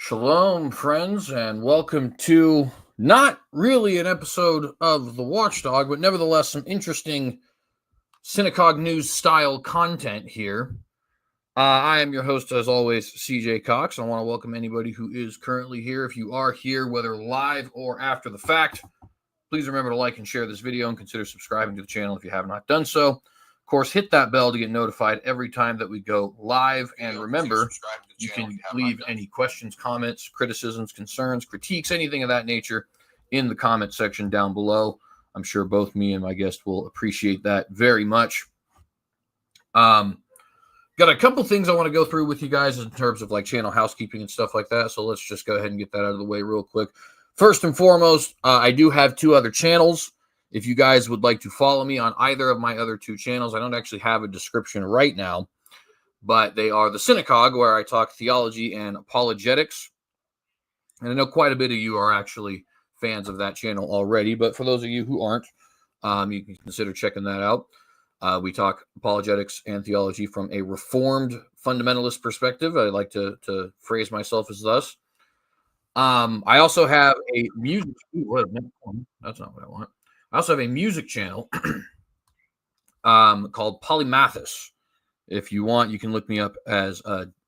Shalom, friends, and welcome to not really an episode of The Watchdog, but nevertheless some interesting synagogue news style content here. I am your host, as always, CJ Cox. I want to welcome anybody who is currently here. If you are here, whether live or after the fact, please remember to like and share this video and consider subscribing to the channel if you have not done so. Of course, hit that bell to get notified every time that we go live. And remember, you can leave any questions, comments, criticisms, concerns, critiques, anything of that nature in the comment section down below. I'm sure both me and my guest will appreciate that very much. Got a couple things I want to go through with you guys in terms of like channel housekeeping and stuff like that. So let's just go ahead and get that out of the way real quick. First and foremost, I do have two other channels. If you guys would like to follow me on either of my other two channels, I don't actually have a description right now, but they are the Synagogue, where I talk theology and apologetics. And I know quite a bit of you are actually fans of that channel already, but for those of you who aren't, you can consider checking that out. We talk apologetics and theology from a Reformed fundamentalist perspective. I like to phrase myself as thus. I also have a music. That's not what I want. I also have a music channel called Polymathus. If you want, you can look me up as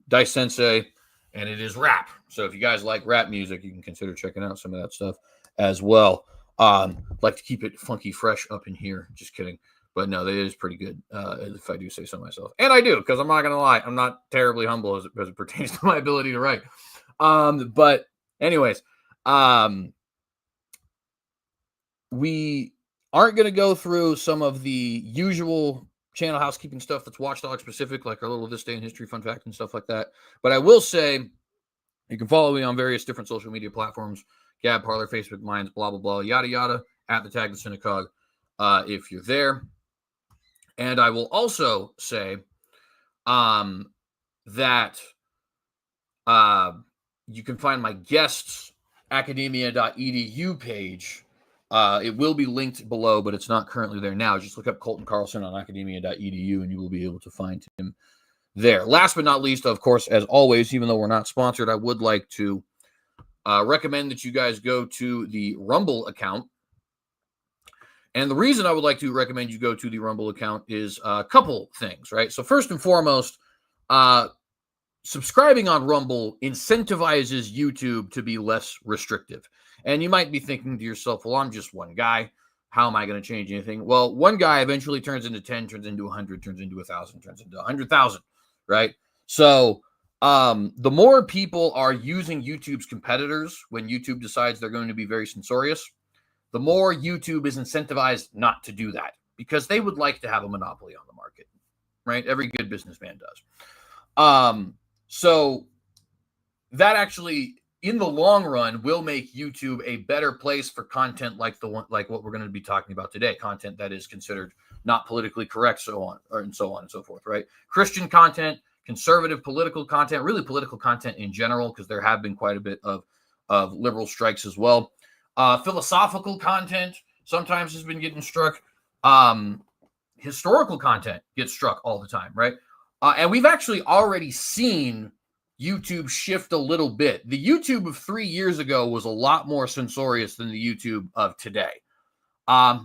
Dice Sensei, and it is rap. So if you guys like rap music, you can consider checking out some of that stuff as well. Like to keep it funky fresh up in here. Just kidding. But no, that is pretty good, if I do say so myself. And I do, because I'm not going to lie. I'm not terribly humble as it pertains to my ability to write. But anyways, we aren't going to go through some of the usual channel housekeeping stuff that's Watchdog specific, like our little This Day in History fun fact and stuff like that. But I will say you can follow me on various different social media platforms, Gab, Parler, Facebook, Minds, blah, blah, blah, yada, yada, at the tag the Synagogue, if you're there. And I will also say that you can find my guests academia.edu page. It will be linked below, but it's not currently there now. Just look up Colton Carlson on academia.edu and you will be able to find him there. Last but not least, of course, as always, even though we're not sponsored, I would like to recommend that you guys go to the Rumble account. And the reason I would like to recommend you go to the Rumble account is a couple things, right? So first and foremost, subscribing on Rumble incentivizes YouTube to be less restrictive. And you might be thinking to yourself, well, I'm just one guy. How am I going to change anything? Well, one guy eventually turns into 10, turns into 100, turns into 1,000, turns into 100,000, right? So the more people are using YouTube's competitors when YouTube decides they're going to be very censorious, the more YouTube is incentivized not to do that because they would like to have a monopoly on the market, right? Every good businessman does. So that actually, in the long run, will make YouTube a better place for content like what we're going to be talking about today, content that is considered not politically correct, so on and so forth, right? Christian content, conservative political content, really political content in general, because there have been quite a bit of liberal strikes as well. Philosophical content sometimes has been getting struck. Historical content gets struck all the time, right? And we've actually already seen YouTube shift a little bit. The YouTube of 3 years ago was a lot more censorious than the YouTube of today.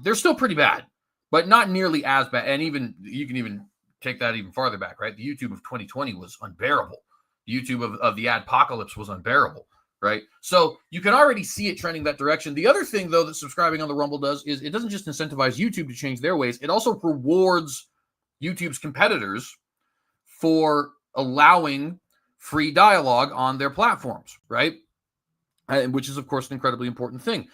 They're still pretty bad, but not nearly as bad. And even you can even take that even farther back, right? The YouTube of 2020 was unbearable. The YouTube of the adpocalypse was unbearable, right? So you can already see it trending that direction. The other thing, though, that subscribing on the Rumble does is it doesn't just incentivize YouTube to change their ways. It also rewards YouTube's competitors for allowing free dialogue on their platforms, right? Which is, of course, an incredibly important thing.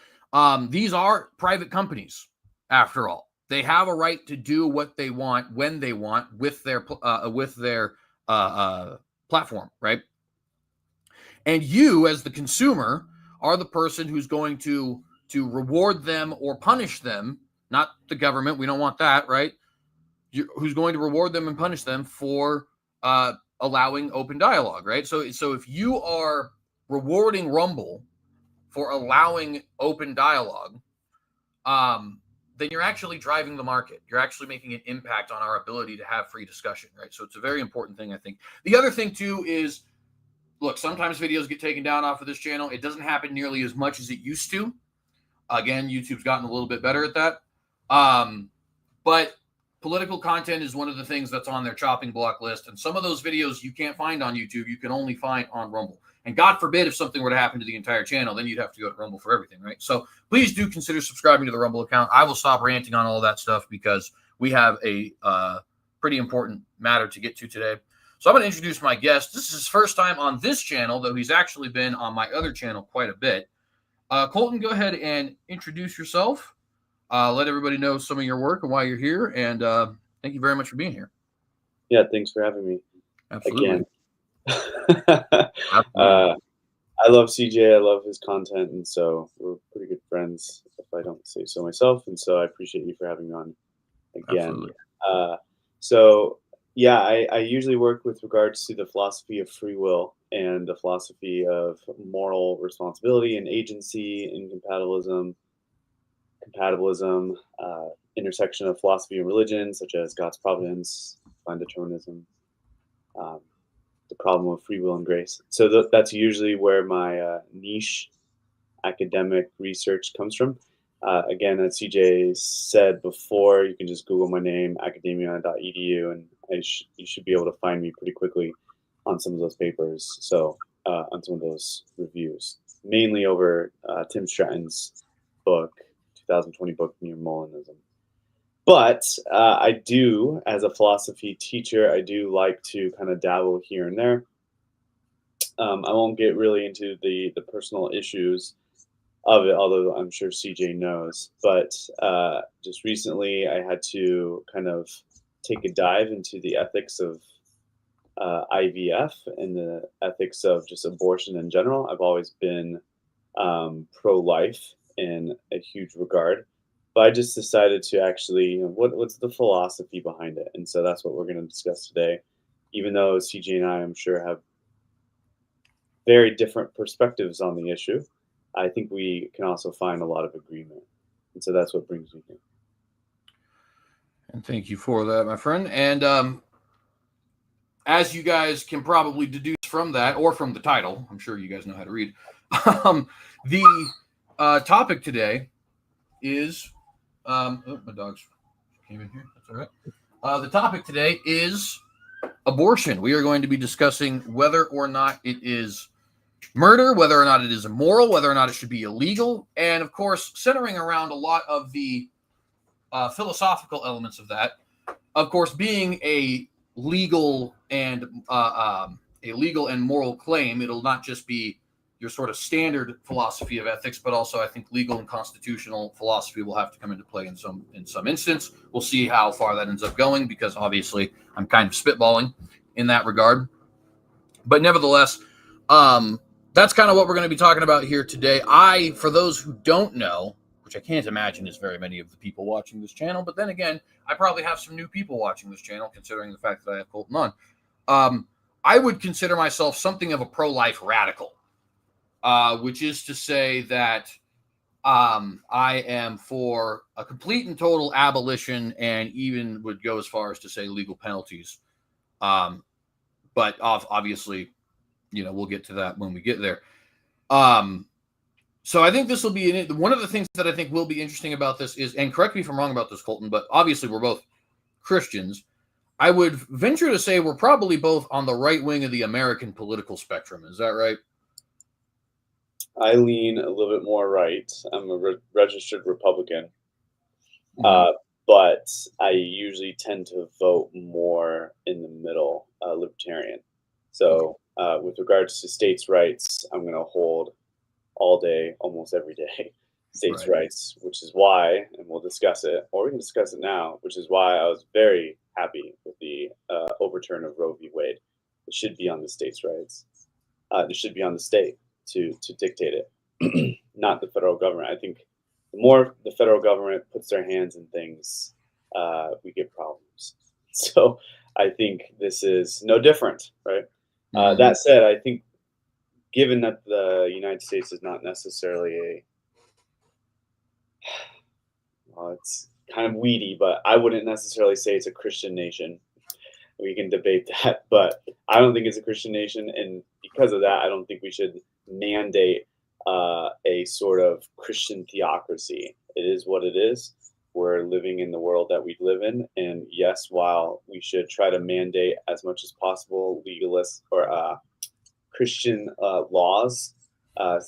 These are private companies, after all. They have a right to do what they want when they want with their platform, right? And you, as the consumer, are the person who's going to reward them or punish them, not the government. We don't want that, right? Who's going to reward them and punish them for allowing open dialogue, right? So if you are rewarding Rumble for allowing open dialogue, then you're actually driving the market. You're actually making an impact on our ability to have free discussion, right? So it's a very important thing, I think. The other thing, too, is look, sometimes videos get taken down off of this channel. It doesn't happen nearly as much as it used to. Again, YouTube's gotten a little bit better at that. But political content is one of the things that's on their chopping block list. And some of those videos you can't find on YouTube, you can only find on Rumble. And God forbid if something were to happen to the entire channel, then you'd have to go to Rumble for everything, right? So please do consider subscribing to the Rumble account. I will stop ranting on all that stuff because we have a pretty important matter to get to today. So I'm going to introduce my guest. This is his first time on this channel, though he's actually been on my other channel quite a bit. Colton, go ahead and introduce yourself. Let everybody know some of your work and why you're here. And thank you very much for being here. Yeah, thanks for having me. Absolutely. Again. I love CJ. I love his content. And so we're pretty good friends, if I don't say so myself. And so I appreciate you for having me on again. I usually work with regards to the philosophy of free will and the philosophy of moral responsibility and agency, incompatibilism, intersection of philosophy and religion, such as God's providence, divine determinism, the problem of free will and grace. So that's usually where my niche academic research comes from. Again, as CJ said before, you can just Google my name, academia.edu, and you should be able to find me pretty quickly on some of those papers. So on some of those reviews, mainly over Tim Stratton's book, 2020 book, Neo-Molinism. But I do, as a philosophy teacher, I do like to kind of dabble here and there. I won't get really into the personal issues of it, although I'm sure CJ knows. But just recently, I had to kind of take a dive into the ethics of IVF and the ethics of just abortion in general. I've always been pro-life in a huge regard. But I just decided to actually, what's the philosophy behind it? And so that's what we're going to discuss today. Even though CJ and I, I'm sure, have very different perspectives on the issue, I think we can also find a lot of agreement. And so that's what brings me here. And thank you for that, my friend. And as you guys can probably deduce from that, or from the title, I'm sure you guys know how to read, the topic today is... my dogs came in here. That's all right. The topic today is abortion. We are going to be discussing whether or not it is murder, whether or not it is immoral, whether or not it should be illegal, and of course, centering around a lot of the philosophical elements of that. Of course, being a legal and moral claim, it'll not just be your sort of standard philosophy of ethics, but also I think legal and constitutional philosophy will have to come into play in some instance. We'll see how far that ends up going, because obviously I'm kind of spitballing in that regard. But nevertheless, that's kind of what we're going to be talking about here today. For those who don't know, which I can't imagine is very many of the people watching this channel, but then again, I probably have some new people watching this channel, considering the fact that I have Colton on. I would consider myself something of a pro-life radical. Which is to say that I am for a complete and total abolition, and even would go as far as to say legal penalties. But obviously, we'll get to that when we get there. So I think this will be one of the things that I think will be interesting about this is, and correct me if I'm wrong about this, Colton, but obviously we're both Christians. I would venture to say we're probably both on the right wing of the American political spectrum. Is that right? I lean a little bit more right. I'm a registered Republican, but I usually tend to vote more in the middle, libertarian. So with regards to states' rights, I'm going to hold all day, almost every day, states' rights, which is why, and we'll discuss it, or we can discuss it now, which is why I was very happy with the overturn of Roe v. Wade. It should be on the states' rights. It should be on the state to dictate it, not the federal government. I think the more the federal government puts their hands in things, we get problems. So I think this is no different, right? That said, I think given that the United States is not necessarily it's kind of weedy, but I wouldn't necessarily say it's a Christian nation. We can debate that, but I don't think it's a Christian nation, and because of that, I don't think we should mandate a sort of Christian theocracy. It is what it is. We're living in the world that we live in, and yes, while we should try to mandate as much as possible legalist or Christian laws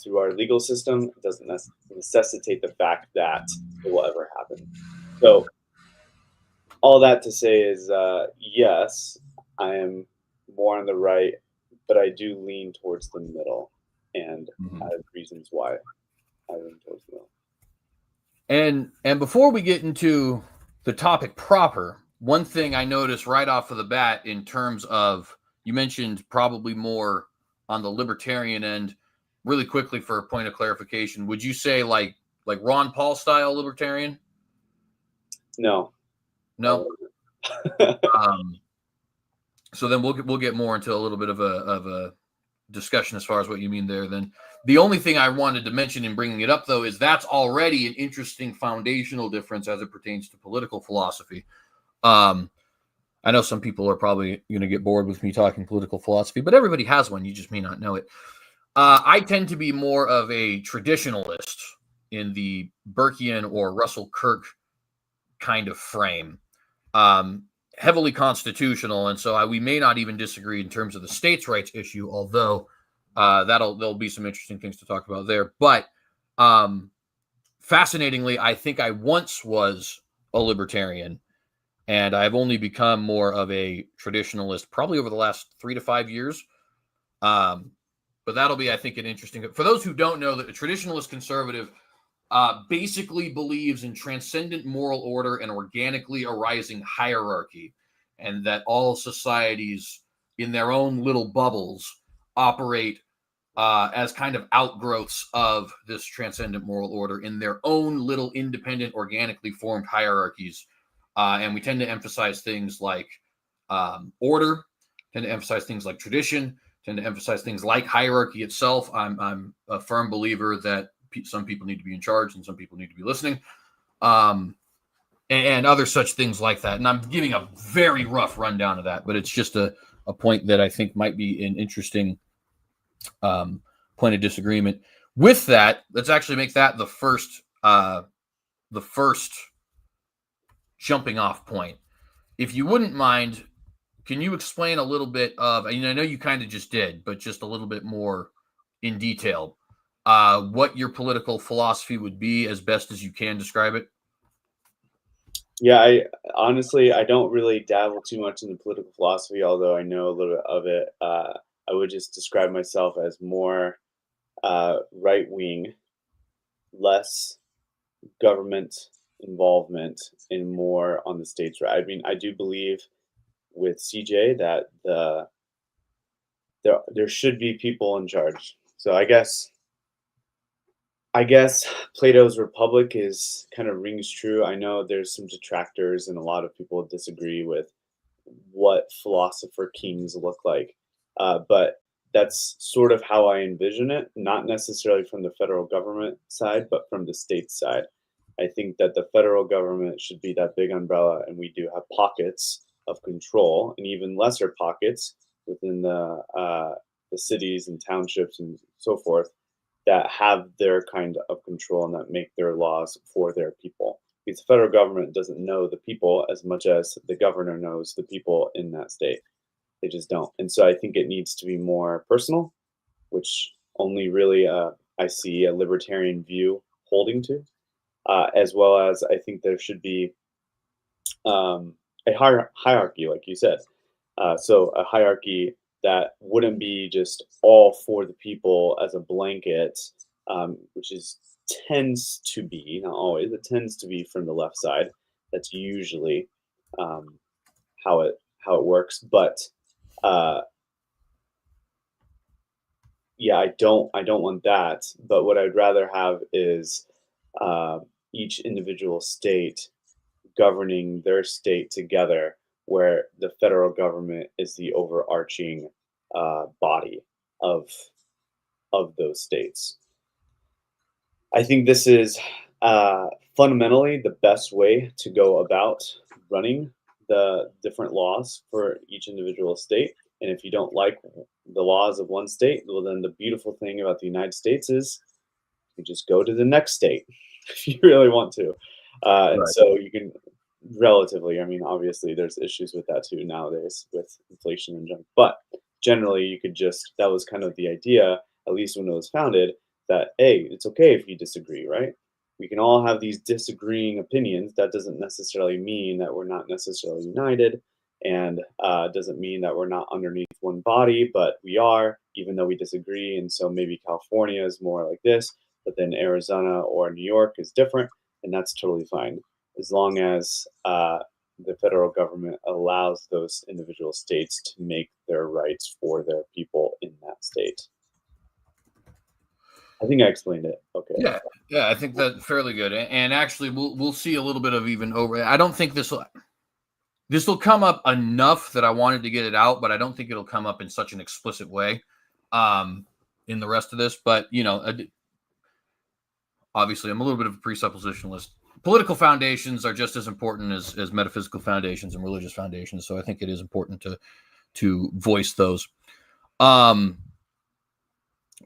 through our legal system, it doesn't necessitate the fact that it will ever happen. So all that to say is, yes, I am more on the right, but I do lean towards the middle, and I have reasons why I lean towards the middle. And before we get into the topic proper, one thing I noticed right off of the bat in terms of, you mentioned probably more on the libertarian end. Really quickly, for a point of clarification, would you say like Ron Paul style libertarian? No. So then we'll get more into a little bit of a discussion as far as what you mean there. Then the only thing I wanted to mention in bringing it up, though, is that's already an interesting foundational difference as it pertains to political philosophy. I know some people are probably going to get bored with me talking political philosophy, but everybody has one. You just may not know it. I tend to be more of a traditionalist in the Burkean or Russell Kirk kind of frame. Heavily constitutional, and so we may not even disagree in terms of the states' rights issue, although there'll be some interesting things to talk about there. But fascinatingly, I think I once was a libertarian, and I've only become more of a traditionalist probably over the last 3 to 5 years. But that'll be, I think, an interesting. For those who don't know, that a traditionalist conservative basically believes in transcendent moral order and organically arising hierarchy, and that all societies in their own little bubbles operate as kind of outgrowths of this transcendent moral order in their own little independent, organically formed hierarchies. And we tend to emphasize things like order, tend to emphasize things like tradition, tend to emphasize things like hierarchy itself. I'm a firm believer that some people need to be in charge and some people need to be listening, and other such things like that. And I'm giving a very rough rundown of that, but it's just a point that I think might be an interesting point of disagreement. With that, let's actually make that the first jumping off point. If you wouldn't mind, can you explain a little bit of, I know you kind of just did, but just a little bit more in detail, what your political philosophy would be as best as you can describe it? Yeah, I honestly don't really dabble too much in the political philosophy, although I know a little bit of it. I would just describe myself as more right wing, less government involvement, and more on the states' right. I mean, I do believe with CJ that there should be people in charge. So I guess Plato's Republic is kind of rings true. I know there's some detractors and a lot of people disagree with what philosopher kings look like, but that's sort of how I envision it. Not necessarily from the federal government side, but from the state side. I think that the federal government should be that big umbrella, and we do have pockets of control, and even lesser pockets within the cities and townships and so forth that have their kind of control and that make their laws for their people. Because the federal government doesn't know the people as much as the governor knows the people in that state. They just don't. And so I think it needs to be more personal, which only really I see a libertarian view holding to, as well as I think there should be a hierarchy, like you said. So a hierarchy that wouldn't be just all for the people as a blanket, which tends to be, not always, it tends to be from the left side. That's usually how it works. But yeah, I don't want that. But what I'd rather have is each individual state governing their state together, where the federal government is the overarching body of those states. I think this is fundamentally the best way to go about running the different laws for each individual state. And if you don't like the laws of one state, well, then the beautiful thing about the United States is you just go to the next state if you really want to. And Right. so you can relatively, I mean, obviously there's issues with that too nowadays with inflation and junk, but generally you could just, that was kind of the idea, at least when it was founded, that, hey, it's okay if you disagree, right? We can all have these disagreeing opinions. That doesn't necessarily mean that we're not necessarily united, and doesn't mean that we're not underneath one body, but we are, even though we disagree. And so maybe California is more like this, but then Arizona or New York is different, and that's totally fine as long as the federal government allows those individual states to make their rights for their people in that state. I think I explained it. Okay. Yeah, yeah, I think that's fairly good. And actually, we'll see a little bit of even over. I don't think this will come up enough that I wanted to get it out, but I don't think it'll come up in such an explicit way in the rest of this. But obviously, I'm a little bit of a presuppositionalist. Political foundations are just as important as metaphysical foundations and religious foundations. So I think it is important to voice those.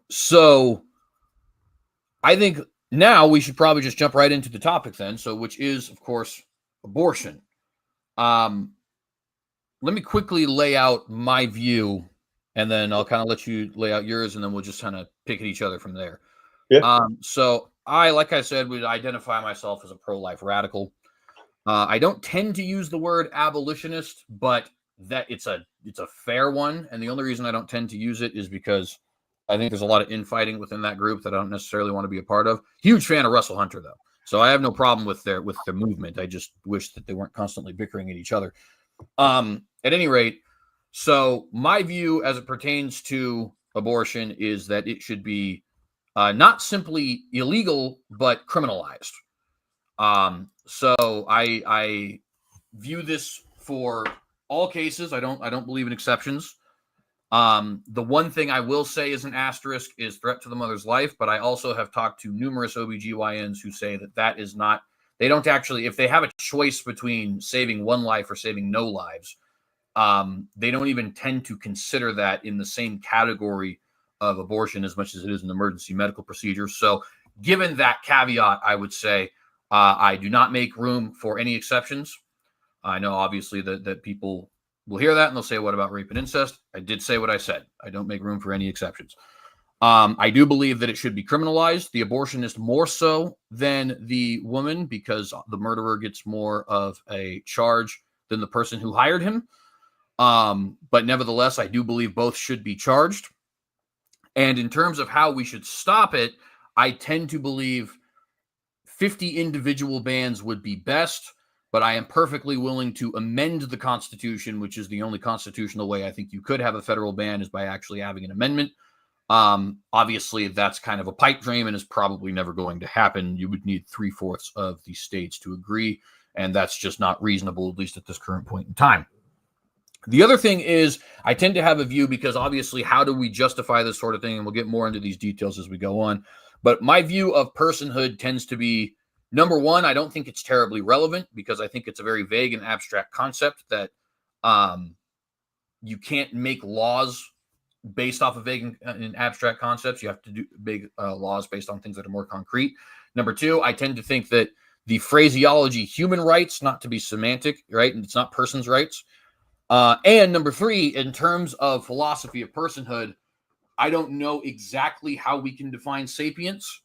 So I think now we should probably just jump right into the topic then. So, which is, of course, abortion. Let me quickly lay out my view, and then I'll kind of let you lay out yours, and then we'll just kind of pick at each other from there. Yeah. So I, like I said, would identify myself as a pro-life radical. I don't tend to use the word abolitionist, but that it's a fair one, and the only reason I don't tend to use it is because I think there's a lot of infighting within that group that I don't necessarily want to be a part of. Huge fan of Russell Hunter, though, so I have no problem with their movement. I just wish that they weren't constantly bickering at each other. At any rate, so my view as it pertains to abortion is that it should be not simply illegal but criminalized. So I view this for all cases. I don't believe in exceptions. The one thing I will say is an asterisk is threat to the mother's life, but I also have talked to numerous OBGYNs who say that is not, they don't actually, if they have a choice between saving one life or saving no lives, they don't even tend to consider that in the same category of abortion as much as it is an emergency medical procedure. So given that caveat, I would say I do not make room for any exceptions. I know obviously that people will hear that and they'll say, what about rape and incest? I did say what I said. I don't make room for any exceptions. I do believe that it should be criminalized, the abortionist more so than the woman, because the murderer gets more of a charge than the person who hired him. But nevertheless, I do believe both should be charged. And in terms of how we should stop it, I tend to believe 50 individual bans would be best, but I am perfectly willing to amend the Constitution, which is the only constitutional way I think you could have a federal ban is by actually having an amendment. Obviously, that's kind of a pipe dream and is probably never going to happen. You would need 3/4 of the states to agree, and that's just not reasonable, at least at this current point in time. The other thing is I tend to have a view because obviously how do we justify this sort of thing? And we'll get more into these details as we go on. But my view of personhood tends to be, number one, I don't think it's terribly relevant because I think it's a very vague and abstract concept that you can't make laws based off of vague and abstract concepts. You have to do big laws based on things that are more concrete. Number two, I tend to think that the phraseology human rights, not to be semantic, right? And it's not person's rights. And number three, in terms of philosophy of personhood, I don't know exactly how we can define sapience,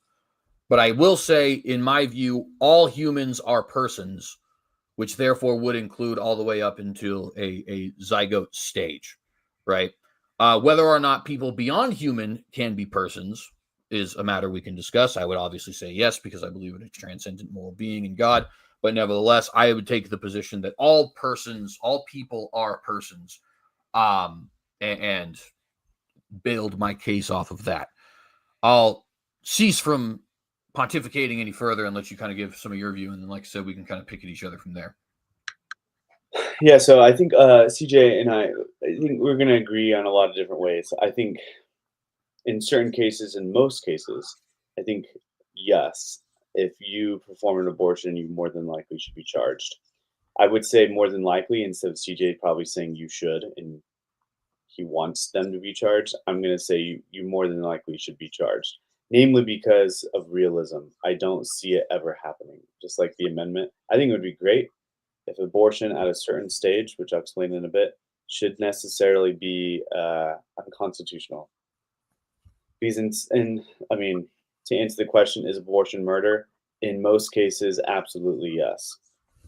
but I will say, in my view, all humans are persons, which therefore would include all the way up until a zygote stage, right? Whether or not people beyond human can be persons is a matter we can discuss. I would obviously say yes, because I believe in a transcendent moral being in God. But nevertheless, I would take the position that all persons, all people are persons, and build my case off of that. I'll cease from pontificating any further and let you kind of give some of your view. And then, like I said, we can kind of pick at each other from there. Yeah, so I think CJ and I think we're going to agree on a lot of different ways. I think in certain cases, in most cases, I think yes, if you perform an abortion, you more than likely should be charged. I would say more than likely, instead of CJ probably saying you should, and he wants them to be charged, I'm going to say you more than likely should be charged. Namely because of realism. I don't see it ever happening. Just like the amendment, I think it would be great if abortion at a certain stage, which I'll explain in a bit, should necessarily be unconstitutional. Because I mean, to answer the question, is abortion murder? In most cases, absolutely yes.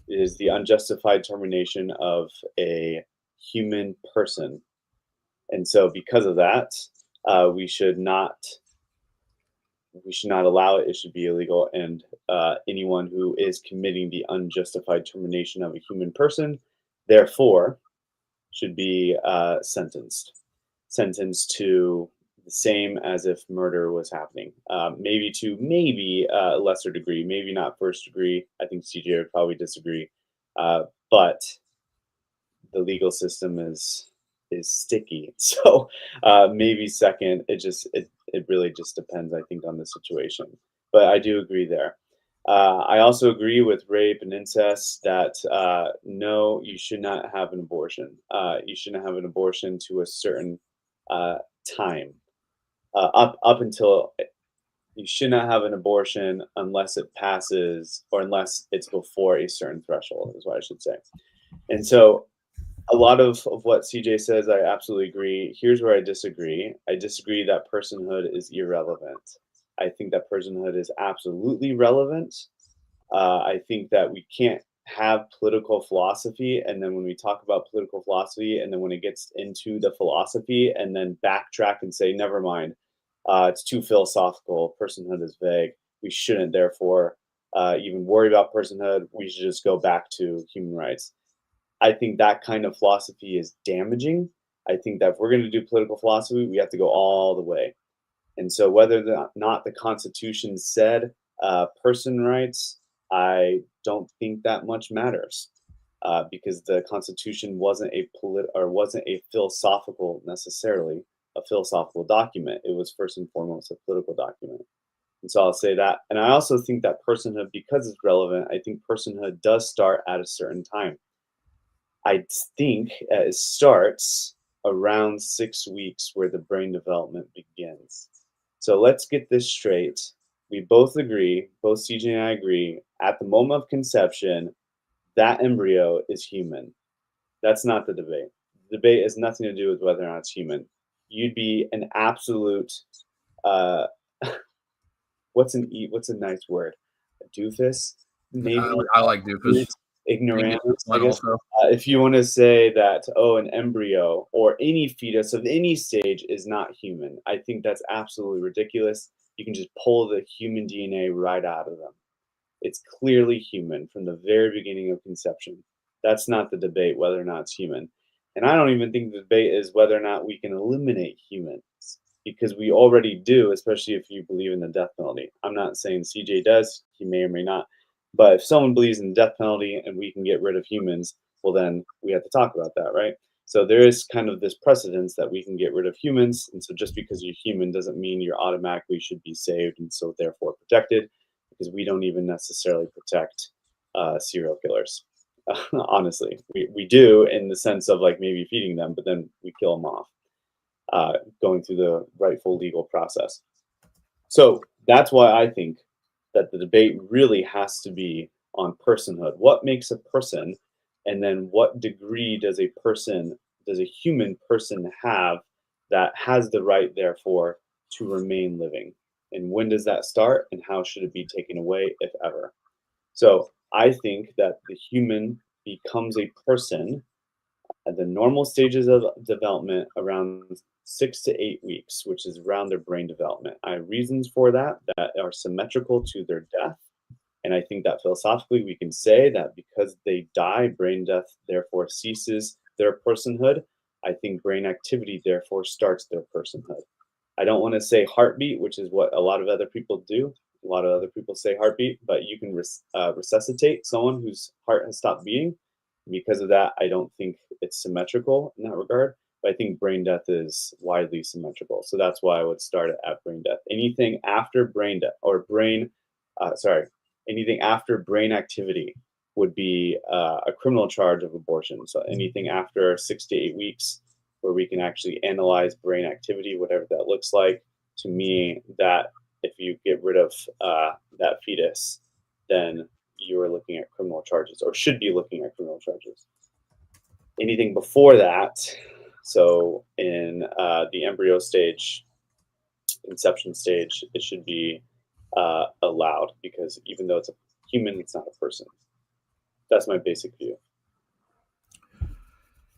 It is the unjustified termination of a human person, and so because of that, we should not allow it. It should be illegal, and anyone who is committing the unjustified termination of a human person, therefore, should be sentenced to the same as if murder was happening. Maybe a lesser degree, maybe not first degree. I think CJ would probably disagree, but the legal system is sticky. So maybe second. It really just depends, I think, on the situation. But I do agree there. I also agree with rape and incest that no, you should not have an abortion. You shouldn't have an abortion to a certain time. Up until you should not have an abortion unless it passes or unless it's before a certain threshold, is what I should say. And so a lot of what CJ says, I absolutely agree. Here's where I disagree. I disagree that personhood is irrelevant. I think that personhood is absolutely relevant. I think that we can't have political philosophy, and then when we talk about political philosophy, and then when it gets into the philosophy, and then backtrack and say, never mind, it's too philosophical. Personhood is vague. We shouldn't, therefore, even worry about personhood. We should just go back to human rights. I think that kind of philosophy is damaging. I think that if we're going to do political philosophy, we have to go all the way. And so, whether or not the Constitution said person rights, I don't think that much matters because the Constitution wasn't a philosophical necessarily a philosophical document. It was first and foremost a political document. And so I'll say that. And I also think that personhood, because it's relevant, I think personhood does start at a certain time. I think it starts around 6 weeks where the brain development begins. So let's get this straight. We both agree, both CJ and I agree, at the moment of conception, that embryo is human. That's not the debate. The debate has nothing to do with whether or not it's human. You'd be an absolute, uh, what's a nice word? A doofus? Maybe I like doofus. ignoramus, I guess. Also. If you want to say that, oh, an embryo or any fetus of any stage is not human, I think that's absolutely ridiculous. You can just pull the human DNA right out of them. It's clearly human from the very beginning of conception. That's not the debate whether or not it's human. And I don't even think the debate is whether or not we can eliminate humans because we already do, especially if you believe in the death penalty. I'm not saying CJ does, he may or may not. But if someone believes in the death penalty and we can get rid of humans, well, then we have to talk about that, right? So there is kind of this precedence that we can get rid of humans. And so just because you're human doesn't mean you're automatically should be saved and so therefore protected, because we don't even necessarily protect serial killers. Honestly, we do in the sense of like maybe feeding them, but then we kill them off, going through the rightful legal process. So that's why I think that the debate really has to be on personhood. What makes a person, and then what degree does a human person have that has the right, therefore, to remain living? And when does that start, and how should it be taken away, if ever? So I think that the human becomes a person at the normal stages of development around 6 to 8 weeks, which is around their brain development. I have reasons for that are symmetrical to their death. And I think that philosophically we can say that because they die, brain death therefore ceases their personhood. I think brain activity therefore starts their personhood. I don't want to say heartbeat, which is what a lot of other people do. A lot of other people say heartbeat, but you can resuscitate someone whose heart has stopped beating. Because of that, I don't think it's symmetrical in that regard. But I think brain death is widely symmetrical. So that's why I would start it at brain death. Anything after brain death or anything after brain activity would be a criminal charge of abortion. So anything after 6 to 8 weeks, where we can actually analyze brain activity, whatever that looks like. To me, that if you get rid of that fetus, then you are looking at criminal charges, or should be looking at criminal charges. Anything before that, so in the embryo stage, conception stage, it should be allowed, because even though it's a human, it's not a person. That's my basic view.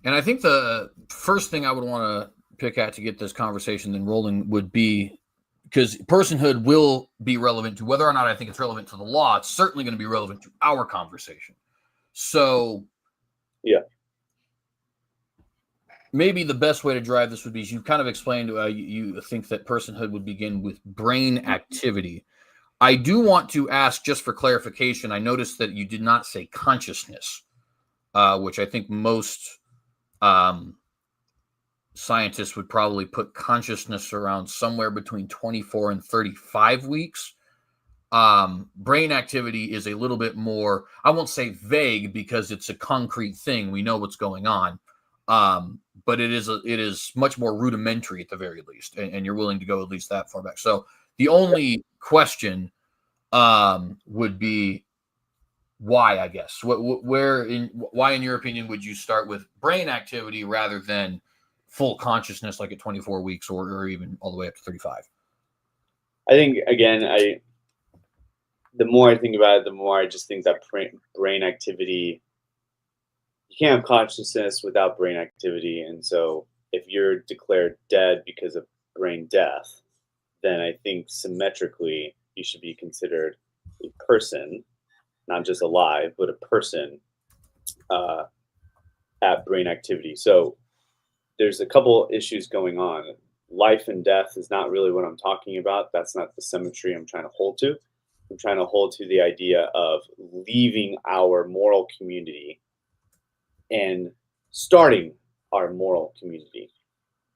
And I think the first thing I would want to pick at to get this conversation then rolling would be, because personhood will be relevant to whether or not I think it's relevant to the law. It's certainly going to be relevant to our conversation. So, yeah, maybe the best way to drive this would be, you kind of explained you think that personhood would begin with brain activity. I do want to ask, just for clarification, I noticed that you did not say consciousness, which I think most scientists would probably put consciousness around somewhere between 24 and 35 weeks. Brain activity is a little bit more, I won't say vague, because it's a concrete thing. We know what's going on. But it is much more rudimentary at the very least, and you're willing to go at least that far back. So the only question would be why, I guess. Why, in your opinion, would you start with brain activity rather than full consciousness, like at 24 weeks or even all the way up to 35? I think, again, the more I think about it, the more I just think that brain activity, you can't have consciousness without brain activity. And so if you're declared dead because of brain death, then I think symmetrically you should be considered a person, not just alive, but a person at brain activity. So there's a couple issues going on. Life and death is not really what I'm talking about. That's not the symmetry I'm trying to hold to. I'm trying to hold to the idea of leaving our moral community and starting our moral community.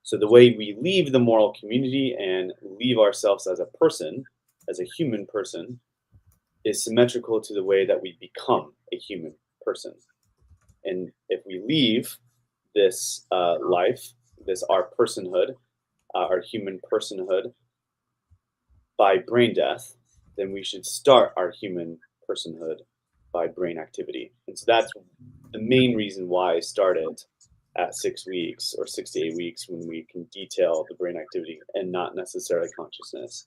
So the way we leave the moral community and leave ourselves as a person, as a human person, is symmetrical to the way that we become a human person. And if we leave this life, our personhood, our human personhood, by brain death, then we should start our human personhood by brain activity. And so that's the main reason why I started at 6 weeks or 6 to 8 weeks, when we can detail the brain activity and not necessarily consciousness.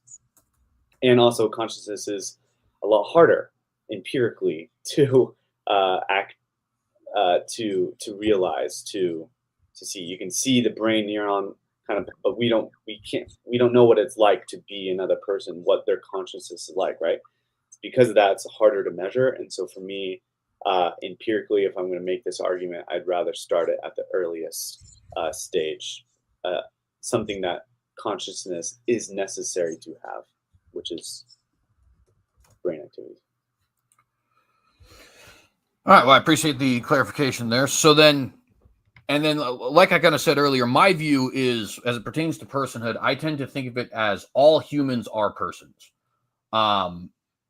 And also, consciousness is a lot harder empirically to realize, to see. You can see the brain neuron kind of, but we don't know what it's like to be another person, what their consciousness is like, right? Because of that, it's harder to measure. And so for me, empirically, if I'm going to make this argument, I'd rather start it at the earliest stage, something that consciousness is necessary to have, which is brain activity. All right. Well, I appreciate the clarification there. So then, like I kind of said earlier, my view is, as it pertains to personhood, I tend to think of it as all humans are persons.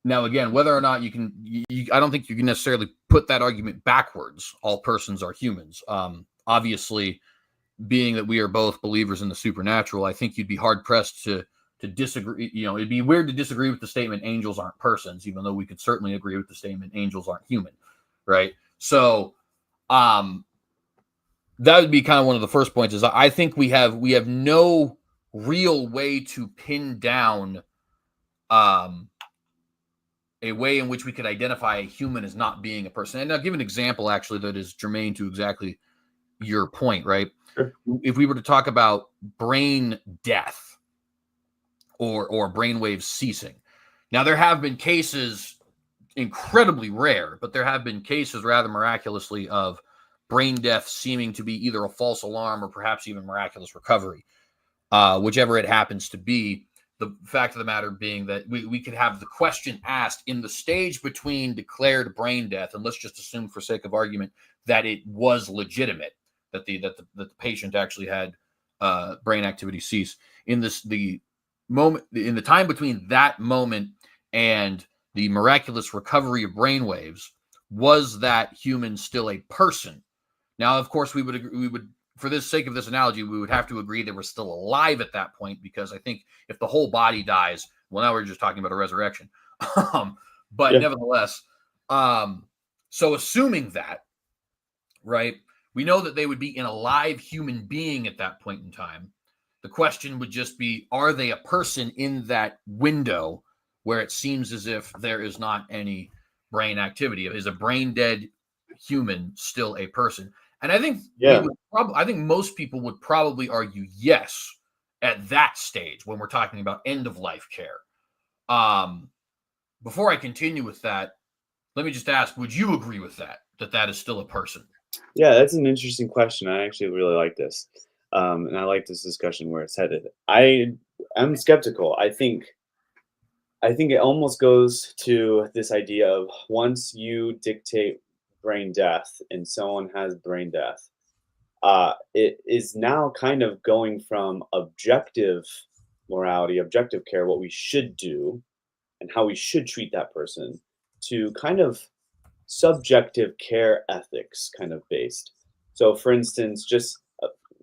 Now, again, whether or not I don't think you can necessarily put that argument backwards. All persons are humans. Obviously, being that we are both believers in the supernatural, I think you'd be hard pressed to disagree. It'd be weird to disagree with the statement angels aren't persons, even though we could certainly agree with the statement angels aren't human, right? So, that would be kind of one of the first points. Is I think we have no real way to pin down a way in which we could identify a human as not being a person. And I'll give an example, actually, that is germane to exactly your point, right? Sure. If we were to talk about brain death or brainwaves ceasing. Now, there have been cases, incredibly rare, but there have been cases rather miraculously of brain death seeming to be either a false alarm or perhaps even miraculous recovery, whichever it happens to be. The fact of the matter being that we could have the question asked in the stage between declared brain death, and let's just assume for sake of argument that it was legitimate, that the patient actually had brain activity cease. In the time between that moment and the miraculous recovery of brain waves, was that human still a person? Now, of course, we would, for the sake of this analogy, we would have to agree they were still alive at that point, because I think if the whole body dies, well, now we're just talking about a resurrection. But Yeah. nevertheless, so assuming that, right, we know that they would be an alive human being at that point in time. The question would just be, are they a person in that window where it seems as if there is not any brain activity? Is a brain dead human still a person? And I think Yeah. I think most people would probably argue yes at that stage when we're talking about end of life care. Before I continue with that, let me just ask, would you agree with that, that is still a person? Yeah, that's an interesting question. I actually really like this. And I like this discussion where it's headed. I'm skeptical. I think it almost goes to this idea of once you dictate brain death and someone has brain death, it is now kind of going from objective morality, objective care, what we should do and how we should treat that person, to kind of subjective care ethics kind of based. So, for instance, just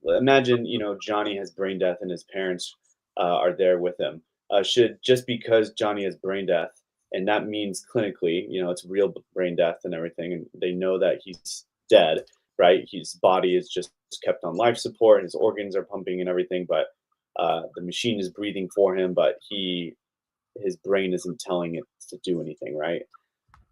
imagine, Johnny has brain death and his parents are there with him. Should just because Johnny has brain death, and that means clinically, it's real brain death and everything, and they know that he's dead, right? His body is just kept on life support, his organs are pumping and everything, but the machine is breathing for him, but his brain isn't telling it to do anything, right?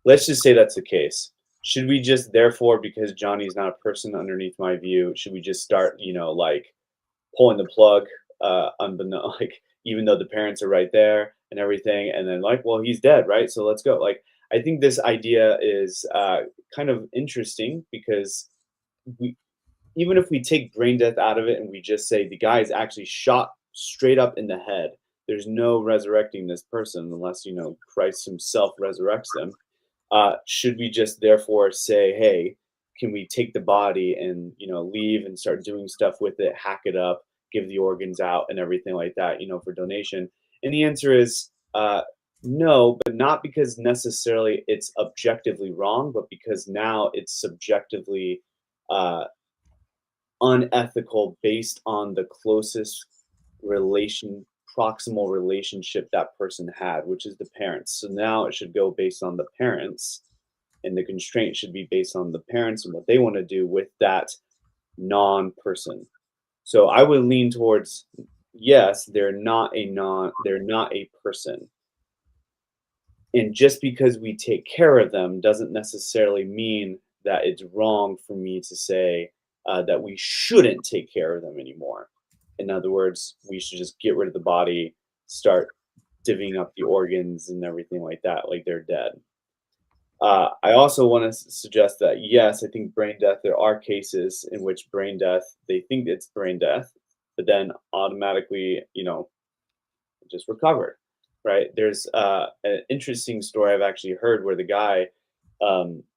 Let's just say that's the case. Should we just, therefore, because Johnny's not a person underneath my view, should we just start, like pulling the plug, unbeknown, like even though the parents are right there and everything, and then like, well, he's dead, right? So let's go. Like, I think this idea is kind of interesting because we, even if we take brain death out of it and we just say the guy is actually shot straight up in the head, there's no resurrecting this person unless Christ himself resurrects them. Should we just therefore say, hey, can we take the body and leave and start doing stuff with it, hack it up, give the organs out and everything like that, for donation? And the answer is no, but not because necessarily it's objectively wrong, but because now it's subjectively uh, unethical based on the closest proximal relationship that person had, which is the parents. So now it should go based on the parents, and the constraint should be based on the parents and what they want to do with that non-person. So I would lean towards yes, they're not a person. And just because we take care of them doesn't necessarily mean that it's wrong for me to say that we shouldn't take care of them anymore. In other words, we should just get rid of the body, start divvying up the organs and everything like that, like they're dead. I also want to suggest that, yes, I think brain death, there are cases in which brain death, they think it's brain death, but then automatically, just recovered, right? There's an interesting story I've actually heard where the guy,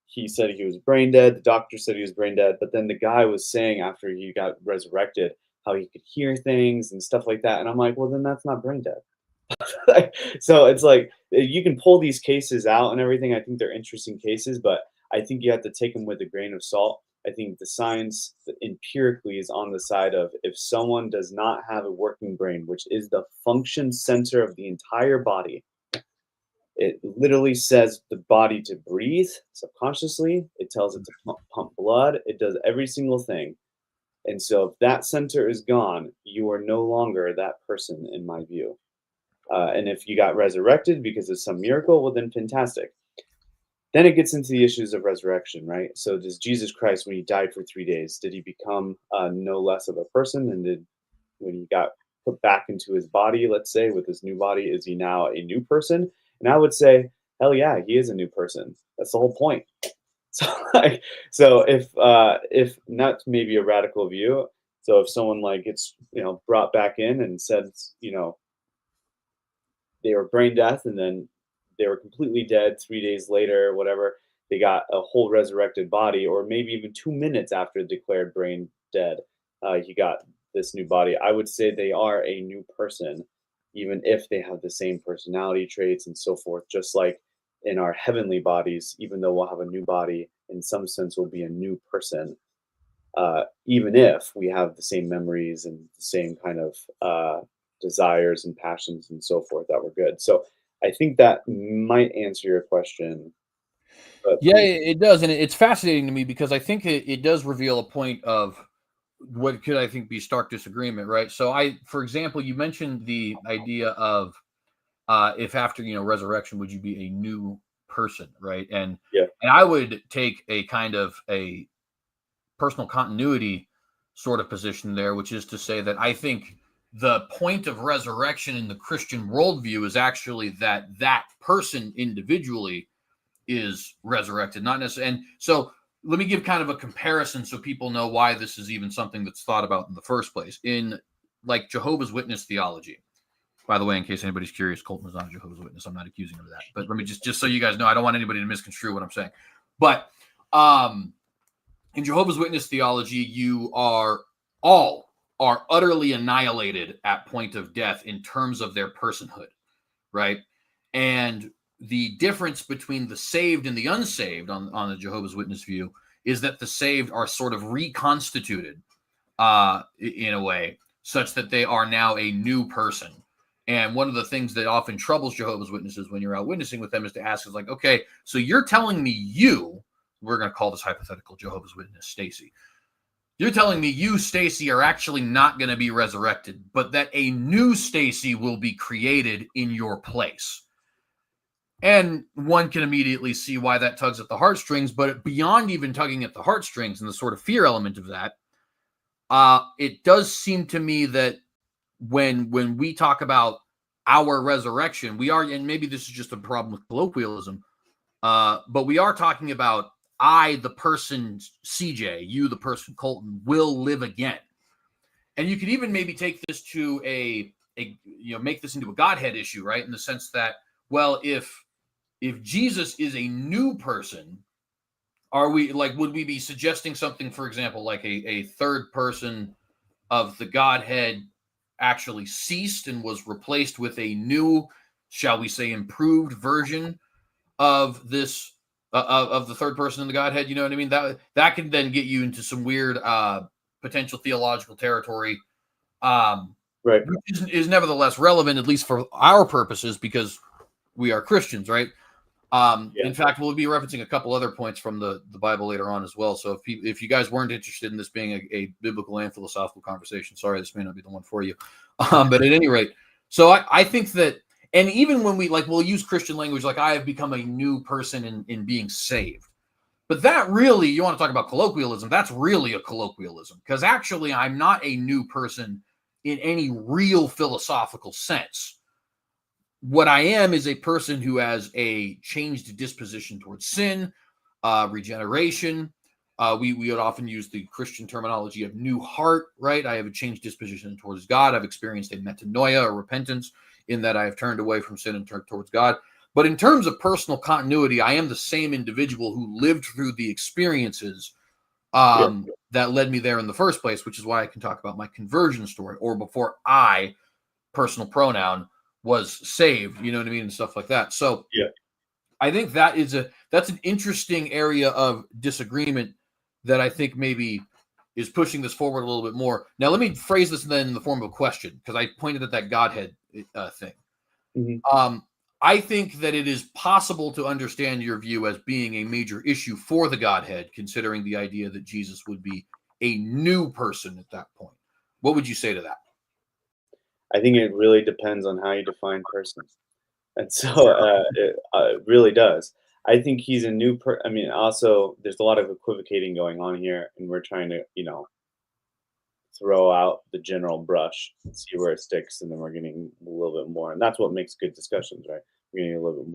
he said he was brain dead. The doctor said he was brain dead, but then the guy was saying after he got resurrected how he could hear things and stuff like that. And I'm like, well, then that's not brain dead. So it's like you can pull these cases out and everything. I think they're interesting cases, but I think you have to take them with a grain of salt. I think the science empirically is on the side of if someone does not have a working brain, which is the function center of the entire body, it literally says the body to breathe subconsciously. It tells it to pump blood. It does every single thing. And so if that center is gone, you are no longer that person in my view. And if you got resurrected because of some miracle, well, then fantastic. Then it gets into the issues of resurrection, right? So does Jesus Christ, when he died for 3 days, did he become no less of a person? And when he got put back into his body, let's say, with his new body, is he now a new person? And I would say, hell yeah, he is a new person. That's the whole point. So, so if not maybe a radical view, so if someone like gets brought back in and said they were brain death and then they were completely dead 3 days later, whatever, they got a whole resurrected body, or maybe even 2 minutes after declared brain dead, he got this new body. I would say they are a new person, even if they have the same personality traits and so forth, just like in our heavenly bodies, even though we'll have a new body, in some sense, we'll be a new person, even if we have the same memories and the same kind of desires and passions and so forth that were good. So I think that might answer your question. But Yeah, it does, and it's fascinating to me because I think it does reveal a point of what could I think be stark disagreement, right? So for example, you mentioned the idea of if after resurrection, would you be a new person, right? yeah, And I would take a kind of a personal continuity sort of position there, which is to say that I think the point of resurrection in the Christian worldview is actually that person individually is resurrected, not necessarily. And so let me give kind of a comparison so people know why this is even something that's thought about in the first place. In like Jehovah's Witness theology, by the way, in case anybody's curious, Colton is not a Jehovah's Witness. I'm not accusing him of that. But let me just so you guys know, I don't want anybody to misconstrue what I'm saying. But in Jehovah's Witness theology, you are utterly annihilated at point of death in terms of their personhood, right? And the difference between the saved and the unsaved on the Jehovah's Witness view is that the saved are sort of reconstituted in a way such that they are now a new person. And one of the things that often troubles Jehovah's Witnesses when you're out witnessing with them is to ask is like, okay, so you're telling me we're going to call this hypothetical Jehovah's Witness Stacy. You're telling me you, Stacy, are actually not going to be resurrected, but that a new Stacy will be created in your place. And one can immediately see why that tugs at the heartstrings, but beyond even tugging at the heartstrings and the sort of fear element of that, it does seem to me that when we talk about our resurrection, we are, and maybe this is just a problem with colloquialism, but we are talking about I, the person CJ, you, the person Colton, will live again. And you could even maybe take this to make this into a Godhead issue, right? In the sense that, well, if Jesus is a new person, would we be suggesting something, for example, like a third person of the Godhead actually ceased and was replaced with a new, shall we say, improved version of this of the third person in the Godhead? You know what I mean? That can then get you into some weird potential theological territory, right. which is nevertheless relevant, at least for our purposes, because we are Christians, right? Yeah. In fact, we'll be referencing a couple other points from the Bible later on as well. So if you guys weren't interested in this being a biblical and philosophical conversation, sorry, this may not be the one for you. But at any rate, so I think that, and even when we'll use Christian language, like I have become a new person in being saved. But that really, you want to talk about colloquialism, that's really a colloquialism, because actually I'm not a new person in any real philosophical sense. What I am is a person who has a changed disposition towards sin, regeneration. We would often use the Christian terminology of new heart, right? I have a changed disposition towards God. I've experienced a metanoia, or repentance, in that I have turned away from sin and turned towards God. But in terms of personal continuity, I am the same individual who lived through the experiences that led me there in the first place, which is why I can talk about my conversion story, or before I, personal pronoun, was saved, you know what I mean, and stuff like that. So Yeah. I think that's an interesting area of disagreement that I think maybe is pushing this forward a little bit more. Now, let me phrase this then in the form of a question, because I pointed at that Godhead thing. Mm-hmm. I think that it is possible to understand your view as being a major issue for the Godhead, considering the idea that Jesus would be a new person at that point. What would you say to that? I think it really depends on how you define person. And so it really does. I think he's a new I mean, also, there's a lot of equivocating going on here, and we're trying to, throw out the general brush and see where it sticks, and then we're getting a little bit more. And that's what makes good discussions, right? We're getting a little bit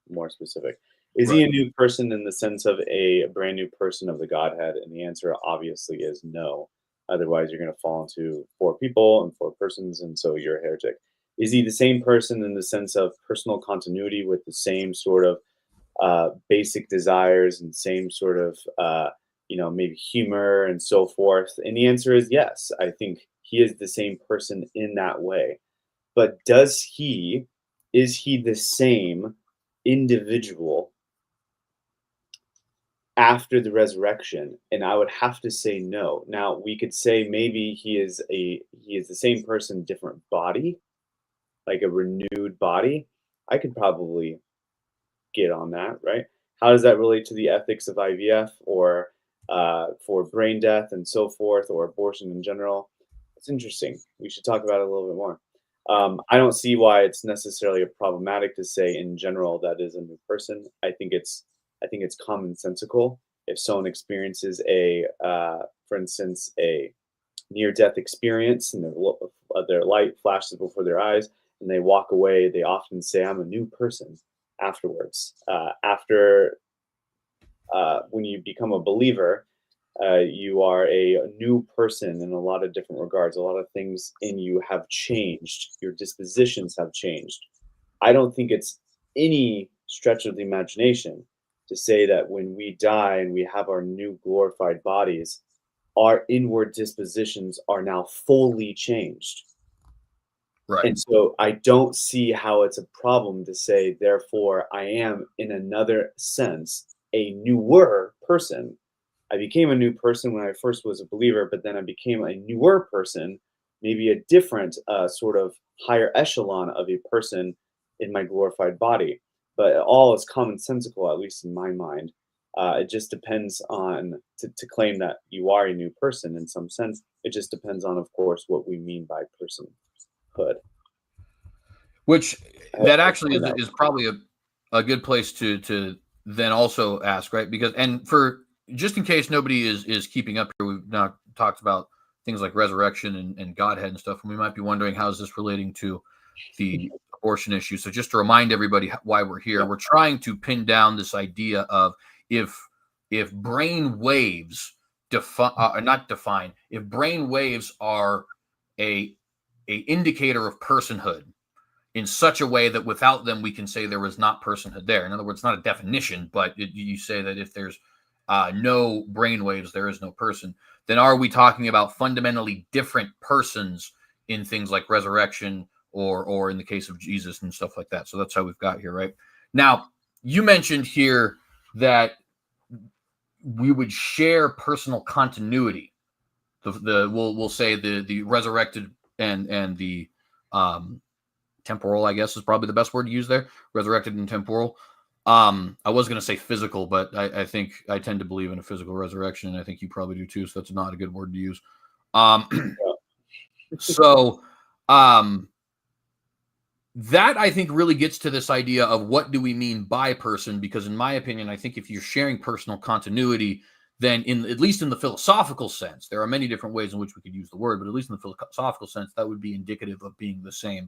more specific. Is he Right. a new person in the sense of a brand new person of the Godhead? And the answer obviously is no. Otherwise, you're going to fall into four people and four persons, and so you're a heretic. Is he the same person in the sense of personal continuity with the same sort of basic desires and same sort of maybe humor and so forth? And the answer is yes. I think he is the same person in that way. But is he the same individual after the resurrection? And I would have to say no. Now we could say maybe he is the same person, different body, like a renewed body. I could probably get on that, right? How does that relate to the ethics of IVF or for brain death and so forth, or abortion in general? It's interesting. We should talk about it a little bit more. I don't see why it's necessarily problematic to say in general that is a new person. I think it's commonsensical. If someone experiences for instance, a near-death experience and their light flashes before their eyes and they walk away, they often say, "I'm a new person." Afterwards, when you become a believer, you are a new person in a lot of different regards. A lot of things in you have changed. Your dispositions have changed. I don't think it's any stretch of the imagination to say that when we die and we have our new glorified bodies, our inward dispositions are now fully changed. Right. And so I don't see how it's a problem to say, therefore, I am, in another sense, a newer person. I became a new person when I first was a believer, but then I became a newer person, maybe a different sort of higher echelon of a person in my glorified body. But all is commonsensical, at least in my mind. It just depends on to claim that you are a new person in some sense. It just depends on, of course, what we mean by personhood. Which I, that I actually find that is probably a good place to then also ask, right? Because and for just in case nobody is keeping up here, we've now talked about things like resurrection and Godhead and stuff, and we might be wondering how is this relating to the abortion issue. So just to remind everybody why we're here, yeah. we're trying to pin down this idea of if brain waves not define, if brain waves are a indicator of personhood in such a way that without them we can say there is not personhood there. In other words, not a definition, but you say that if there's no brainwaves, there is no person. Then are we talking about fundamentally different persons in things like resurrection or in the case of Jesus and stuff like that? So that's how we've got here, right? Now, you mentioned here that we would share personal continuity. We'll say the resurrected and the temporal, I guess, is probably the best word to use there. Resurrected and temporal. I was going to say physical, but I think I tend to believe in a physical resurrection, and I think you probably do too. So that's not a good word to use. So that I think really gets to this idea of what do we mean by person? Because in my opinion, I think if you're sharing personal continuity, then at least in the philosophical sense, there are many different ways in which we could use the word, but at least in the philosophical sense, that would be indicative of being the same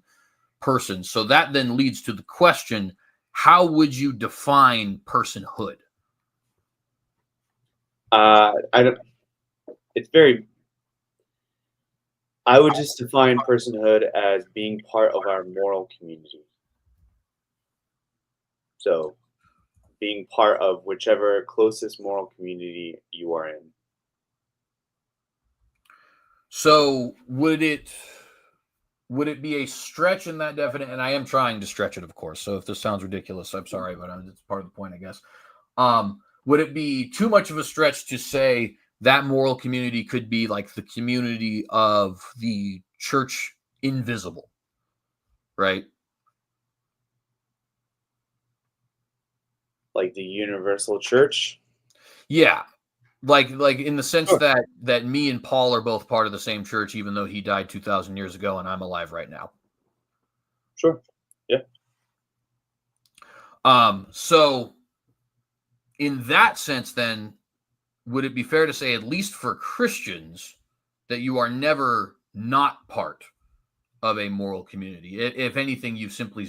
person. So that then leads to the question, how would you define personhood? I don't. It's very. I would just define personhood as being part of our moral community. So, being part of whichever closest moral community you are in. So would it be a stretch in that definite? And I am trying to stretch it, of course. So if this sounds ridiculous, I'm sorry, but it's part of the point, I guess. Would it be too much of a stretch to say that moral community could be like the community of the church invisible, right? Like the universal church? Yeah, like in the sense Sure. that me and Paul are both part of the same church, even though he died 2,000 years ago and I'm alive right now. Sure. Yeah. So in that sense, then, would it be fair to say, at least for Christians, that you are never not part of a moral community? If anything, you simply,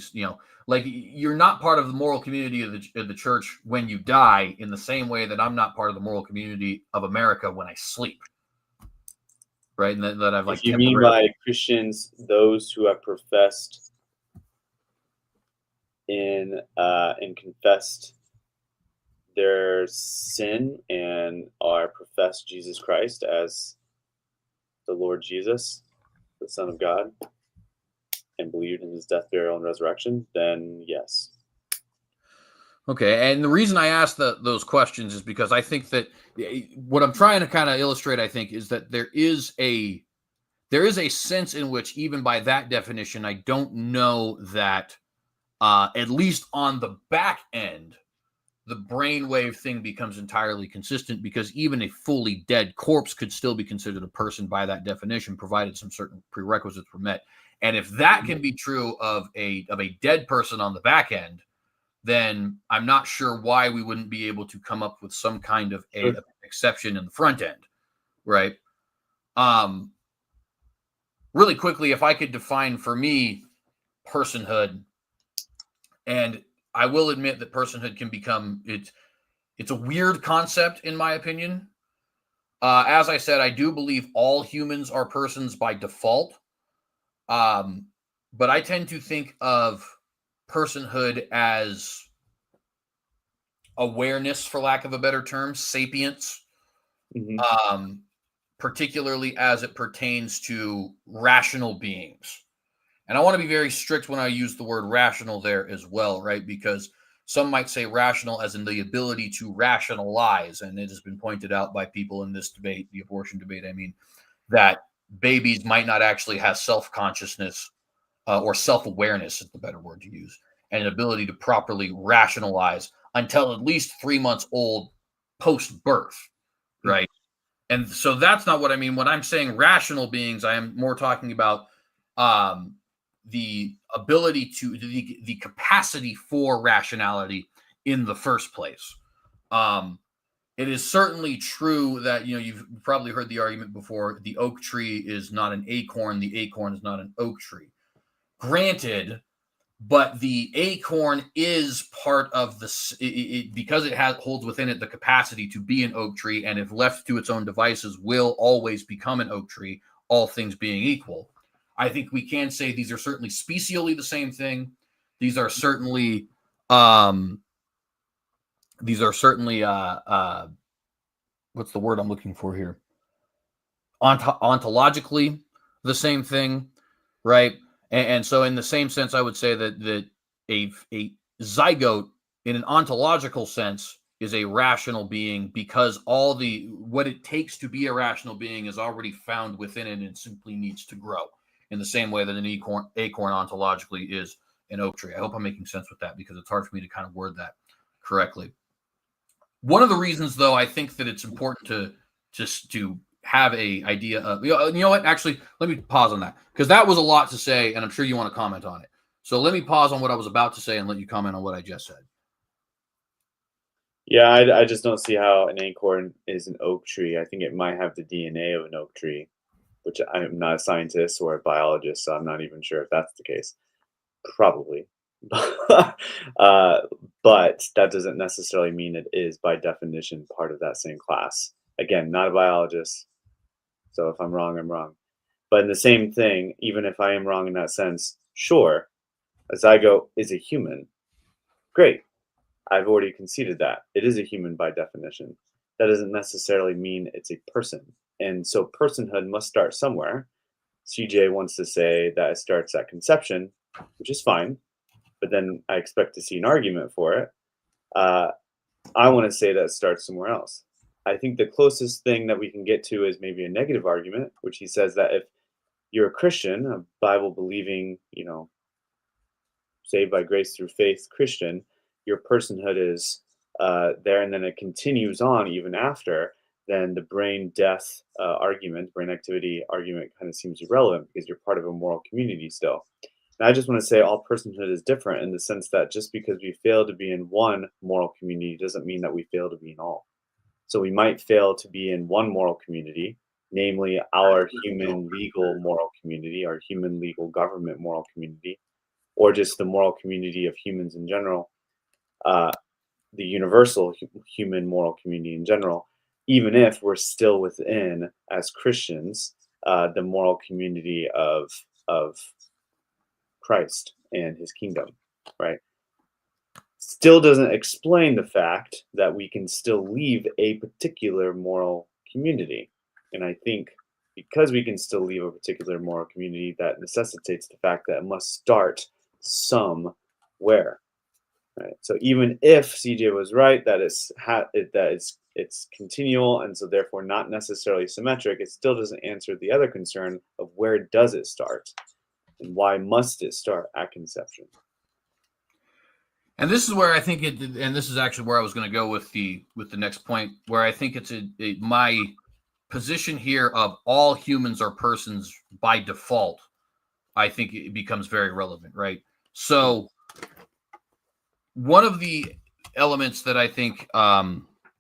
like you're not part of the moral community of the church when you die, in the same way that I'm not part of the moral community of America when I sleep, right? And that I've If like you mean temporarily. by Christians, those who have professed and confessed their sin and are professed Jesus Christ as the Lord Jesus, the Son of God, and believed in his death, burial, and resurrection, then yes. Okay, and the reason I ask those questions is because I think that what I'm trying to kind of illustrate, I think, is that there is a sense in which, even by that definition, I don't know that at least on the back end, the brainwave thing becomes entirely consistent, because even a fully dead corpse could still be considered a person by that definition, provided some certain prerequisites were met. And if that can be true of a dead person on the back end, then I'm not sure why we wouldn't be able to come up with some kind of a exception in the front end, right? Um, really quickly, if I could define for me personhood, and I will admit that personhood can become it's a weird concept in my opinion. As I said, I do believe all humans are persons by default, um, but I tend to think of personhood as awareness, for lack of a better term, sapience, Mm-hmm. um, particularly as it pertains to rational beings. And I want to be very strict when I use the word rational there as well, right? Because some might say rational as in the ability to rationalize. And it has been pointed out by people in this debate, the abortion debate, I mean, that babies might not actually have self consciousness or self awareness, is the better word to use, and an ability to properly rationalize until at least 3 months old post birth, right? And so that's not what I mean. When I'm saying rational beings, I am more talking about um, the ability to the capacity for rationality in the first place. Um, it is certainly true that you've probably heard the argument before: the oak tree is not an acorn, the acorn is not an oak tree. Granted, but the acorn is part of because it holds within it the capacity to be an oak tree, and if left to its own devices will always become an oak tree, all things being equal. I think we can say these are certainly specially the same thing. These are certainly um what's the word I'm looking for here, ontologically the same thing, right? And so, in the same sense, I would say that a zygote, in an ontological sense, is a rational being, because all the what it takes to be a rational being is already found within it and simply needs to grow. In the same way that an acorn ontologically is an oak tree. I hope I'm making sense with that, because it's hard for me to kind of word that correctly. One of the reasons, though, I think that it's important to just to have a idea of, what, actually, let me pause on that, because that was a lot to say, and I'm sure you want to comment on it. So let me pause on what I was about to say and let you comment on what I just said. Yeah, I just don't see how an acorn is an oak tree. I think it might have the DNA of an oak tree, which I'm not a scientist or a biologist, so I'm not even sure if that's the case. Probably. uh, but that doesn't necessarily mean it is, by definition, part of that same class. Again, not a biologist, so if I'm wrong, I'm wrong. But in the same thing, even if I am wrong in that sense, sure, a zygote is a human. Great. I've already conceded that. It is a human by definition. That doesn't necessarily mean it's a person. And so personhood must start somewhere. CJ wants to say that it starts at conception, which is fine, but then I expect to see an argument for it. I want to say that it starts somewhere else. I think the closest thing that we can get to is maybe a negative argument, which he says that if you're a Christian, a Bible believing, saved by grace through faith Christian, your personhood is there, and then it continues on even after, then the brain death argument, brain activity argument kind of seems irrelevant, because you're part of a moral community still. And I just want to say all personhood is different, in the sense that just because we fail to be in one moral community doesn't mean that we fail to be in all. So we might fail to be in one moral community, namely our human legal moral community, our human legal government moral community, or just the moral community of humans in general, uh, the universal human moral community in general, even if we're still within, as Christians, the moral community of Christ and his kingdom, right? Still doesn't explain the fact that we can still leave a particular moral community. And I think because we can still leave a particular moral community, that necessitates the fact that it must start somewhere. Right. So even if CJ was right that it's continual and so therefore not necessarily symmetric, it still doesn't answer the other concern of where does it start and why must it start at conception. And this is where I think it, and this is actually where I was going to go with the next point, where I think it's my position here of all humans are persons by default. I think it becomes very relevant, right? So one of the elements that I think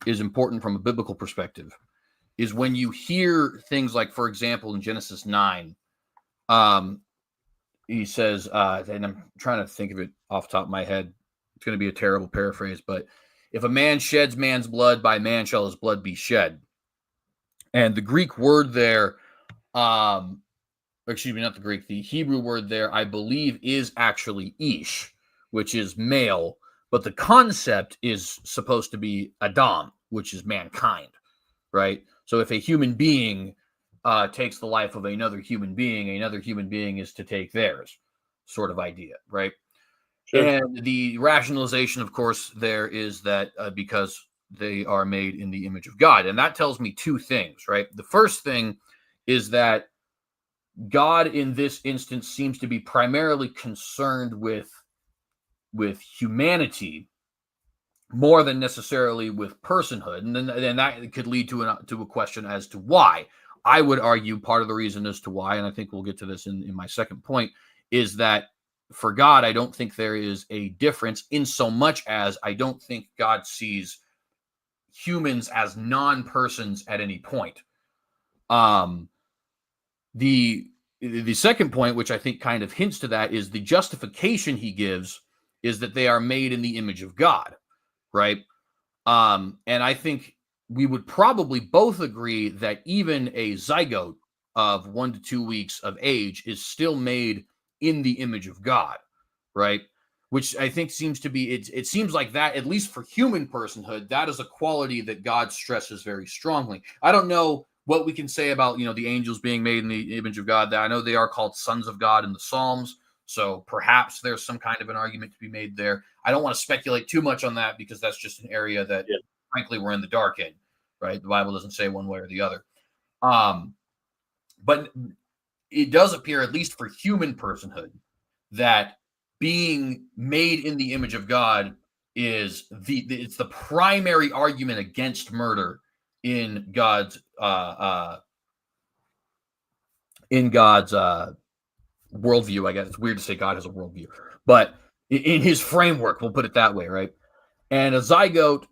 is important from a biblical perspective is when you hear things like, for example, in Genesis 9, he says, and I'm trying to think of it off the top of my head. It's going to be a terrible paraphrase, but if a man sheds man's blood, by man shall his blood be shed. And the Greek word there, excuse me, not the Greek, the Hebrew word there, I believe, is actually ish, which is male, but the concept is supposed to be Adam, which is mankind, right? So if a human being takes the life of another human being is to take theirs, sort of idea, right? Sure. And the rationalization, of course, there is that because they are made in the image of God. And that tells me two things, right? The first thing is that God in this instance seems to be primarily concerned with humanity more than necessarily with personhood. And then that could lead to a question as to why. I would argue part of the reason as to why, and I think we'll get to this in my second point, is that for God, I don't think there is a difference in so much as I don't think God sees humans as non-persons at any point. The second point, which I think kind of hints to that, is the justification he gives is that they are made in the image of God, right? And I think we would probably both agree that even a zygote of 1 to 2 weeks of age is still made in the image of God, right? Which I think seems to be, it seems like that, at least for human personhood, that is a quality that God stresses very strongly. I don't know what we can say about, the angels being made in the image of God. That I know they are called sons of God in the Psalms. So perhaps there's some kind of an argument to be made there. I don't want to speculate too much on that because that's just an area that, frankly, we're in the dark in, right? The Bible doesn't say one way or the other. But it does appear, at least for human personhood, that being made in the image of God is it's the primary argument against murder in God's worldview. I guess it's weird to say God has a worldview, but in his framework, we'll put it that way, right? And a zygote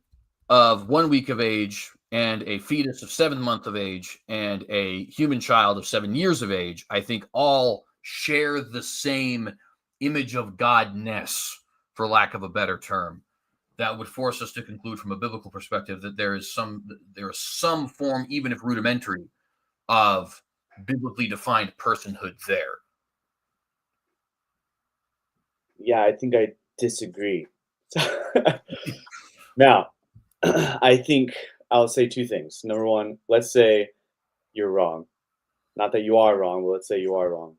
of 1 week of age and a fetus of 7 months of age and a human child of 7 years of age, I think all share the same image of Godness, for lack of a better term. That would force us to conclude from a biblical perspective that there is some form, even if rudimentary, of biblically defined personhood there. Yeah, I think I disagree. Now, I think I'll say two things. Number one, let's say you're wrong. Not that you are wrong, but let's say you are wrong.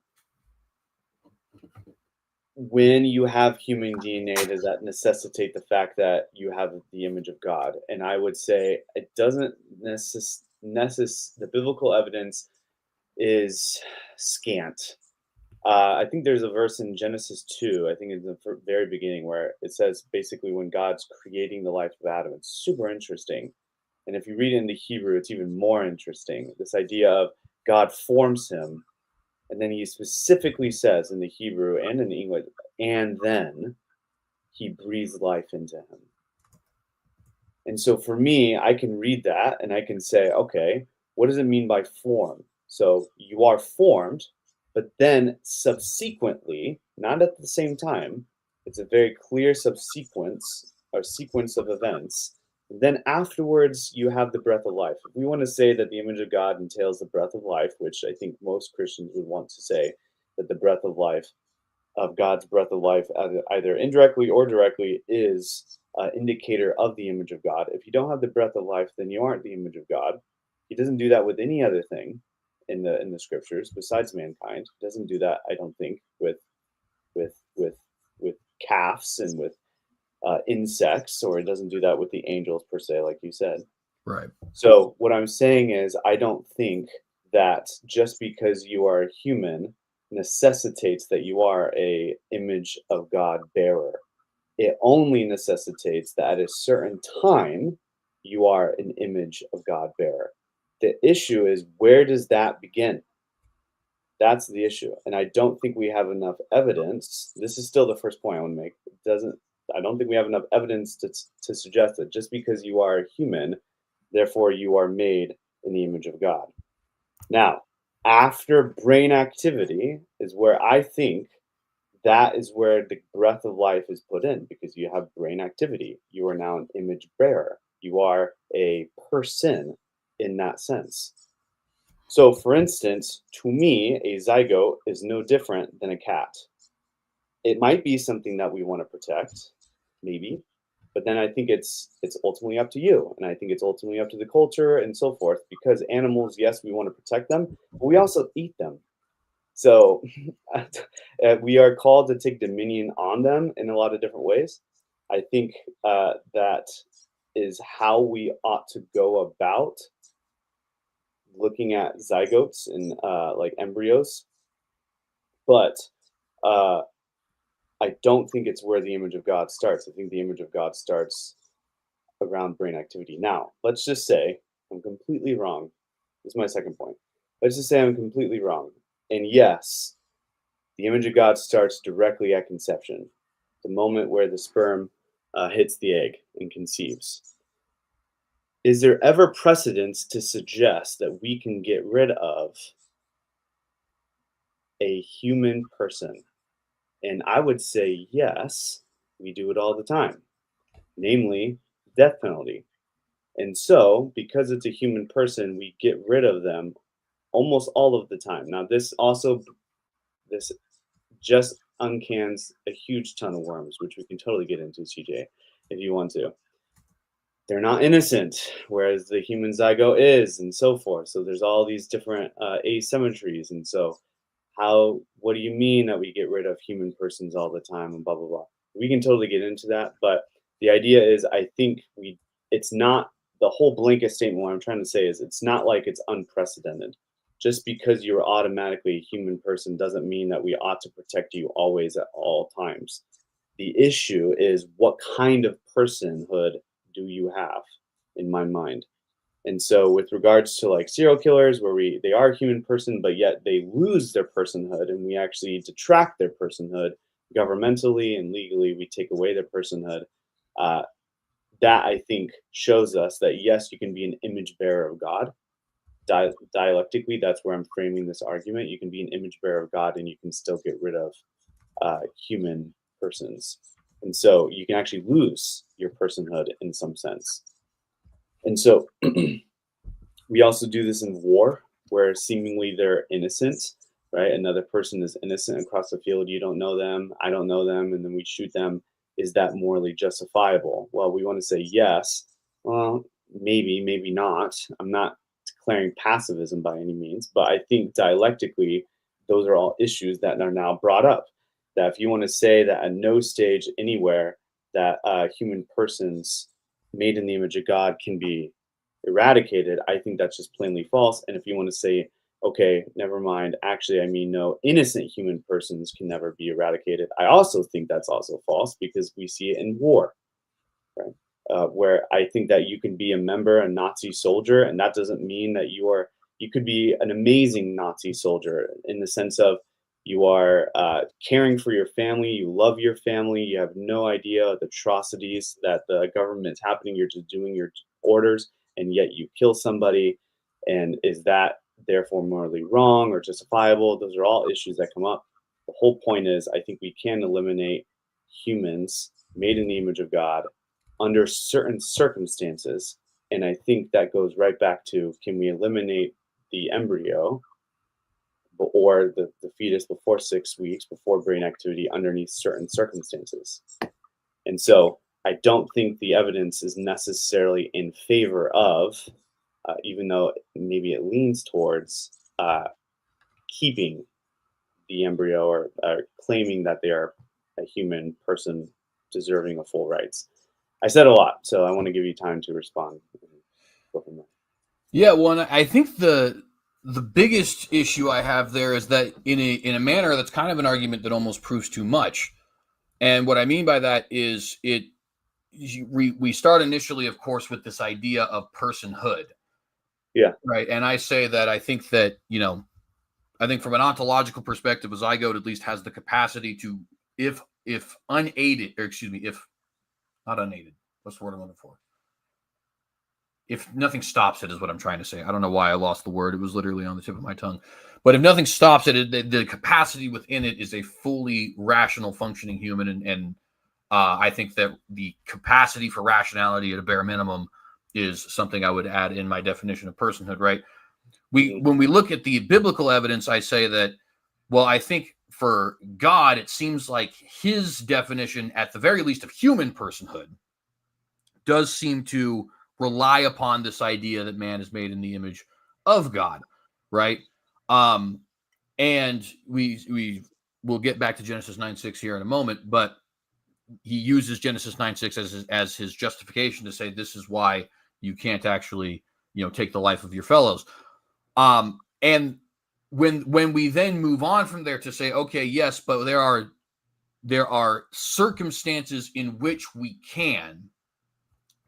When you have human DNA, does that necessitate the fact that you have the image of God? And I would say it doesn't the biblical evidence is scant. I think there's a verse in Genesis 2, I think in the very beginning, where it says basically when God's creating the life of Adam. It's super interesting. And if you read it in the Hebrew, it's even more interesting. This idea of God forms him, and then he specifically says in the Hebrew and in the English, and then he breathes life into him. And so for me, I can read that and I can say, okay, what does it mean by form? So you are formed, but then subsequently, not at the same time, it's a very clear subsequence or sequence of events. Then afterwards, you have the breath of life. If we want to say that the image of God entails the breath of life, which I think most Christians would want to say, that the breath of life, of God's breath of life, either indirectly or directly, is an indicator of the image of God. If you don't have the breath of life, then you aren't the image of God. He doesn't do that with any other thing in the scriptures besides mankind. He doesn't do that, I don't think, with calves and with insects, or it doesn't do that with the angels per se, like you said. Right. So what I'm saying is, I don't think that just because you are a human necessitates that you are a image of God bearer. It only necessitates that at a certain time you are an image of God bearer. The issue is, where does that begin? That's the issue. And I don't think we have enough evidence. This is still the first point I want to make. It doesn't I don't think we have enough evidence to suggest that just because you are a human, therefore you are made in the image of God. Now, after brain activity is where I think that is where the breath of life is put in, because you have brain activity. You are now an image bearer. You are a person in that sense. So, for instance, to me, a zygote is no different than a cat. It might be something that we want to protect, maybe, but then I think it's ultimately up to you, and I think it's ultimately up to the culture and so forth. Because animals, yes, we want to protect them, but we also eat them. So we are called to take dominion on them in a lot of different ways. I think that is how we ought to go about looking at zygotes and like embryos. But uh, I don't think it's where the image of God starts. I think the image of God starts around brain activity. Now, let's just say I'm completely wrong. This is my second point. Let's just say I'm completely wrong. And yes, the image of God starts directly at conception, the moment where the sperm hits the egg and conceives. Is there ever precedence to suggest that we can get rid of a human person? And I would say yes, we do it all the time, namely death penalty. And so, because it's a human person, we get rid of them almost all of the time. Now, this just uncans a huge ton of worms, which we can totally get into, CJ, if you want to. They're not innocent, whereas the human zygote is, and so forth. So there's all these different asymmetries. And so, what do you mean that we get rid of human persons all the time, and blah blah blah? We can totally get into that, but the idea is, I think it's not the whole blanket statement. What I'm trying to say is, it's not like it's unprecedented. Just because you're automatically a human person doesn't mean that we ought to protect you always at all times. The issue is, what kind of personhood do you have, in my mind? And so, with regards to like serial killers, where they are a human person, but yet they lose their personhood, and we actually detract their personhood governmentally and legally, we take away their personhood. Uh, that I think shows us that yes, you can be an image bearer of God. Dialectically, that's where I'm framing this argument. You can be an image bearer of God, and you can still get rid of human persons. And so you can actually lose your personhood in some sense. And so we also do this in war, where seemingly they're innocent, right? Another person is innocent across the field. You don't know them, I don't know them, and then we shoot them. Is that morally justifiable? Well, we want to say yes. Well, maybe, maybe not. I'm not declaring pacifism by any means, but I think dialectically, those are all issues that are now brought up. That if you want to say that at no stage anywhere that human persons made in the image of God can be eradicated, I think that's just plainly false. And if you want to say, okay, never mind, actually, I mean, no, innocent human persons can never be eradicated, I also think that's also false, because we see it in war, right? Where I think that you can be a Nazi soldier, and that doesn't mean that you could be an amazing Nazi soldier in the sense of you are caring for your family, you love your family, you have no idea the atrocities that the government is happening, you're just doing your orders, and yet you kill somebody. And is that therefore morally wrong or justifiable? Those are all issues that come up. The whole point is, I think we can eliminate humans made in the image of God under certain circumstances. And I think that goes right back to, can we eliminate the embryo or the fetus before 6 weeks, before brain activity, underneath certain circumstances? And so I don't think the evidence is necessarily in favor of, even though maybe it leans towards keeping the embryo, or claiming that they are a human person deserving of full rights. I said a lot, so I want to give you time to respond. Yeah, well, and I think the biggest issue I have there is that in a manner that's kind of an argument that almost proves too much. And what I mean by that is we start initially, of course, with this idea of personhood. Yeah. Right. And I say that I think that, I think from an ontological perspective, a zygote at least has the capacity to, if unaided, or excuse me, if not unaided, what's the word I'm looking for? If nothing stops it is what I'm trying to say. I don't know why I lost the word. It was literally on the tip of my tongue. But if nothing stops it, the capacity within it is a fully rational functioning human. And I think that the capacity for rationality at a bare minimum is something I would add in my definition of personhood, right? When we look at the biblical evidence, I say that, well, I think for God, it seems like his definition, at the very least, of human personhood does seem to rely upon this idea that man is made in the image of God, right? And we will get back to Genesis 9:6 here in a moment, but he uses Genesis 9:6 as his justification to say this is why you can't actually, take the life of your fellows. And when we then move on from there to say, okay, yes, but there are circumstances in which we can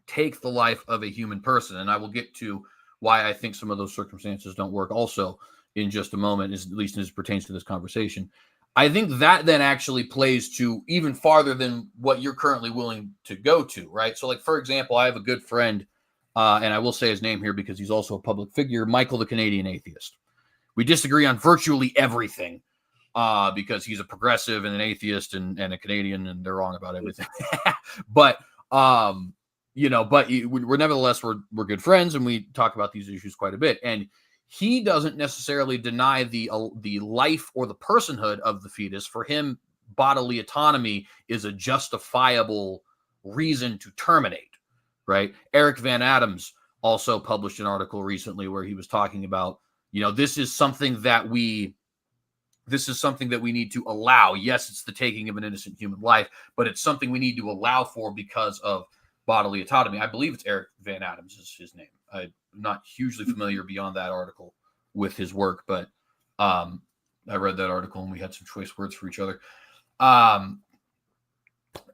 take the life of a human person, and I will get to why I think some of those circumstances don't work also in just a moment, at least as it pertains to this conversation. I think that then actually plays to even farther than what you're currently willing to go to, right? So, like, for example, I have a good friend, and I will say his name here because he's also a public figure, Michael, the Canadian atheist. We disagree on virtually everything because he's a progressive and an atheist and a Canadian, and they're wrong about everything. But we're nevertheless we're good friends, and we talk about these issues quite a bit. And he doesn't necessarily deny the life or the personhood of the fetus. For him, bodily autonomy is a justifiable reason to terminate. Right? Eric Van Adams also published an article recently where he was talking about, this is something that we need to allow. Yes, it's the taking of an innocent human life, but it's something we need to allow for because of bodily autonomy. I believe it's Eric Van Adams is his name. I'm not hugely familiar beyond that article with his work, but I read that article and we had some choice words for each other. At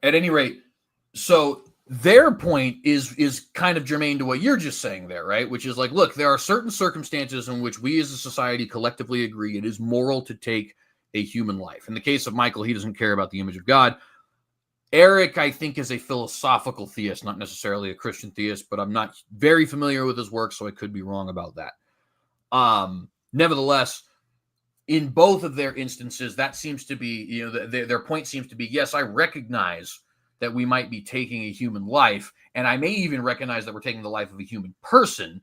any rate, so their point is kind of germane to what you're just saying there, right? Which is like, look, there are certain circumstances in which we as a society collectively agree it is moral to take a human life. In the case of Michael, he doesn't care about the image of God. Eric, I think, is a philosophical theist, not necessarily a Christian theist, but I'm not very familiar with his work, so I could be wrong about that. Nevertheless, in both of their instances, that seems to be, their point seems to be, yes, I recognize that we might be taking a human life, and I may even recognize that we're taking the life of a human person,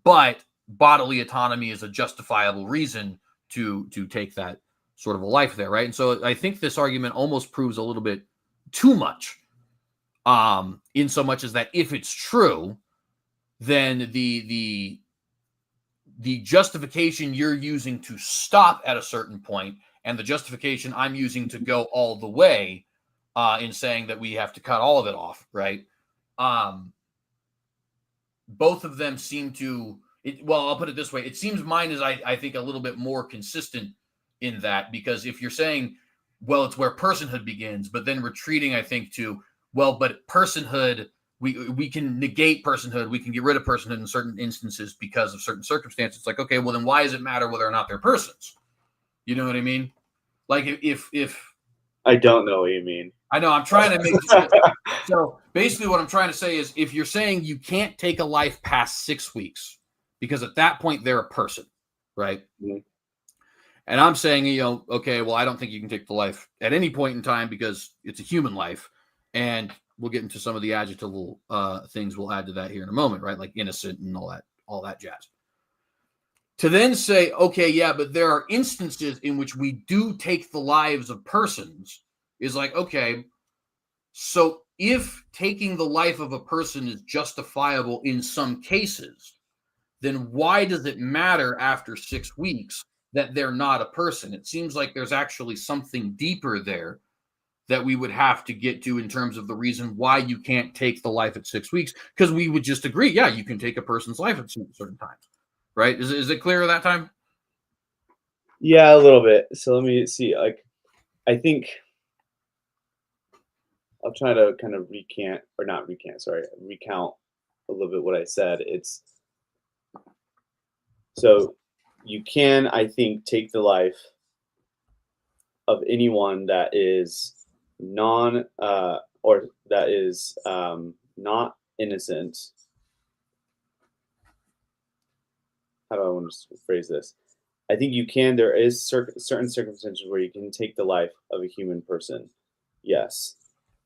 but bodily autonomy is a justifiable reason to take that sort of a life there, right? And so I think this argument almost proves a little bit too much, in so much as that if it's true, then the justification you're using to stop at a certain point and the justification I'm using to go all the way in saying that we have to cut all of it off, right? Both of them seem to, I'll put it this way. It seems mine is, I think, a little bit more consistent in that, because if you're saying, well, it's where personhood begins, but then retreating, I think, to, well, but personhood, we can negate personhood. We can get rid of personhood in certain instances because of certain circumstances. It's like, okay, well, then why does it matter whether or not they're persons? You know what I mean? Like if I don't know what you mean. I know, I'm trying to make so basically what I'm trying to say is, if you're saying you can't take a life past 6 weeks, because at that point they're a person, right? Mm-hmm. And I'm saying, okay, well, I don't think you can take the life at any point in time because it's a human life. And we'll get into some of the adjectival things we'll add to that here in a moment, right? Like innocent and all that jazz. To then say, okay, yeah, but there are instances in which we do take the lives of persons, is like, okay, so if taking the life of a person is justifiable in some cases, then why does it matter after 6 weeks that they're not a person? It seems like there's actually something deeper there that we would have to get to in terms of the reason why you can't take the life at 6 weeks, because we would just agree, yeah, you can take a person's life at certain times, right? Is it clear that time? Yeah, a little bit. So let me see. Like, I think I'll try to kind of recount a little bit what I said. It's so you can, I think, take the life of anyone that is or that is not innocent. How do I want to phrase this? I think you can. There is certain circumstances where you can take the life of a human person. Yes,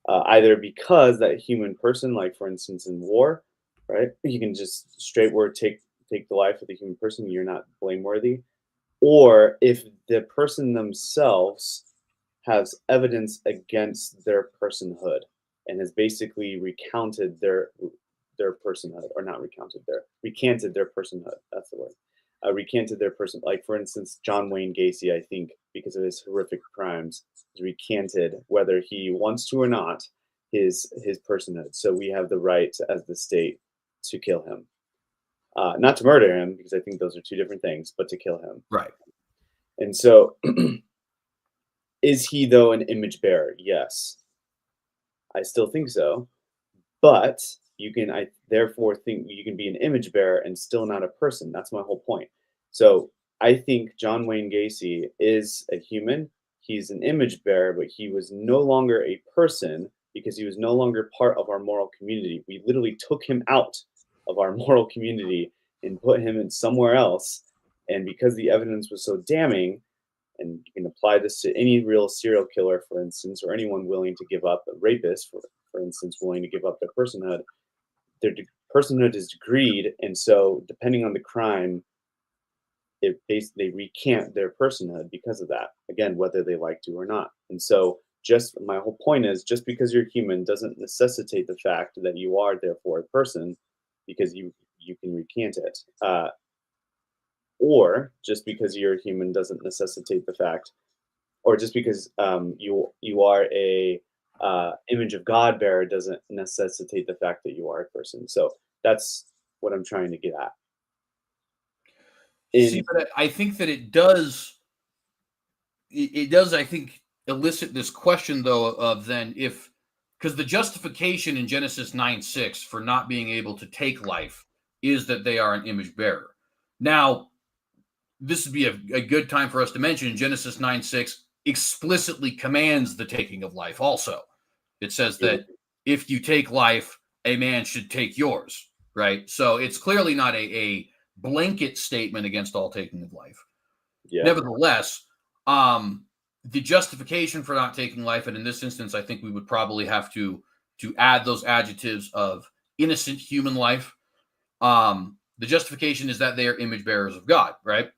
either because that human person, like for instance in war, right? You can just straight word take the life of the human person. You're not blameworthy. Or if the person themselves has evidence against their personhood and has basically recounted their personhood, or not recounted, their recanted their personhood. That's the word. Recanted their person. Like for instance, John Wayne Gacy, I think, because of his horrific crimes, has recanted, whether he wants to or not, his personhood. So we have the right as the state to kill him, not to murder him, because I think those are two different things, but to kill him. Right. And so, is he though an image bearer? Yes, I still think so. But I therefore think you can be an image bearer and still not a person. That's my whole point. So I think John Wayne Gacy is a human. He's an image bearer, but he was no longer a person because he was no longer part of our moral community. We literally took him out of our moral community and put him in somewhere else. And because the evidence was so damning, and you can apply this to any real serial killer, for instance, or anyone willing to give up, a rapist, for instance, willing to give up their personhood, personhood is degreed, and so depending on the crime, they recant their personhood because of that. Again, whether they like to or not. And so, just my whole point is, just because you're human doesn't necessitate the fact that you are therefore a person, because you can recant it. Or just because you're a human doesn't necessitate the fact, or just because you are a image of God bearer doesn't necessitate the fact that you are a person. So that's what I'm trying to get at. See, but I think that it does. It does, I think, elicit this question though of then if, because the justification in Genesis 9:6 for not being able to take life is that they are an image bearer. Now, this would be a good time for us to mention Genesis 9:6 explicitly commands the taking of life also. It says that if you take life, a man should take yours, right? So it's clearly not a blanket statement against all taking of life. Yeah. Nevertheless, the justification for not taking life, and in this instance, I think we would probably have to add those adjectives of innocent human life. The justification is that they are image bearers of God, right?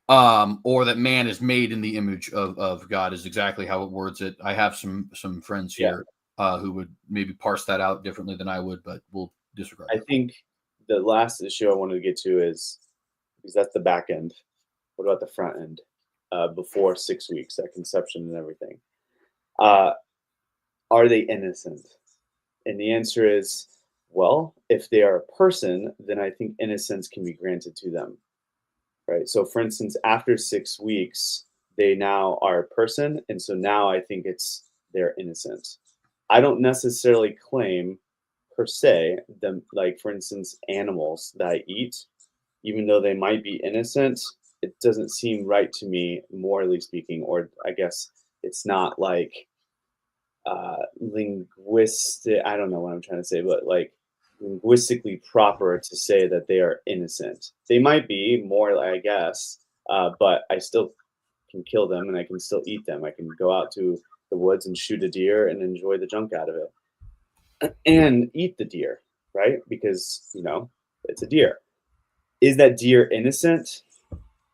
Or that man is made in the image of God is exactly how it words it. I have some friends here who would maybe parse that out differently than I would, but we'll disregard. I think the last issue I wanted to get to is, because that's the back end. What about the front end? Before 6 weeks, that conception and everything. Are they innocent? And the answer is, well, if they are a person, then I think innocence can be granted to them. Right. So, for instance, after 6 weeks, they now are a person, and so now I think they're innocent. I don't necessarily claim, per se, them, like for instance, animals that I eat, even though they might be innocent, it doesn't seem right to me, morally speaking, or I guess it's not like linguistic. I don't know what I'm trying to say, but like linguistically proper to say that they are innocent. They might be more, I guess, but I still can kill them and I can still eat them. I can go out to the woods and shoot a deer and enjoy the junk out of it and eat the deer, right? Because, it's a deer. Is that deer innocent?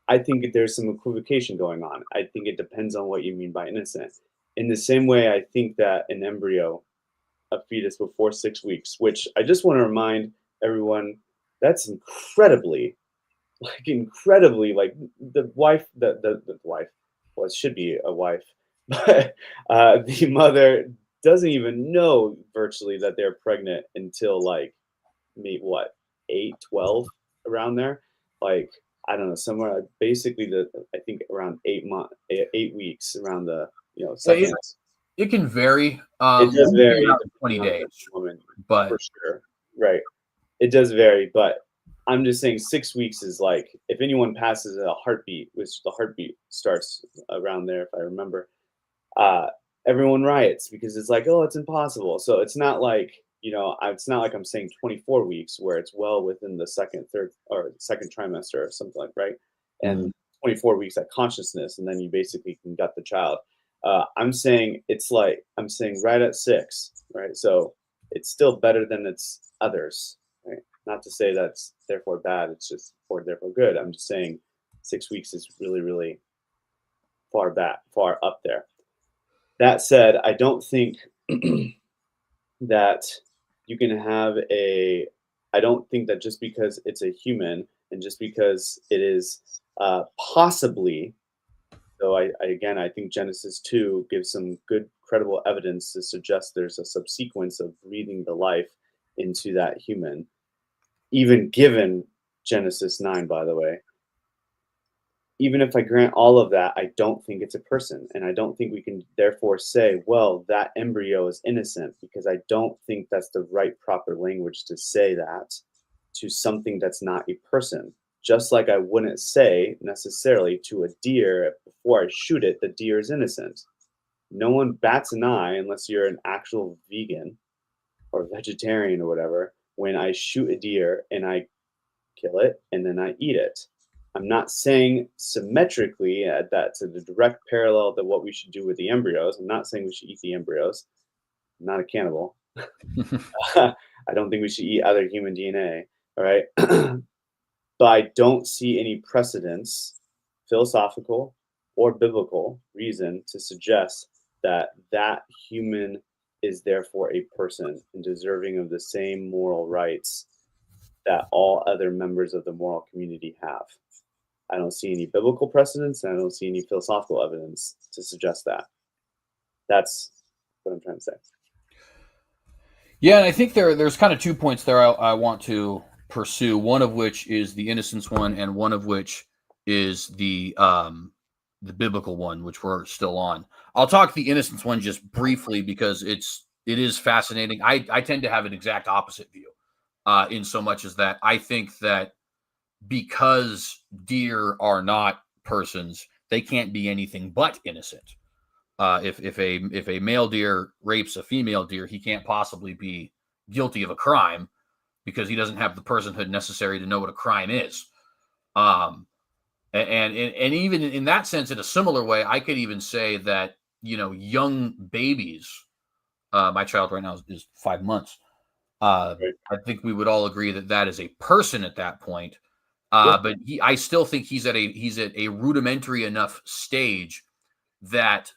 I think there's some equivocation going on. I think it depends on what you mean by innocent. In the same way, I think that an embryo, a fetus before 6 weeks, which I just want to remind everyone, that's incredibly, like the wife, the wife, well, it should be a wife, But the mother doesn't even know virtually that they're pregnant until like maybe what 8, 12 around there. Like I don't know, somewhere basically I think around 8 months, 8 weeks around the second. It can vary. It does Usually vary around depending 20 on days, the woman, but for sure. Right. It does vary, but I'm just saying 6 weeks is like if anyone passes a heartbeat, which the heartbeat starts around there, if I remember, uh, everyone riots because it's like, oh, it's impossible. So it's not like it's not like I'm saying 24 weeks where it's well within the second, third, or second trimester or something like right, and Mhm. 24 weeks at consciousness, and then you basically can gut the child. I'm saying it's like I'm saying right at 6, right? So it's still better than its others, right? Not to say that's therefore bad. It's just or therefore good. I'm just saying 6 weeks is really, really far up there. That said, I don't think that you can have a. I don't think that just because it's a human and just because it is possibly, though again, I think Genesis 2 gives some good, credible evidence to suggest there's a subsequence of breathing the life into that human, even given Genesis 9, by the way. Even if I grant all of that, I don't think it's a person. And I don't think we can therefore say, well, that embryo is innocent, because I don't think that's the right, proper language to say that to something that's not a person. Just like I wouldn't say necessarily to a deer before I shoot it, the deer is innocent. No one bats an eye unless you're an actual vegan or vegetarian or whatever when I shoot a deer and I kill it, and then I eat it. I'm not saying symmetrically that's a direct parallel to what we should do with the embryos. I'm not saying we should eat the embryos. I'm not a cannibal. I don't think we should eat other human DNA. All right. But I don't see any precedents, philosophical or biblical reason to suggest that that human is therefore a person and deserving of the same moral rights that all other members of the moral community have. I don't see any biblical precedents, and I don't see any philosophical evidence to suggest that. That's what I'm trying to say. Yeah, and I think there's kind of 2 points there I want to pursue. One of which is the innocence one, and one of which is the biblical one, which we're still on. I'll talk the innocence one just briefly because it is fascinating. I tend to have an exact opposite view, in so much as that I think that because deer are not persons, they can't be anything but innocent. If a male deer rapes a female deer, he can't possibly be guilty of a crime because he doesn't have the personhood necessary to know what a crime is. Um, and even in that sense, in a similar way, I could even say that young babies. My child right now is 5 months. Right? I think we would all agree that that is a person at that point. Yeah. But I still think he's at a rudimentary enough stage that,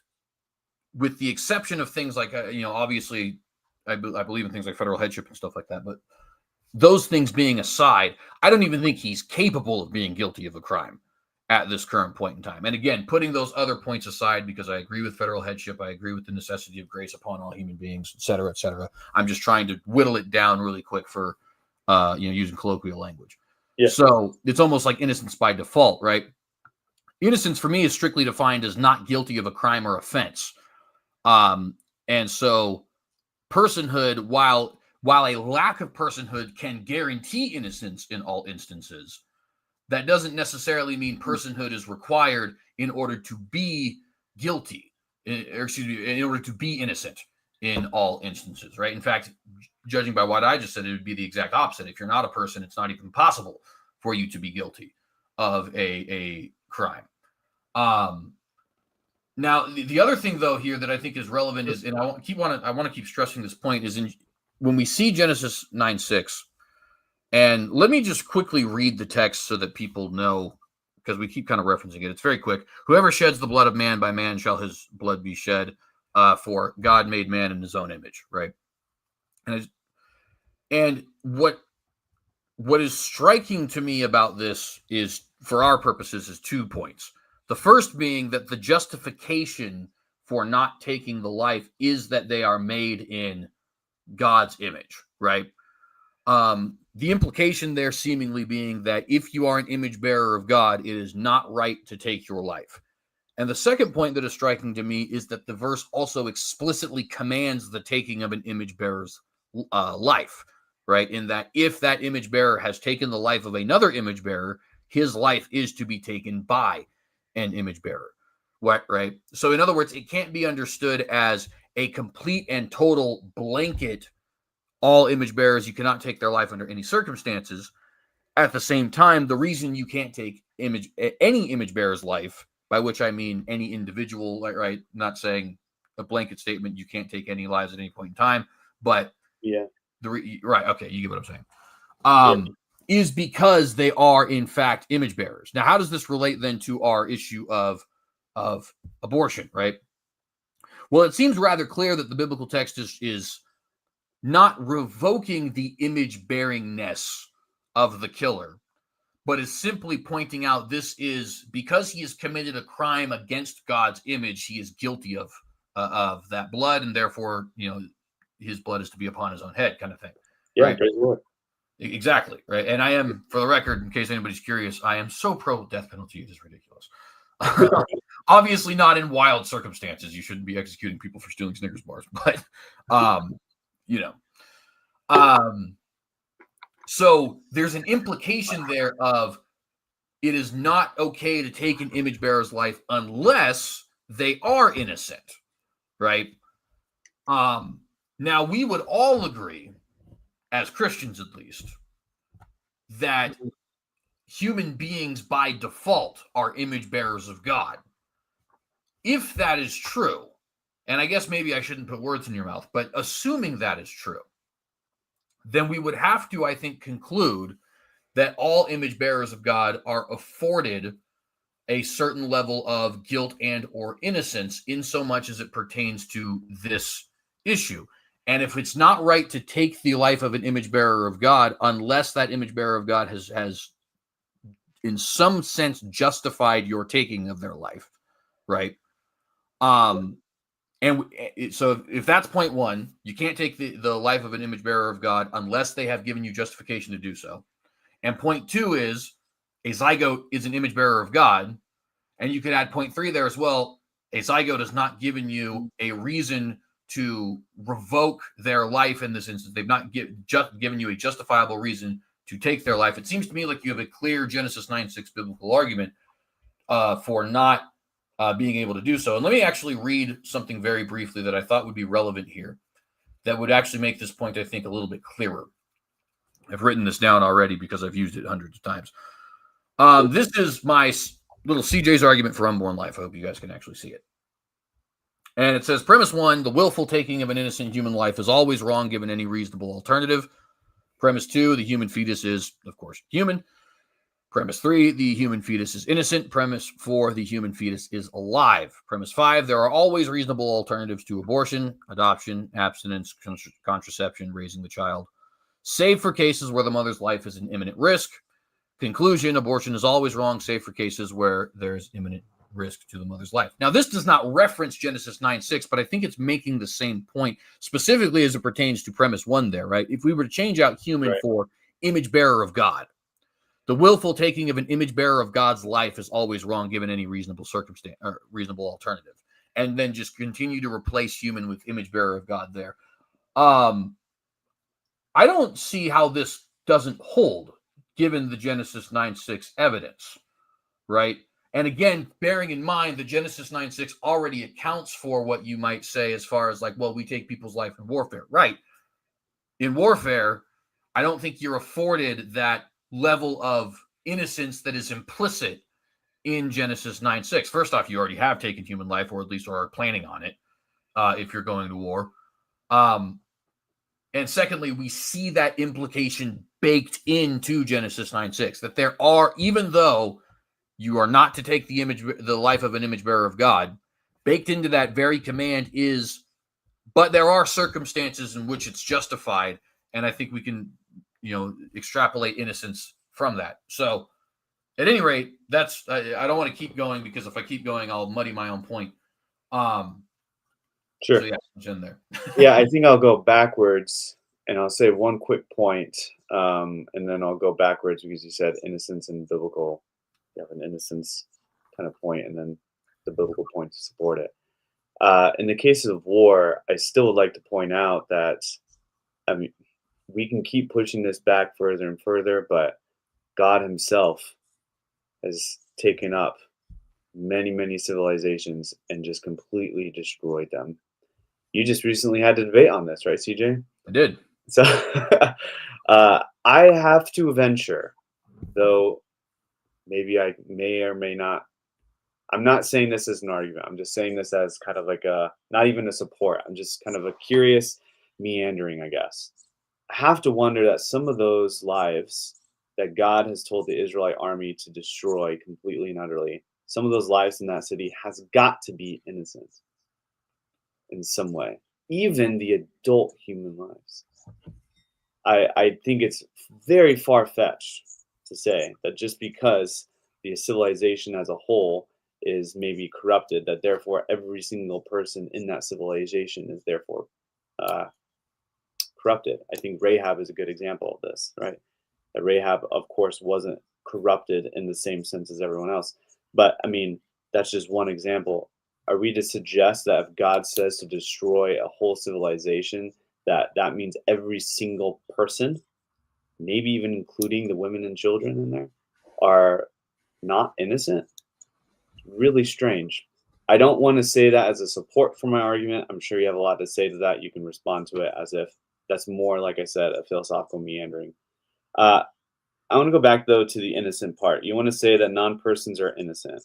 with the exception of things like obviously, I believe in things like federal headship and stuff like that. But those things being aside, I don't even think he's capable of being guilty of a crime at this current point in time. And again, putting those other points aside, because I agree with federal headship, I agree with the necessity of grace upon all human beings, et cetera, et cetera. I'm just trying to whittle it down really quick for using colloquial language. Yeah. So it's almost like innocence by default, right? Innocence for me is strictly defined as not guilty of a crime or offense. And so personhood, while a lack of personhood can guarantee innocence in all instances, that doesn't necessarily mean personhood is required in order to be guilty, or excuse me, in order to be innocent in all instances, right? In fact, judging by what I just said, it would be the exact opposite. If you're not a person, it's not even possible for you to be guilty of a crime. Now, the other thing, though, here that I think is relevant is, and I want to keep stressing this point, is when we see Genesis 9:6, and let me just quickly read the text so that people know, because we keep kind of referencing it. It's very quick. Whoever sheds the blood of man, by man shall his blood be shed, for God made man in his own image, right? And what is striking to me about this is, for our purposes, is 2 points. The first being that the justification for not taking the life is that they are made in God's image, right? The implication there seemingly being that if you are an image bearer of God, it is not right to take your life. And the second point that is striking to me is that the verse also explicitly commands the taking of an image bearer's life, right? In that if that image bearer has taken the life of another image bearer, his life is to be taken by an image bearer, right? So in other words, it can't be understood as a complete and total blanket, all image bearers, you cannot take their life under any circumstances. At the same time, the reason you can't take any image bearer's life, by which I mean any individual, right? Not saying a blanket statement, you can't take any lives at any point in time, but right, okay, you get what I'm saying. Is because they are in fact image bearers. Now, how does this relate then to our issue of abortion, right? Well, it seems rather clear that the biblical text is not revoking the image bearingness of the killer, but is simply pointing out this is because he has committed a crime against God's image, he is guilty of that blood, and therefore, his blood is to be upon his own head, kind of thing. Yeah, right? Praise the Lord. Exactly, right. And I am, for the record, in case anybody's curious, I am so pro death penalty, it is ridiculous. Obviously, not in wild circumstances. You shouldn't be executing people for stealing Snickers bars, but so there's an implication there of it is not okay to take an image bearer's life unless they are innocent, right? Now, we would all agree, as Christians at least, that human beings by default are image bearers of God. If that is true, and I guess maybe I shouldn't put words in your mouth, but assuming that is true, then we would have to, I think, conclude that all image bearers of God are afforded a certain level of guilt and or innocence in so much as it pertains to this issue. And if it's not right to take the life of an image bearer of God unless that image bearer of God has in some sense justified your taking of their life, right? And so if that's point one, you can't take the life of an image bearer of God unless they have given you justification to do so. And point two is a zygote is an image bearer of God. And you could add point three there as well. A zygote has not given you a reason to revoke their life in this instance. They've not given you a justifiable reason to take their life. It seems to me like you have a clear Genesis 9:6 biblical argument for not being able to do so. And let me actually read something very briefly that I thought would be relevant here that would actually make this point, I think, a little bit clearer. I've written this down already because I've used it hundreds of times. This is my little CJ's argument for unborn life. I hope you guys can actually see it. And it says, premise one, the willful taking of an innocent human life is always wrong given any reasonable alternative. Premise two, the human fetus is, of course, human. Premise three, the human fetus is innocent. Premise four, the human fetus is alive. Premise five, there are always reasonable alternatives to abortion, adoption, abstinence, contraception, raising the child, save for cases where the mother's life is in imminent risk. Conclusion, abortion is always wrong, save for cases where there's imminent risk to the mother's life. Now, this does not reference Genesis 9:6, but I think it's making the same point, specifically as it pertains to premise one there, right? If we were to change out human for image bearer of God, the willful taking of an image bearer of God's life is always wrong given any reasonable circumstance or reasonable alternative. And then just continue to replace human with image bearer of God there. I don't see how this doesn't hold given the Genesis 9:6 evidence, right? And again, bearing in mind the Genesis 9:6 already accounts for what you might say as far as like, well, we take people's life in warfare, right? In warfare, I don't think you're afforded that level of innocence that is implicit in Genesis 9:6. First off, you already have taken human life, or at least are planning on it, if you're going to war. And secondly, we see that implication baked into Genesis 9:6, that there are, even though you are not to take the life of an image bearer of God, baked into that very command is, but there are circumstances in which it's justified. And I think we can, extrapolate innocence from that. So at any rate, I don't want to keep going because if I keep going, I'll muddy my own point. Sure. So yeah, it's in there. Yeah, I think I'll go backwards and I'll say one quick point, and then I'll go backwards because you said innocence and biblical. You have an innocence kind of point, and then the biblical point to support it. In the case of war, I still would like to point out that, I mean, we can keep pushing this back further and further, but God Himself has taken up many, many civilizations and just completely destroyed them. You just recently had a debate on this, right, CJ? I did. So I have to venture, though maybe I may or may not. I'm not saying this as an argument. I'm just saying this as kind of like a, not even a support. I'm just kind of a curious meandering, I guess. I have to wonder that some of those lives that God has told the Israelite army to destroy completely and utterly, some of those lives in that city has got to be innocent in some way, even the adult human lives. I think it's very far fetched to say that just because the civilization as a whole is maybe corrupted, that therefore every single person in that civilization is therefore uh, corrupted. I think Rahab is a good example of this, right? That Rahab, of course, wasn't corrupted in the same sense as everyone else. But I mean, that's just one example. Are we to suggest that if God says to destroy a whole civilization, that that means every single person, maybe even including the women and children in there, are not innocent? Really strange. I don't want to say that as a support for my argument. I'm sure you have a lot to say to that. You can respond to it as if that's more, like I said, a philosophical meandering. Uh, I want to go back though to the innocent part. You want to say that non-persons are innocent,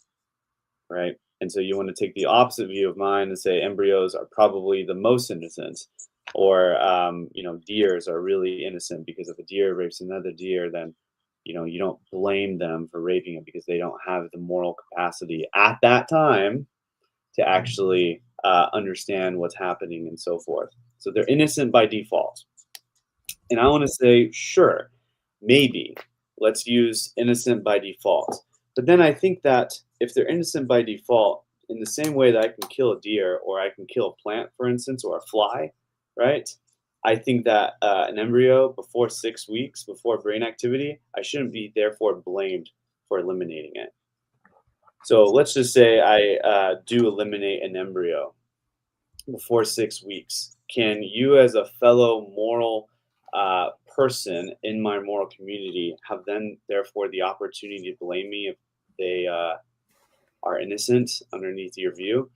right? And so you want to take the opposite view of mine and say embryos are probably the most innocent, or deers are really innocent because if a deer rapes another deer, then you don't blame them for raping it because they don't have the moral capacity at that time to actually understand what's happening and so forth. So they're innocent by default. And I want to say, sure, maybe let's use innocent by default. But then I think that if they're innocent by default, in the same way that I can kill a deer or I can kill a plant, for instance, or a fly, right? I think that an embryo before 6 weeks, before brain activity, I shouldn't be therefore blamed for eliminating it. So let's just say I do eliminate an embryo before 6 weeks. Can you, as a fellow moral person in my moral community, have then therefore the opportunity to blame me if they are innocent underneath your view?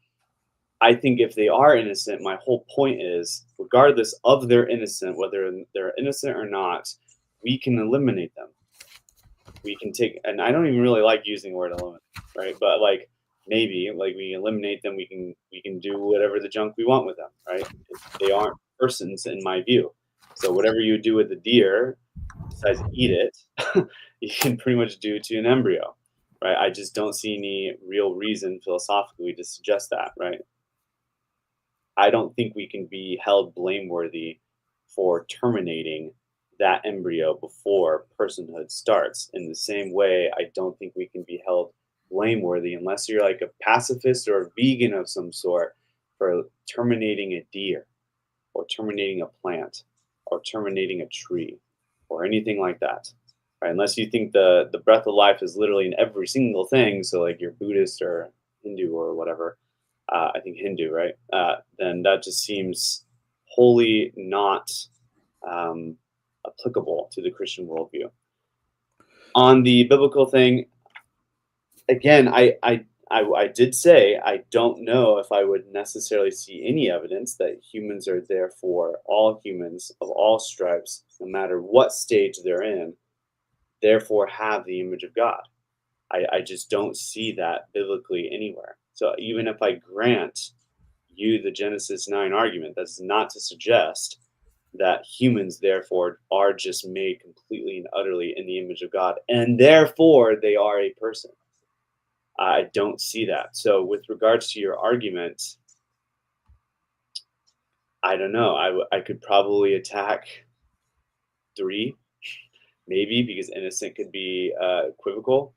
I think if they are innocent, my whole point is, regardless of their innocent, whether they're innocent or not, we can eliminate them. We can take, and I don't even really like using the word eliminate, right? But like maybe like we eliminate them, we can do whatever the junk we want with them, right? They aren't persons in my view. So whatever you do with the deer, besides eat it, you can pretty much do to an embryo, right? I just don't see any real reason philosophically to suggest that, right? I don't think we can be held blameworthy for terminating that embryo before personhood starts. In the same way, I don't think we can be held blameworthy unless you're like a pacifist or a vegan of some sort for terminating a deer or terminating a plant or terminating a tree or anything like that. Right? Unless you think the breath of life is literally in every single thing, so like you're Buddhist or Hindu or whatever, I think Hindu, right? Then that just seems wholly not applicable to the Christian worldview. On the biblical thing, again, I did say I don't know if I would necessarily see any evidence that humans are therefore all humans of all stripes, no matter what stage they're in, therefore have the image of God. I just don't see that biblically anywhere. So even if I grant you the Genesis 9 argument, that's not to suggest that humans therefore are just made completely and utterly in the image of God, and therefore they are a person. I don't see that. So with regards to your argument, I don't know. I could probably attack 3, maybe, because innocent could be equivocal.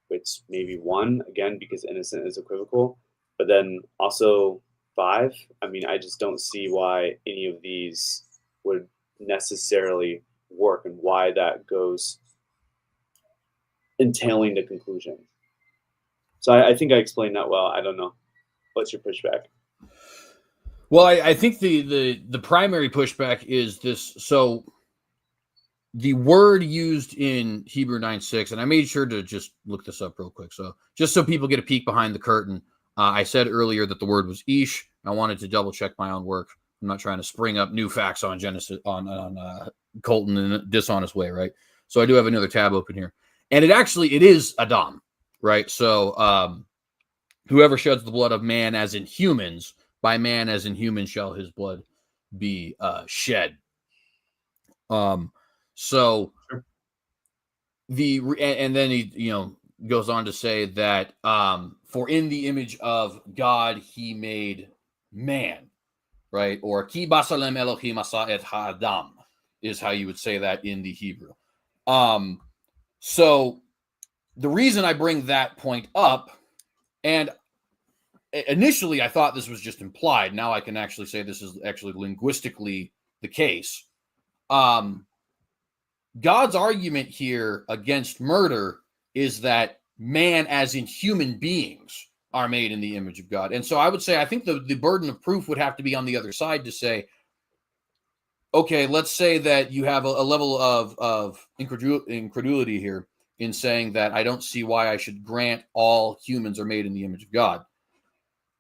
Which maybe 1, again, because innocent is equivocal. But then also 5, I mean, I just don't see why any of these would necessarily work and why that goes entailing the conclusion. So I think I explained that well. I don't know. What's your pushback? Well, I think the primary pushback is this. So the word used in Hebrew 9:6, and I made sure to just look this up real quick. So just so people get a peek behind the curtain, I said earlier that the word was ish. I wanted to double check my own work. I'm not trying to spring up new facts on Genesis on Colton in a dishonest way, right? So I do have another tab open here, and it is Adam, right? So whoever sheds the blood of man, as in humans, by man as in humans shall his blood be shed. So and then he goes on to say that for in the image of God he made man, right? Or ki basalem Elohim asa et ha'adam is how you would say that in the Hebrew. So the reason I bring that point up, and initially I thought this was just implied. Now I can actually say this is actually linguistically the case. God's argument here against murder is that man, as in human beings, are made in the image of God. And so I would say, I think the burden of proof would have to be on the other side to say, okay, let's say that you have a level of incredulity here in saying that I don't see why I should grant all humans are made in the image of God.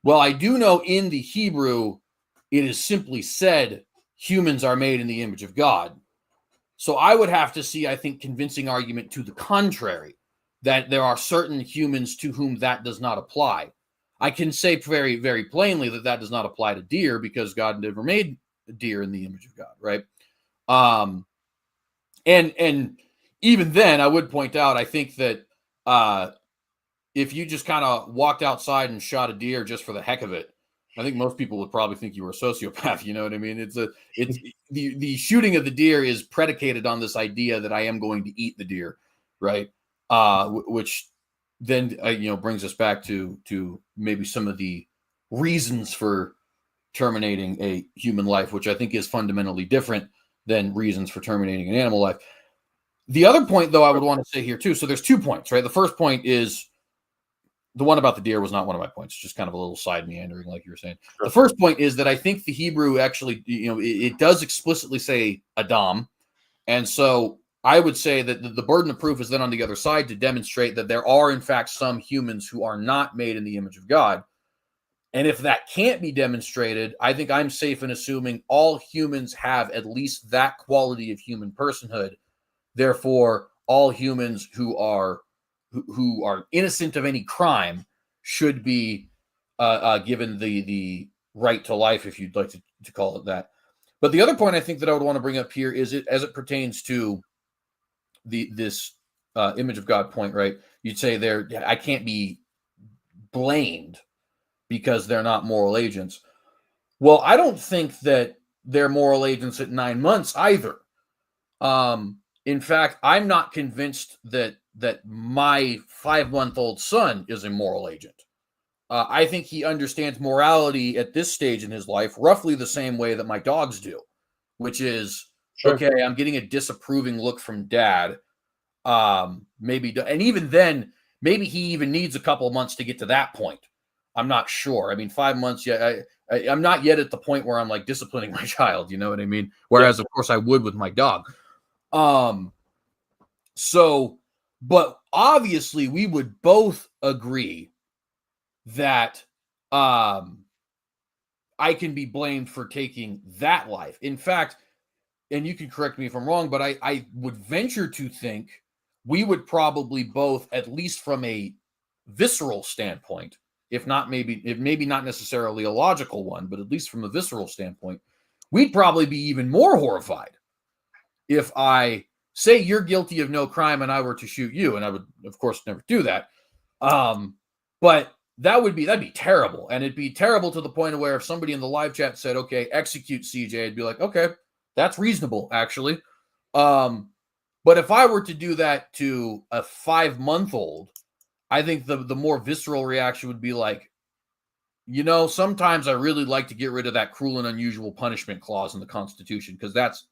Well, I do know in the Hebrew, it is simply said humans are made in the image of God. So I would have to see, I think, convincing argument to the contrary, that there are certain humans to whom that does not apply. I can say very, very plainly that that does not apply to deer because God never made a deer in the image of God, right? And even then, I would point out, I think that if you just kind of walked outside and shot a deer just for the heck of it, I think most people would probably think you were a sociopath. You know what I mean? It's the shooting of the deer is predicated on this idea that I am going to eat the deer, right? Which then brings us back to maybe some of the reasons for terminating a human life, which I think is fundamentally different than reasons for terminating an animal life. The other point, though, I would want to say here too. So there's 2 points, right? The first point is the one about the deer was not one of my points, just kind of a little side meandering, like you were saying. Sure. The first point is that I think the Hebrew actually, it does explicitly say Adam. And so I would say that the burden of proof is then on the other side to demonstrate that there are, in fact, some humans who are not made in the image of God. And if that can't be demonstrated, I think I'm safe in assuming all humans have at least that quality of human personhood. Therefore, all humans who are innocent of any crime should be given the right to life, if you'd like to call it that. But the other point I think that I would want to bring up here is as it pertains to this image of God point, right? You'd say I can't be blamed because they're not moral agents. Well, I don't think that they're moral agents at 9 months either. In fact, I'm not convinced that my 5-month-old son is a moral agent. I think he understands morality at this stage in his life roughly the same way that my dogs do, which is, sure, okay, I'm getting a disapproving look from dad. Maybe, and even then, maybe he even needs a couple of months to get to that point. I'm not sure. I mean, 5 months yet. I'm not yet at the point where I'm like disciplining my child. You know what I mean? Whereas, yeah, of course, I would with my dog. So, but obviously we would both agree that I can be blamed for taking that life. In fact, and you can correct me if I'm wrong, but I would venture to think we would probably both, at least from a visceral standpoint, if maybe not necessarily a logical one, but at least from a visceral standpoint, we'd probably be even more horrified if I say you're guilty of no crime and I were to shoot you, and I would, of course, never do that. But that'd be terrible. And it'd be terrible to the point of where if somebody in the live chat said, okay, execute CJ, I'd be like, okay, that's reasonable, actually. But if I were to do that to a 5-month-old, I think the more visceral reaction would be like, Sometimes I really like to get rid of that cruel and unusual punishment clause in the Constitution because that's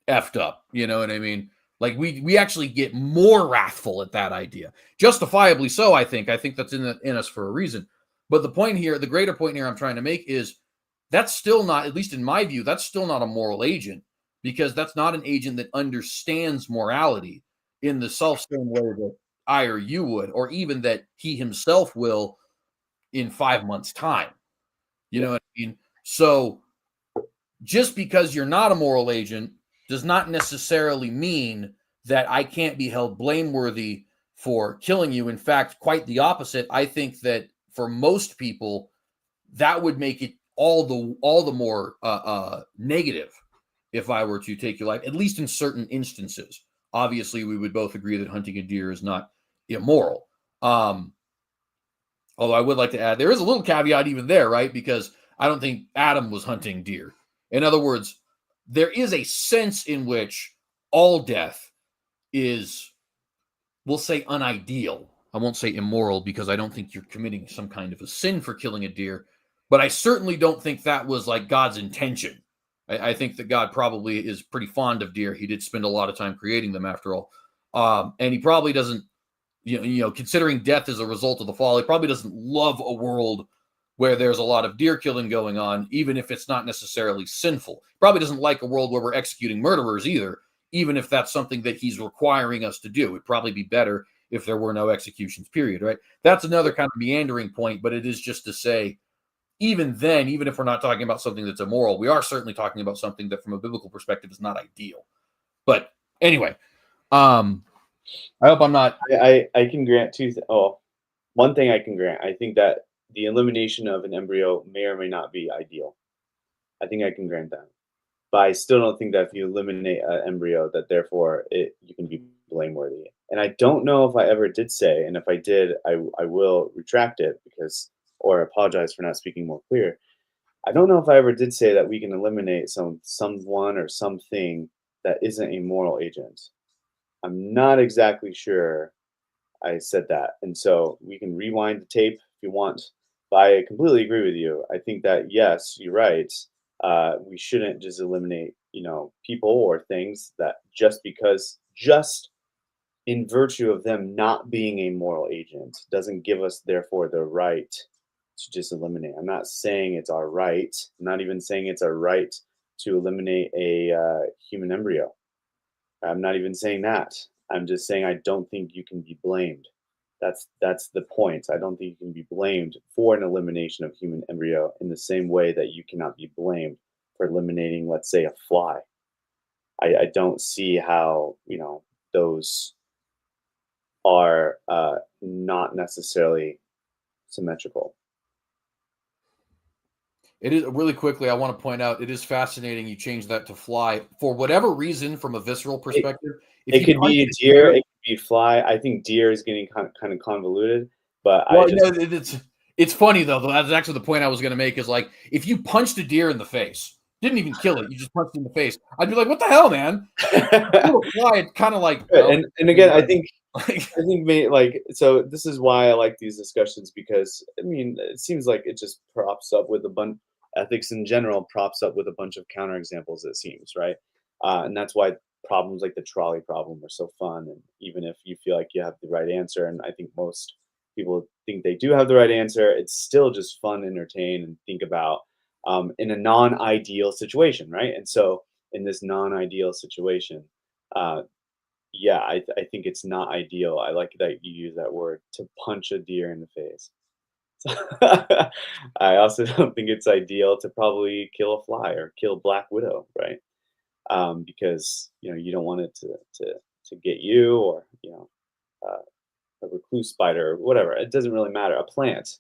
effed up. You know what I mean? Like we actually get more wrathful at that idea, justifiably so. I think that's in us for a reason. But the greater point here I'm trying to make is that's still not, at least in my view, that's still not a moral agent because that's not an agent that understands morality in the self same way that I or you would, or even that he himself will in 5 months' time. You Yep. know what I mean? So just because you're not a moral agent does not necessarily mean that I can't be held blameworthy for killing you. In fact, quite the opposite. I think that for most people, that would make it all the more negative if I were to take your life, at least in certain instances. Obviously, we would both agree that hunting a deer is not immoral. Although I would like to add, there is a little caveat even there, right? Because I don't think Adam was hunting deer. In other words, there is a sense in which all death is, we'll say, unideal. I won't say immoral because I don't think you're committing some kind of a sin for killing a deer, but I certainly don't think that was like God's intention. I think that God probably is pretty fond of deer. He did spend a lot of time creating them, after all, and he probably doesn't considering death as a result of the fall, he probably doesn't love a world where there's a lot of deer killing going on, even if it's not necessarily sinful. Probably doesn't like a world where we're executing murderers either, even if that's something that he's requiring us to do. It'd probably be better if there were no executions, period, right? That's another kind of meandering point, but it is just to say, even then, even if we're not talking about something that's immoral, we are certainly talking about something that from a biblical perspective is not ideal. But anyway, I hope I'm not. I can grant one thing I can grant. I think that the elimination of an embryo may or may not be ideal. I think I can grant that. But I still don't think that if you eliminate an embryo, that therefore you can be blameworthy. And I don't know if I ever did say, and if I did, I will retract it or apologize for not speaking more clear. I don't know if I ever did say that we can eliminate someone or something that isn't a moral agent. I'm not exactly sure I said that. And so we can rewind the tape if you want. But I completely agree with you. I think that, yes, you're right. We shouldn't just eliminate, people or things that just in virtue of them not being a moral agent doesn't give us, therefore, the right to just eliminate. I'm not saying it's our right. I'm not even saying it's our right to eliminate a human embryo. I'm not even saying that. I'm just saying I don't think you can be blamed. That's the point. I don't think you can be blamed for an elimination of human embryo in the same way that you cannot be blamed for eliminating, let's say, a fly. I don't see how those are not necessarily symmetrical. It is really quickly. I want to point out it is fascinating. You change that to fly for whatever reason, from a visceral It, perspective. If it you could punch be a a deer, deer, it could be fly. I think deer is getting kind of convoluted, but I well, just it's funny though. That's actually the point I was going to make. Is like if you punched a deer in the face, didn't even kill it, you just punched it in the face. I'd be like, "What the hell, man?" Kill a fly, it's kind of like, well, and again, I think like, I think like so this is why I like these discussions because I mean it seems like it just props up with a bunch ethics in general props up with a bunch of counterexamples it seems right and that's why problems like the trolley problem are so fun and even if you feel like you have the right answer and I think most people think they do have the right answer it's still just fun entertain and think about in a non-ideal situation right and so in this non-ideal situation uh, yeah, I think it's not ideal. I like that you use that word to punch a deer in the face. I also don't think it's ideal to probably kill a fly or kill black widow, right? Because you don't want it to get you or a recluse spider or whatever. It doesn't really matter. A plant,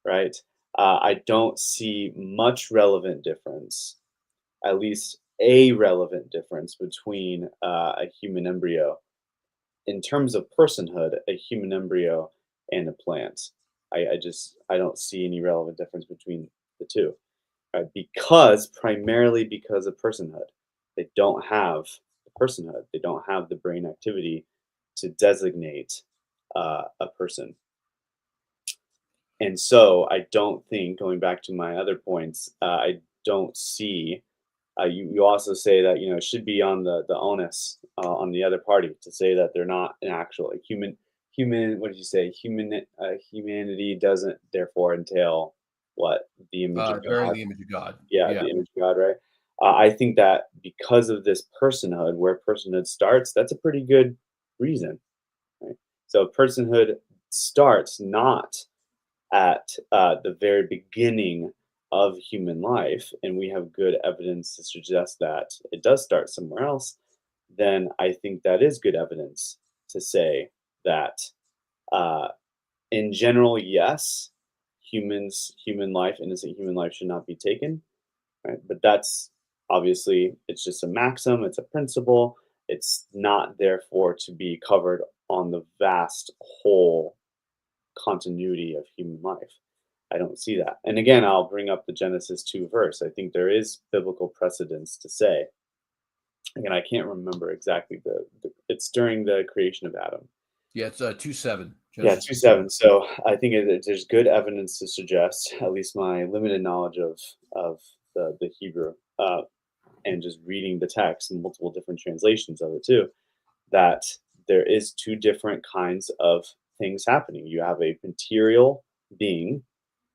right? I don't see much relevant difference, at least a relevant difference between a human embryo in terms of personhood, a human embryo and a plant. I don't see any relevant difference between the two, right? Because primarily because of personhood, they don't have the personhood. They don't have the brain activity to designate a person. And so I don't think, going back to my other points, I don't see. You also say that it should be on the onus on the other party to say that they're not an actual human. What did you say? Humanity doesn't therefore entail what, the image of Bearing God. the image of God. Yeah, Yeah. the image of God, right? I think that because of this personhood, where personhood starts, that's a pretty good reason, right? So personhood starts not at the very beginning of human life, and we have good evidence to suggest that it does start somewhere else, then I think that is good evidence to say that, uh, in general, yes, human life, innocent human life, should not be taken, right? But that's obviously, it's just a maxim, it's a principle. It's not therefore to be covered on the vast whole continuity of human life. I don't see that. And again, I'll bring up the Genesis 2 verse. I think there is biblical precedence to say, again, I can't remember exactly it's during the creation of Adam. Yeah, it's 2:7. Yeah, Genesis 2:7. So I think there's good evidence to suggest, at least my limited knowledge of the Hebrew, and just reading the text and multiple different translations of it too, that there is two different kinds of things happening. You have a material being,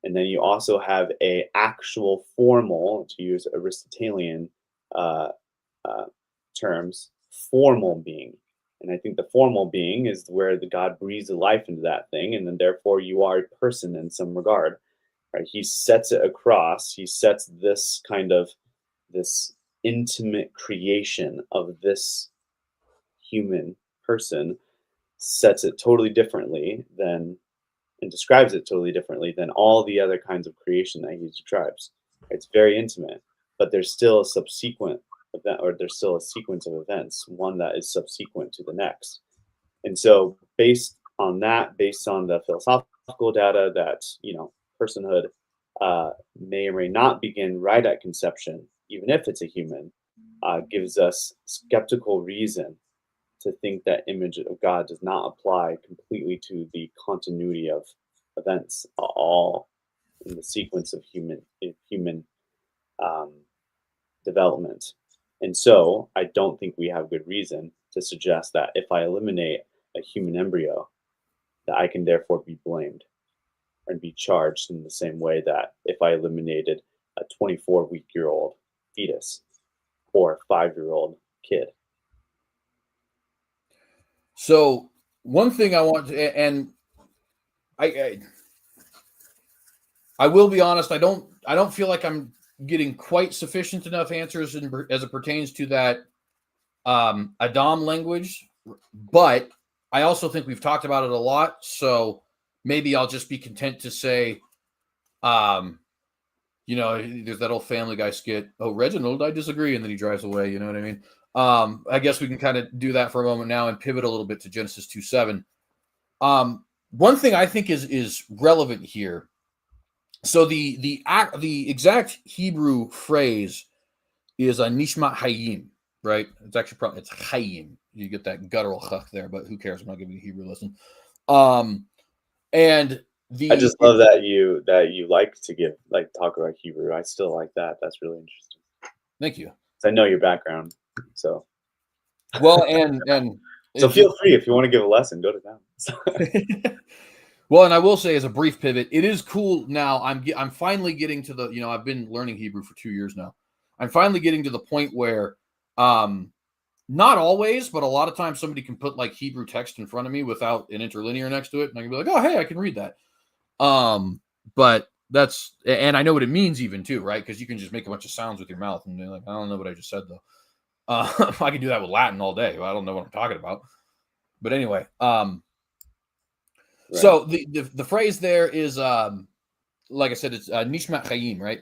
and then you also have a actual formal, to use Aristotelian uh, uh, terms, formal being. And I think the formal being is where the God breathes the life into that thing, and then therefore you are a person in some regard. Right? He sets it across. He sets this intimate creation of this human person, sets it totally differently than, and describes it totally differently than all the other kinds of creation that he describes. It's very intimate, but there's still a subsequent event, or there's still a sequence of events, one that is subsequent to the next. And so, based on that, based on the philosophical data that personhood may or may not begin right at conception, even if it's a human, gives us skeptical reason to think that image of God does not apply completely to the continuity of events, all in the sequence of human um, development. And so, I don't think we have good reason to suggest that if I eliminate a human embryo, that I can therefore be blamed and be charged in the same way that if I eliminated a 24-week-year-old fetus or a 5-year-old kid. So one thing I want to, and I will be honest, I don't feel like I'm getting quite sufficient enough answers as it pertains to that Adam language, but I also think we've talked about it a lot, so maybe I'll just be content to say, there's that old Family Guy skit, "Oh, Reginald, I disagree," and then he drives away, you know what I mean? I guess we can kind of do that for a moment now and pivot a little bit to Genesis 2:7. One thing I think is relevant here. So the exact Hebrew phrase is a nishmat hayim, right? It's actually probably it's hayim. You get that guttural chuk there, but who cares? I'm not giving you a Hebrew lesson. And I just love that you like to talk about Hebrew. I still like that. That's really interesting. Thank you. I know your background, so well, and so feel free if you want to give a lesson, go to them. Well, and I will say, as a brief pivot, it is cool now. I'm finally getting to the, I've been learning Hebrew for 2 years now. I'm finally getting to the point where, not always, but a lot of times somebody can put like Hebrew text in front of me without an interlinear next to it, and I can be like, oh, hey, I can read that. But that's, and I know what it means even too, right? Because you can just make a bunch of sounds with your mouth, and they're like, I don't know what I just said though. I can do that with Latin all day. I don't know what I'm talking about. But anyway, Right. So the phrase there is, like I said, it's nishmat chayim, right?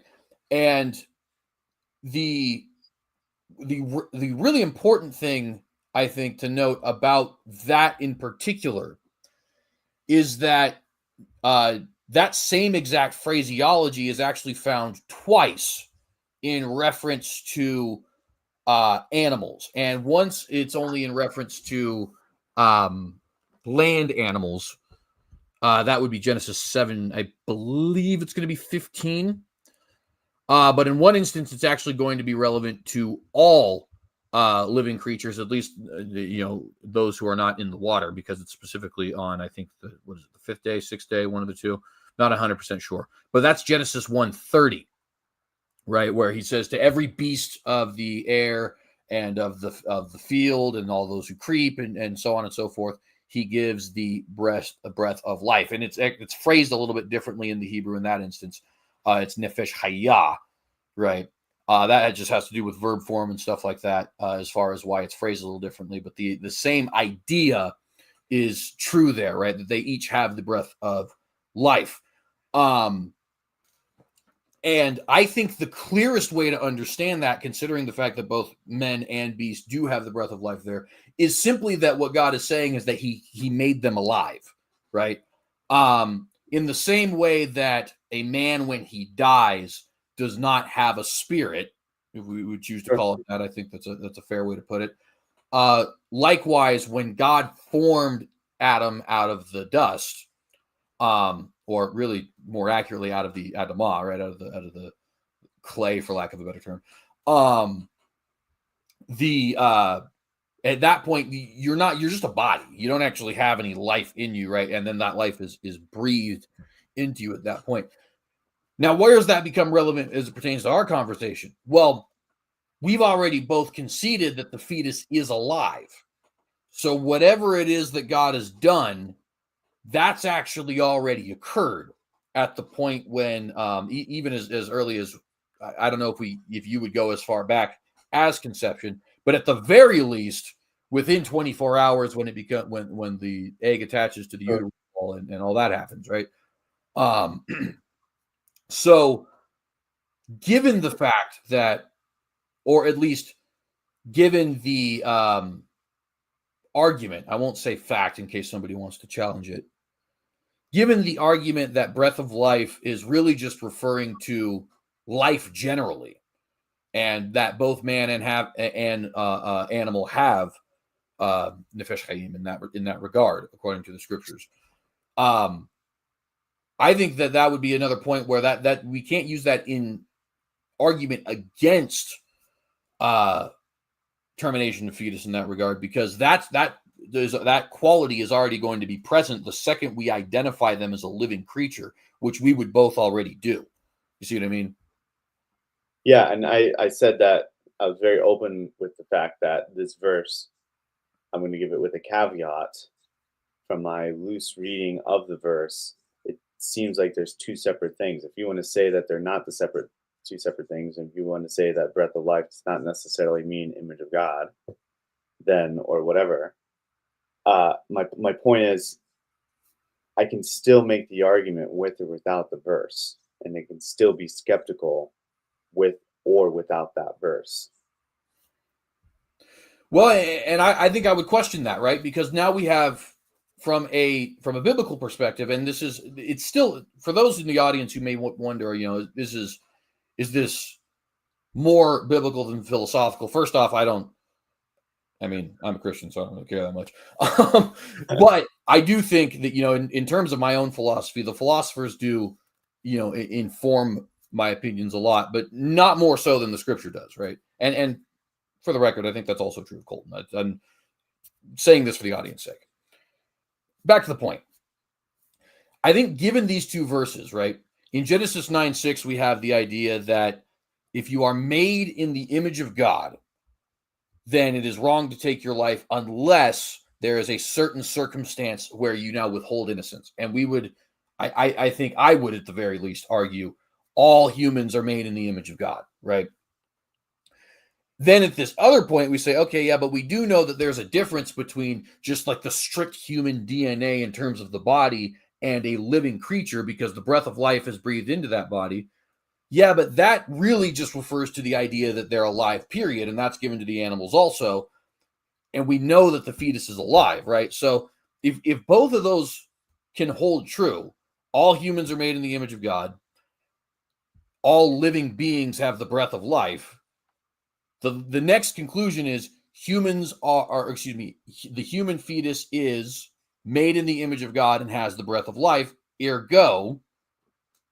And the really important thing I think to note about that in particular is that that same exact phraseology is actually found twice in reference to animals, and once it's only in reference to land animals. That would be Genesis 7. I believe it's going to be 15. But in one instance, it's actually going to be relevant to all living creatures, at least those who are not in the water, because it's specifically on, I think, the 5th day, 6th day, one of the two. Not 100% sure, but that's Genesis 1:30, right, where he says to every beast of the air and of the field and all those who creep and so on and so forth, he gives the breath of life, and it's phrased a little bit differently in the Hebrew in that instance. It's nefesh hayah, right? That just has to do with verb form and stuff like that, as far as why it's phrased a little differently. But the same idea is true there, right? That they each have the breath of life. And I think the clearest way to understand that, considering the fact that both men and beasts do have the breath of life there, is simply that what God is saying is that he made them alive, right? In the same way that a man, when he dies, does not have a spirit, if we would choose to call it that, I think that's a fair way to put it. Likewise, when God formed Adam out of the dust, or really more accurately out of the Adamah, right, out of the clay, for lack of a better term. At that point, you're just a body. You don't actually have any life in you, right? And then that life is breathed into you at that point. Now, where does that become relevant as it pertains to our conversation? Well, we've already both conceded that the fetus is alive. So whatever it is that God has done, that's actually already occurred at the point when, even as early as, I don't know if you would go as far back as conception, but at the very least within 24 hours when when the egg attaches to the uterus wall and all that happens, right? So given the fact that, or at least given the argument, I won't say fact in case somebody wants to challenge it, given the argument that breath of life is really just referring to life generally, and that both man and animal have nefesh hayim in that regard, according to the scriptures. I think that would be another point where that we can't use that in argument against termination of fetus in that regard, because that quality is already going to be present the second we identify them as a living creature, which we would both already do. You see what I mean? Yeah, and I said that I was very open with the fact that this verse, I'm going to give it with a caveat. From my loose reading of the verse, it seems like there's two separate things. If you want to say that they're not two separate things, and if you want to say that breath of life does not necessarily mean image of God, then, or whatever, my point is, I can still make the argument with or without the verse, and they can still be skeptical with or without that verse. Well, and I think I would question that, right? Because now we have, from a biblical perspective, and it's still, for those in the audience who may wonder, is this more biblical than philosophical? First off, I'm a Christian, so I don't really care that much. But I do think that, in terms of my own philosophy, the philosophers do, inform my opinions a lot, but not more so than the scripture does, right? And for the record, I think that's also true of Colton. I'm saying this for the audience sake. Back to the point. I think given these two verses, right, in Genesis 9:6, we have the idea that if you are made in the image of God, then it is wrong to take your life unless there is a certain circumstance where you now withhold innocence. And I think I would at the very least argue all humans are made in the image of God, right? Then at this other point, we say, okay, yeah, but we do know that there's a difference between just like the strict human DNA in terms of the body and a living creature, because the breath of life is breathed into that body. Yeah, but that really just refers to the idea that they're alive, period. And that's given to the animals also. And we know that the fetus is alive, right? So if both of those can hold true, all humans are made in the image of God, all living beings have the breath of life. The next conclusion is the human fetus is made in the image of God and has the breath of life. Ergo,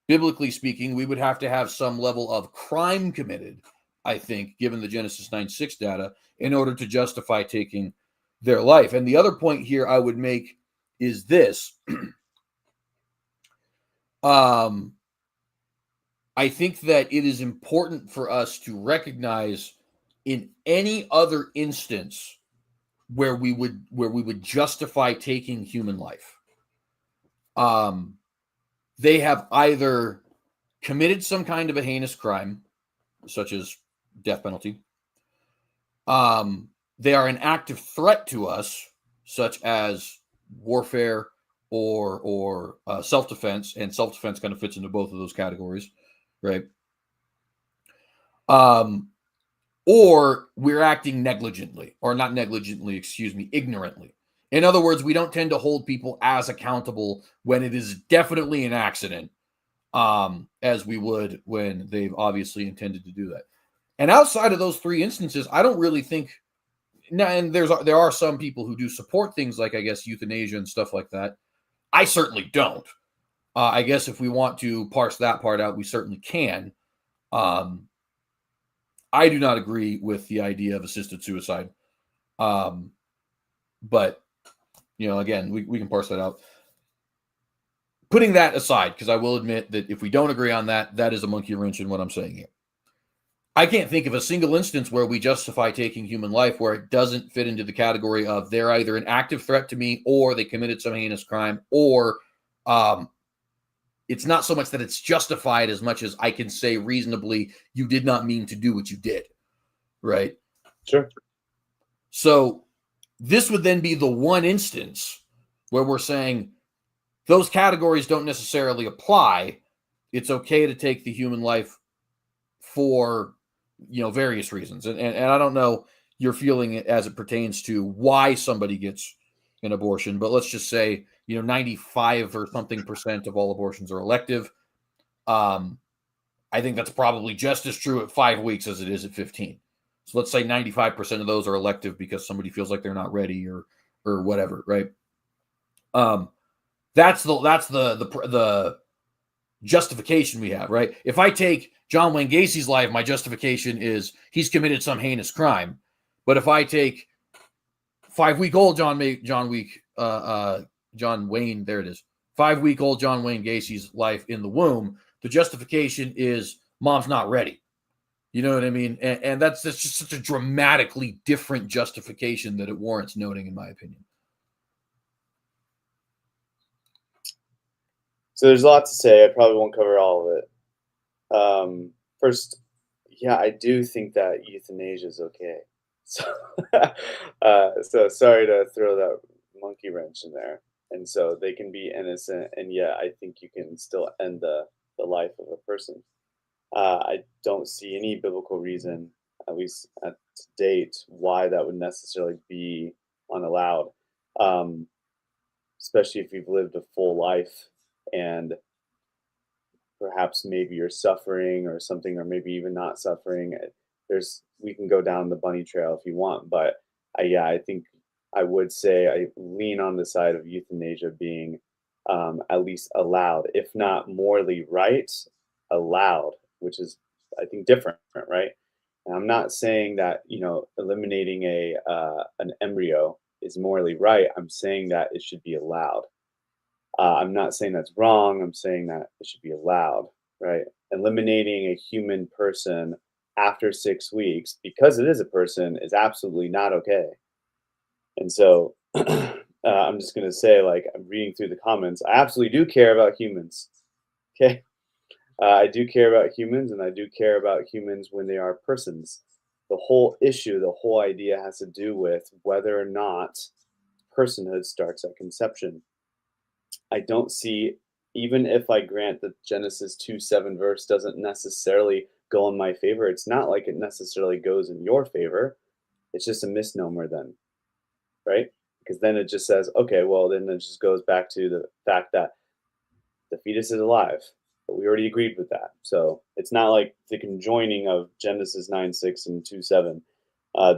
biblically speaking, we would have to have some level of crime committed, I think, given the Genesis 9:6 data, in order to justify taking their life. And the other point here I would make is this. I think that it is important for us to recognize in any other instance where we would justify taking human life, they have either committed some kind of a heinous crime, such as death penalty. They are an active threat to us, such as warfare or self-defense, and self-defense kind of fits into both of those categories, right? Or we're acting negligently, or not negligently, excuse me, ignorantly. In other words, we don't tend to hold people as accountable when it is definitely an accident, as we would when they've obviously intended to do that. And outside of those three instances, I don't really think. Now, and there are some people who do support things like, I guess, euthanasia and stuff like that. I certainly don't. I guess if we want to parse that part out, we certainly can. I do not agree with the idea of assisted suicide. But, again, we can parse that out. Putting that aside, because I will admit that if we don't agree on that, that is a monkey wrench in what I'm saying here. I can't think of a single instance where we justify taking human life where it doesn't fit into the category of they're either an active threat to me or they committed some heinous crime, or it's not so much that it's justified as much as I can say reasonably you did not mean to do what you did, right? Sure. So this would then be the one instance where we're saying those categories don't necessarily apply. It's okay to take the human life for various reasons, and I don't know your feeling as it pertains to why somebody gets an abortion, but let's just say 95 or something % of all abortions are elective. I think that's probably just as true at 5 weeks as it is at 15. So let's say 95% of those are elective because somebody feels like they're not ready or whatever, right? That's the justification we have, right? If I take John Wayne Gacy's life, my justification is he's committed some heinous crime. But if I take 5-week-old John Wayne, there it is, 5-week-old John Wayne Gacy's life in the womb, the justification is mom's not ready. You know what I mean? And that's just such a dramatically different justification that it warrants noting, in my opinion. So there's a lot to say. I probably won't cover all of it. First, yeah, I do think that euthanasia is okay. So, so sorry to throw that monkey wrench in there. And so they can be innocent, and yeah, I think you can still end the life of a person. I don't see any biblical reason, at least to date, why that would necessarily be unallowed, especially if you've lived a full life and perhaps maybe you're suffering or something, or maybe even not suffering. We can go down the bunny trail if you want, but I think I would say I lean on the side of euthanasia being at least allowed, if not morally right, allowed, which is, I think, different, right? And I'm not saying that eliminating an embryo is morally right. I'm saying that it should be allowed. I'm not saying that's wrong. I'm saying that it should be allowed, right? Eliminating a human person after 6 weeks, because it is a person, is absolutely not okay. And so I'm just going to say, like, I'm reading through the comments, I absolutely do care about humans. Okay. I do care about humans, and I do care about humans when they are persons. The whole issue, the whole idea has to do with whether or not personhood starts at conception. I don't see, even if I grant that Genesis 2:7 verse doesn't necessarily go in my favor, it's not like it necessarily goes in your favor. It's just a misnomer then, right? Because then it just says, okay, well, then it just goes back to the fact that the fetus is alive. But we already agreed with that. So it's not like the conjoining of Genesis 9:6 and 2:7,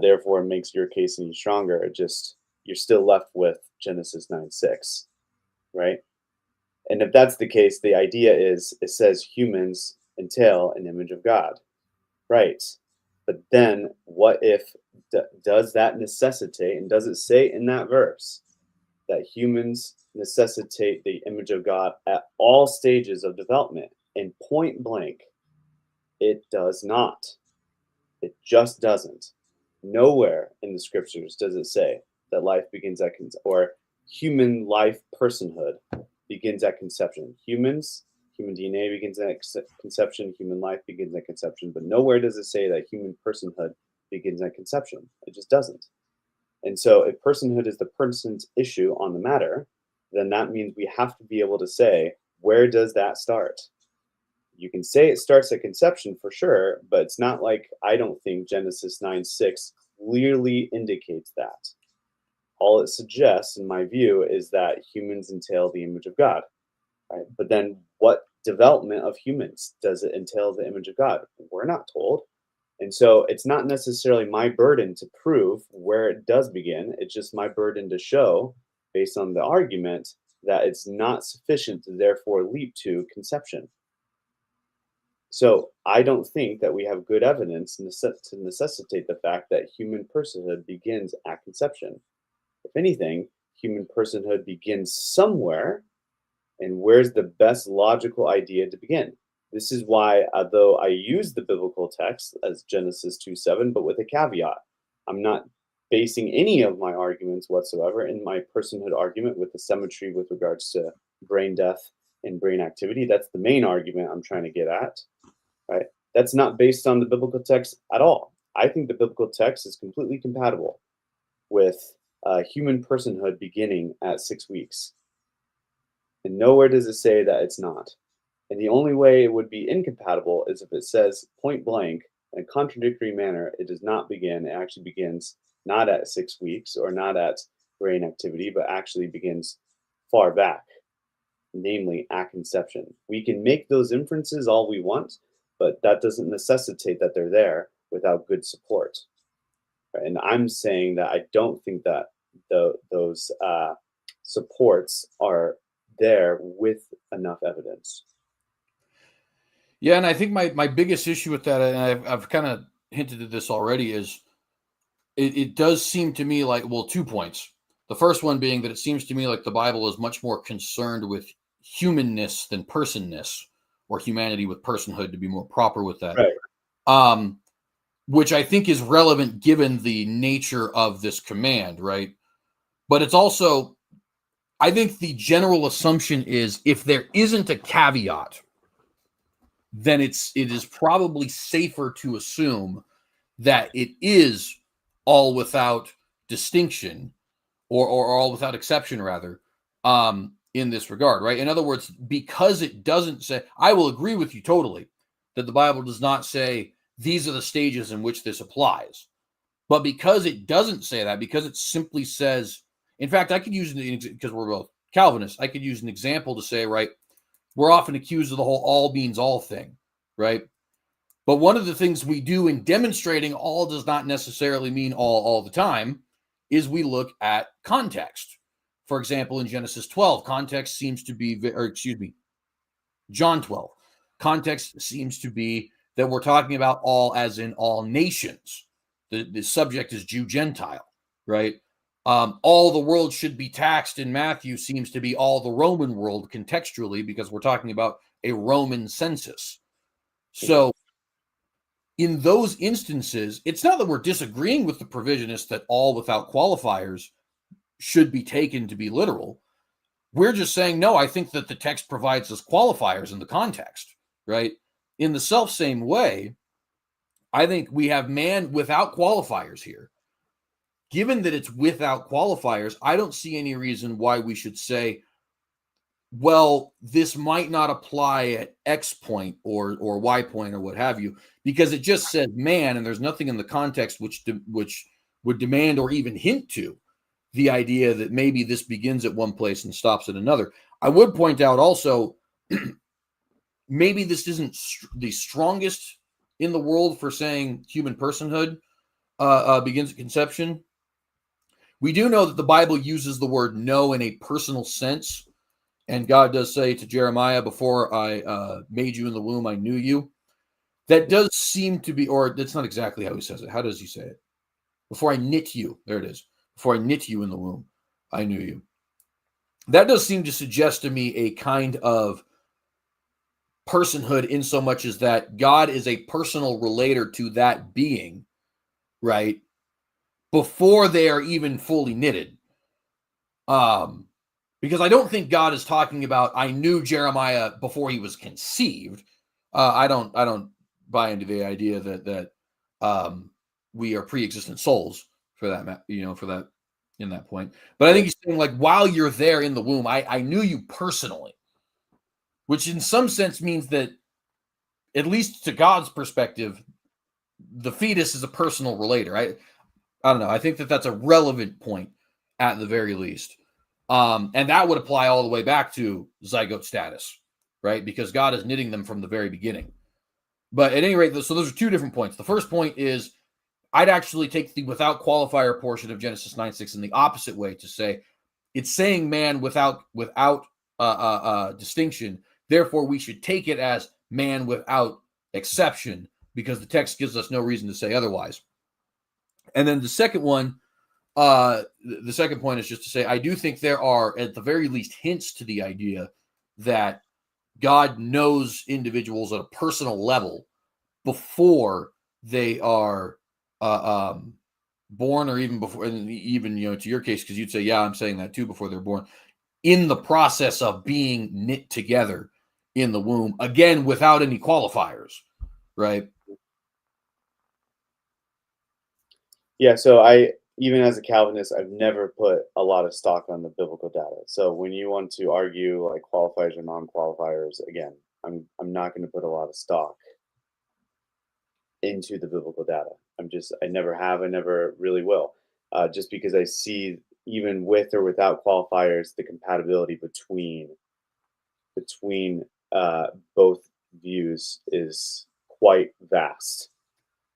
therefore it makes your case any stronger. It just you're still left with Genesis 9:6, right? And if that's the case, the idea is it says humans entail an image of God, right? But then what if, does that necessitate, and does it say in that verse that humans necessitate the image of God at all stages of development? And point blank, it does not. It just doesn't. Nowhere in the scriptures does it say that life begins at or human life personhood begins at conception. Human DNA begins at conception, human life begins at conception, but nowhere does it say that human personhood begins at conception. It just doesn't. And so if personhood is the person's issue on the matter, then that means we have to be able to say, where does that start? You can say it starts at conception for sure, but it's not like, I don't think Genesis 9:6 clearly indicates that. All it suggests, in my view, is that humans entail the image of God. Right? But then what development of humans does it entail the image of God? We're not told. And so it's not necessarily my burden to prove where it does begin. It's just my burden to show, based on the argument, that it's not sufficient to therefore leap to conception. So I don't think that we have good evidence to necessitate the fact that human personhood begins at conception. If anything, human personhood begins somewhere, and where's the best logical idea to begin? This is why, although I use the biblical text as Genesis 2:7, but with a caveat, I'm not basing any of my arguments whatsoever in my personhood argument with the symmetry with regards to brain death and brain activity. That's the main argument I'm trying to get at, right? That's not based on the biblical text at all. I think the biblical text is completely compatible with human personhood beginning at 6 weeks. And nowhere does it say that it's not. And the only way it would be incompatible is if it says point blank in a contradictory manner, it does not begin. It actually begins not at 6 weeks or not at brain activity, but actually begins far back, namely at conception. We can make those inferences all we want, but that doesn't necessitate that they're there without good support. Right? And I'm saying that I don't think that those supports are there with enough evidence. Yeah, and I think my biggest issue with that, and I've kind of hinted at this already, is it does seem to me like, well, 2 points. The first one being that it seems to me like the Bible is much more concerned with humanness than personness, or humanity with personhood, to be more proper with that. Right. Which I think is relevant given the nature of this command, right? But it's also, I think the general assumption is if there isn't a caveat, then it is probably safer to assume that it is all without distinction or all without exception, rather, in this regard, right? In other words, because it doesn't say, I will agree with you totally that the Bible does not say these are the stages in which this applies. But because it doesn't say that, because it simply says, in fact, I could use, because we're both Calvinists, I could use an example to say, right, we're often accused of the whole all means all thing, right? But one of the things we do in demonstrating all does not necessarily mean all the time is we look at context. For example, in Genesis 12, context seems to be, John 12, context seems to be that we're talking about all as in all nations. The subject is Jew-Gentile, right? All the world should be taxed in Matthew seems to be all the Roman world contextually, because we're talking about a Roman census. So in those instances, it's not that we're disagreeing with the provisionist that all without qualifiers should be taken to be literal. We're just saying, no, I think that the text provides us qualifiers in the context, right? In the self-same way, I think we have man without qualifiers here. Given that it's without qualifiers, I don't see any reason why we should say, well, this might not apply at X point or Y point or what have you, because it just says man, and there's nothing in the context which would demand or even hint to the idea that maybe this begins at one place and stops at another. I would point out also, maybe this isn't the strongest in the world for saying human personhood begins at conception. We do know that the Bible uses the word know in a personal sense. And God does say to Jeremiah, before I made you in the womb, I knew you. That does seem to be, or that's not exactly how he says it. How does he say it? Before I knit you, there it is. Before I knit you in the womb, I knew you. That does seem to suggest to me a kind of personhood in so much as that God is a personal relator to that being, right? Before they are even fully knitted. Because I don't think God is talking about I knew Jeremiah before he was conceived. I don't buy into the idea that we are pre-existent souls for that, for that in that point. But I think he's saying like while you're there in the womb, I knew you personally, which in some sense means that at least to God's perspective, the fetus is a personal relator. I don't know. I think that that's a relevant point at the very least. And that would apply all the way back to zygote status, right? Because God is knitting them from the very beginning. But at any rate, so those are two different points. The first point is I'd actually take the without qualifier portion of Genesis 9:6 in the opposite way to say it's saying man without distinction. Therefore, we should take it as man without exception because the text gives us no reason to say otherwise. And then the second one, the second point is just to say I do think there are at the very least hints to the idea that God knows individuals at a personal level before they are born, or even before, and even to your case, because you'd say, yeah, I'm saying that too, before they're born, in the process of being knit together in the womb, again without any qualifiers, right? Yeah, so even as a Calvinist, I've never put a lot of stock on the biblical data. So when you want to argue like qualifiers or non-qualifiers, again, I'm not going to put a lot of stock into the biblical data. I never have, I never really will, just because I see even with or without qualifiers, the compatibility between both views is quite vast.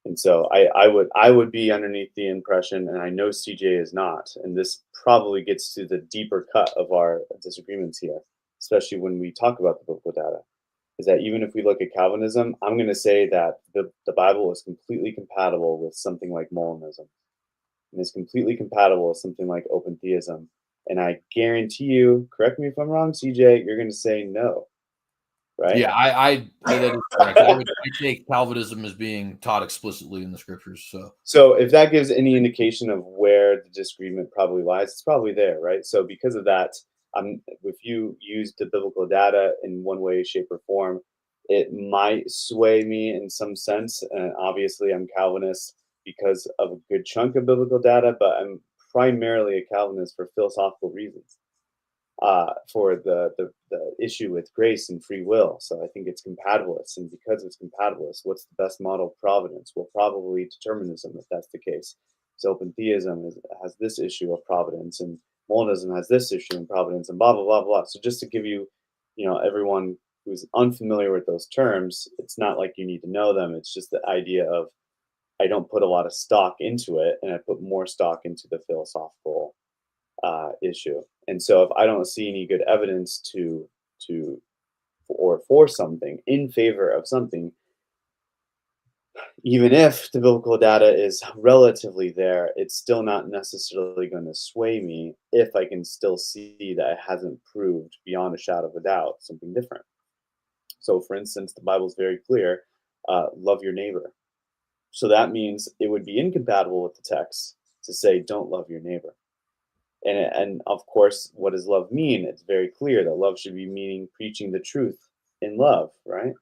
And so I would be underneath the impression, and I know CJ is not, and this probably gets to the deeper cut of our disagreements here, especially when we talk about the biblical data, is that even if we look at Calvinism, I'm going to say that the Bible is completely compatible with something like Molinism, and is completely compatible with something like open theism. And I guarantee you, correct me if I'm wrong, CJ, you're going to say no, right? Yeah, I that is correct. I take Calvinism as being taught explicitly in the scriptures. So if that gives any indication of where the disagreement probably lies, it's probably there, right? So because of that, if you use the biblical data in one way, shape, or form, it might sway me in some sense. And obviously, I'm Calvinist because of a good chunk of biblical data, but I'm primarily a Calvinist for philosophical reasons. For the issue with grace and free will. So I think it's compatibilist. And because it's compatibilist, what's the best model of providence? Well, probably determinism, if that's the case. So open theism has this issue of providence, and Molinism has this issue in providence, and blah, blah, blah, blah. So just to give you, everyone who's unfamiliar with those terms, it's not like you need to know them. It's just the idea of I don't put a lot of stock into it, and I put more stock into the philosophical issue. And so if I don't see any good evidence for something in favor of something, even if the biblical data is relatively there, it's still not necessarily going to sway me if I can still see that it hasn't proved beyond a shadow of a doubt something different. So for instance, the Bible is very clear, love your neighbor. So that means it would be incompatible with the text to say don't love your neighbor. And of course, what does love mean? It's very clear that love should be meaning preaching the truth in love, right?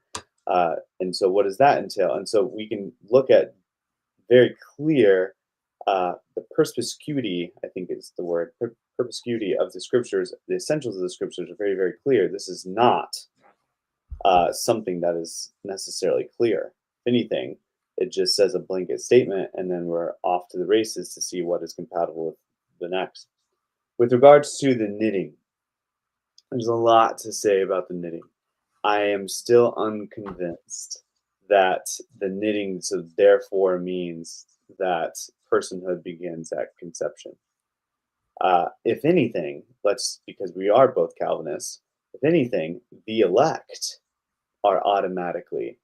And so what does that entail? And so we can look at very clear the perspicuity, I think is the word, perspicuity of the scriptures. The essentials of the scriptures are very, very clear. This is not something that is necessarily clear. If anything, it just says a blanket statement, and then we're off to the races to see what is compatible with the next. With regards to the knitting, there's a lot to say about the knitting. I am still unconvinced that the knitting so therefore means that personhood begins at conception. If anything, because we are both Calvinists, if anything, the elect are automatically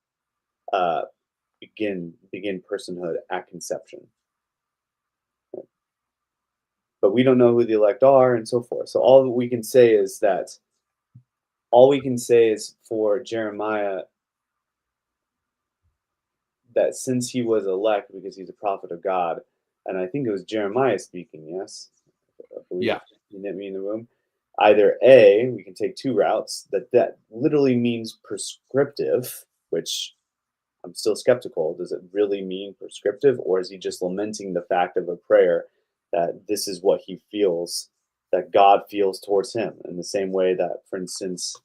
uh, begin personhood at conception. But we don't know who the elect are and so forth. So all we can say is for Jeremiah that since he was elect because he's a prophet of God, and I think it was Jeremiah speaking, yes, I believe Yeah. he met me in the room. Either A, we can take two routes, that literally means prescriptive, which I'm still skeptical. Does it really mean prescriptive, or is he just lamenting the fact of a prayer that this is what he feels, that God feels towards him, in the same way that, for instance,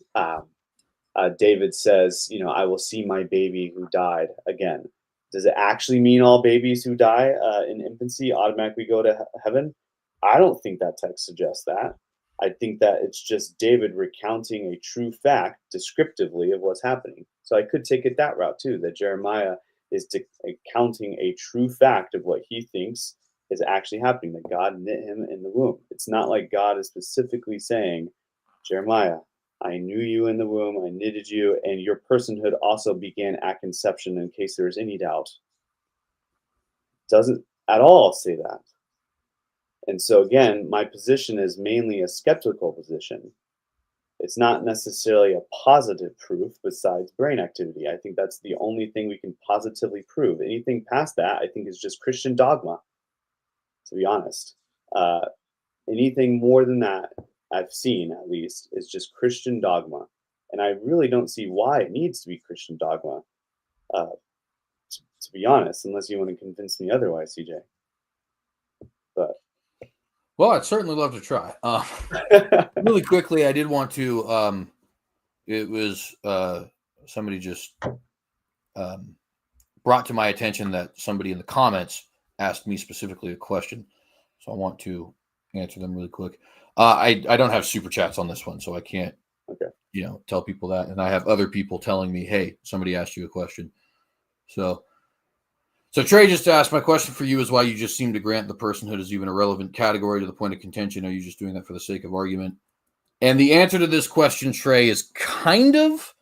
David says, I will see my baby who died again. Does it actually mean all babies who die in infancy automatically go to heaven? I don't think that text suggests that. I think that it's just David recounting a true fact descriptively of what's happening. So I could take it that route too, that Jeremiah is recounting a true fact of what he thinks is actually happening, that God knit him in the womb. It's not like God is specifically saying, Jeremiah, I knew you in the womb, I knitted you, and your personhood also began at conception, in case there is any doubt. Doesn't at all say that. And so, again, my position is mainly a skeptical position. It's not necessarily a positive proof besides brain activity. I think that's the only thing we can positively prove. Anything past that, I think, is just Christian dogma, to be honest. Uh, Anything more than that, I've seen at least, is just Christian dogma. And I really don't see why it needs to be Christian dogma, uh, to be honest, unless you want to convince me otherwise, CJ. But Well, I'd certainly love to try. Really quickly, I did want to. It was somebody just brought to my attention that somebody in the comments asked me specifically a question, so I want to answer them really quick. I don't have super chats on this one, so I can't tell people that. And I have other people telling me, "Hey, somebody asked you a question." So Trey just asked, my question for you is why you just seem to grant the personhood is even a relevant category to the point of contention. Are you just doing that for the sake of argument? And the answer to this question, Trey, is kind of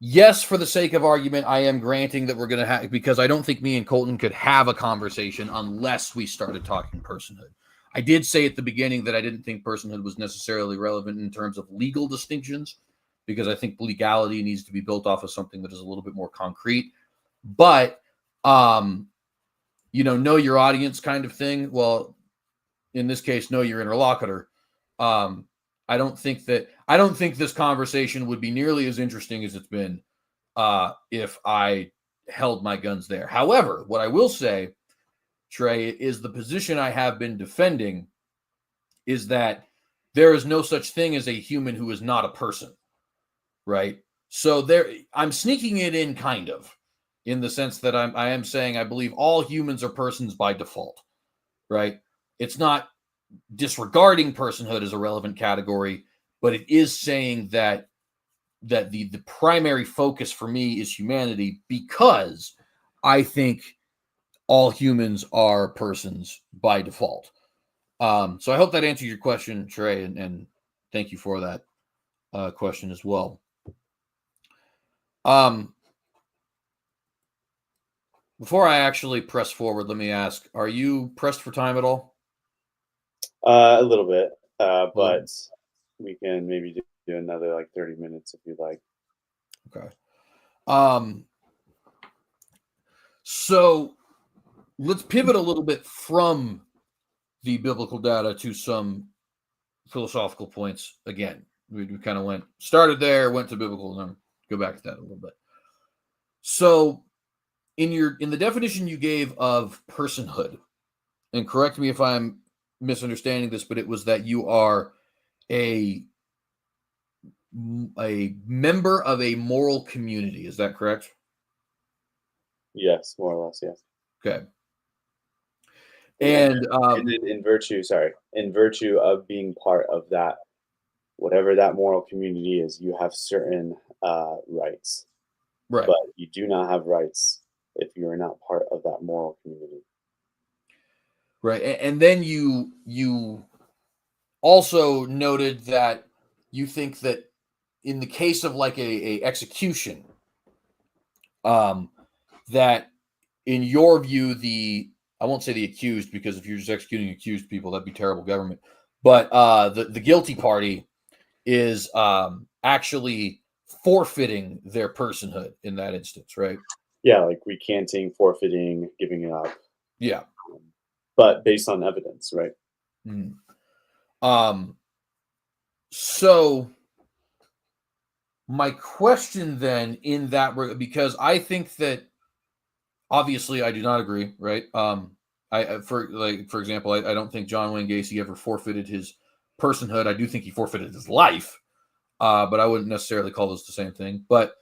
yes, for the sake of argument. I am granting that we're going to have, because I don't think me and Colton could have a conversation unless we started talking personhood. I did say at the beginning that I didn't think personhood was necessarily relevant in terms of legal distinctions, because I think legality needs to be built off of something that is a little bit more concrete. But, know your audience kind of thing. Well, in this case, know your interlocutor. I don't think this conversation would be nearly as interesting as it's been if I held my guns there. However, what I will say, Trey, is the position I have been defending is that there is no such thing as a human who is not a person, right? So I'm sneaking it in kind of, in the sense that I am saying I believe all humans are persons by default, right? It's not disregarding personhood as a relevant category, but it is saying that the primary focus for me is humanity, because I think all humans are persons by default. So I hope that answers your question, Trey, and thank you for that question as well. Before I actually press forward, let me ask, are you pressed for time at all? A little bit, but we can maybe do another like 30 minutes if you'd like. Okay. So let's pivot a little bit from the biblical data to some philosophical points again. We kind of started there, went to biblical, and then go back to that a little bit. So in the definition you gave of personhood, and correct me if I'm misunderstanding this, but it was that you are a member of a moral community. Is that correct? Yes, more or less, yes. Okay. And in virtue of being part of that, whatever that moral community is, you have certain rights. Right. But you do not have rights if you are not part of that moral community. Right. And then you also noted that you think that in the case of like a execution, um, that in your view, I won't say the accused, because if you're just executing accused people, that'd be terrible government. But the guilty party is actually forfeiting their personhood in that instance, right? Yeah, like recanting, forfeiting, giving it up, Yeah. but based on evidence, right? Mhm. Um, so my question then in that because I think that obviously I do not agree, right? For example, I don't think John Wayne Gacy ever forfeited his personhood. I do think he forfeited his life, but I wouldn't necessarily call those the same thing. But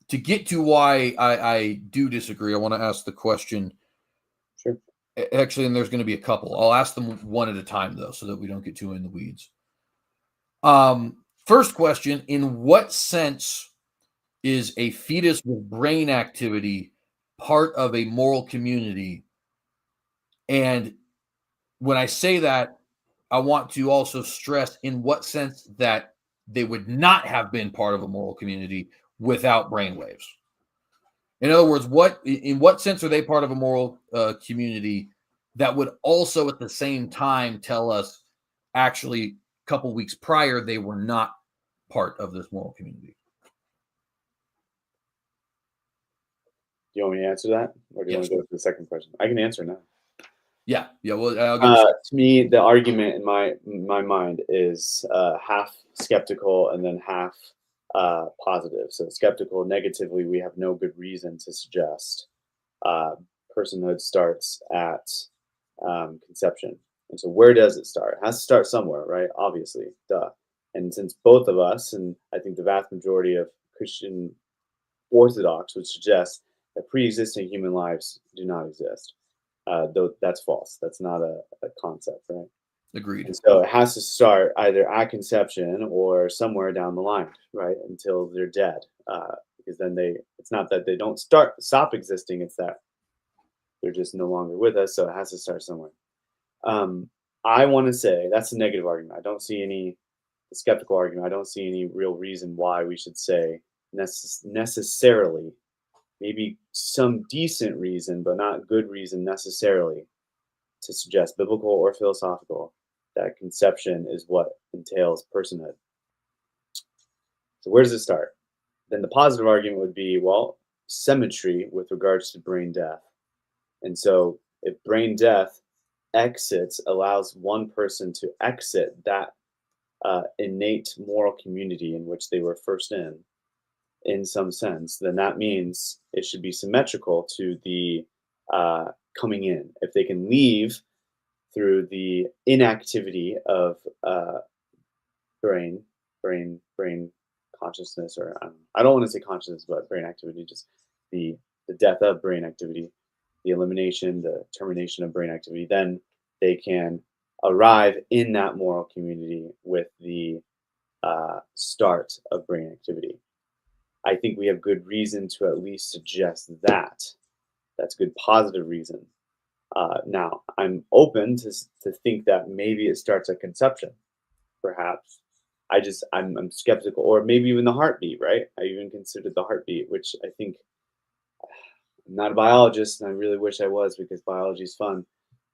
to get to why I do disagree, I want to ask the question. Sure. Actually, and there's going to be a couple. I'll ask them one at a time though, so that we don't get too in the weeds. First question: in what sense is a fetus with brain activity part of a moral community? And when I say that, I want to also stress in what sense that they would not have been part of a moral community without brainwaves. In other words, in what sense are they part of a moral community that would also at the same time tell us actually a couple weeks prior they were not part of this moral community? Do you want me to answer that, or do you want Yes. to go to the second question? I can answer now. Yeah. Yeah. Well, I'll give To me, the argument in my mind is half skeptical and then half positive. So skeptical, negatively, we have no good reason to suggest uh, personhood starts at conception. And so, where does it start? It has to start somewhere, right? Obviously, duh. And since both of us, and I think the vast majority of Christian Orthodox would suggest that pre-existing human lives do not exist. Though that's false. That's not a concept, right? agreed. And so it has to start either at conception or somewhere down the line, right? Until they're dead. Because then it's not that they don't stop existing, it's that they're just no longer with us. So it has to start somewhere. Um, I want to say that's a negative argument. I don't see any skeptical argument. I don't see any real reason why we should say necessarily, maybe some decent reason, but not good reason necessarily to suggest, biblical or philosophical, that conception is what entails personhood. So where does it start? Then the positive argument would be, well, symmetry with regards to brain death. And so if brain death allows one person to exit that innate moral community in which they were first in some sense, then that means it should be symmetrical to the coming in. If they can leave through the inactivity of brain, brain consciousness, or I don't want to say consciousness, but brain activity, just the death of brain activity, the elimination, the termination of brain activity, then they can arrive in that moral community with the start of brain activity. I think we have good reason to at least suggest that. That's good positive reason. Now, I'm open to think that maybe it starts at conception, perhaps. I'm skeptical, or maybe even the heartbeat, right? I even considered the heartbeat, which I think I'm not a biologist, and I really wish I was because biology is fun.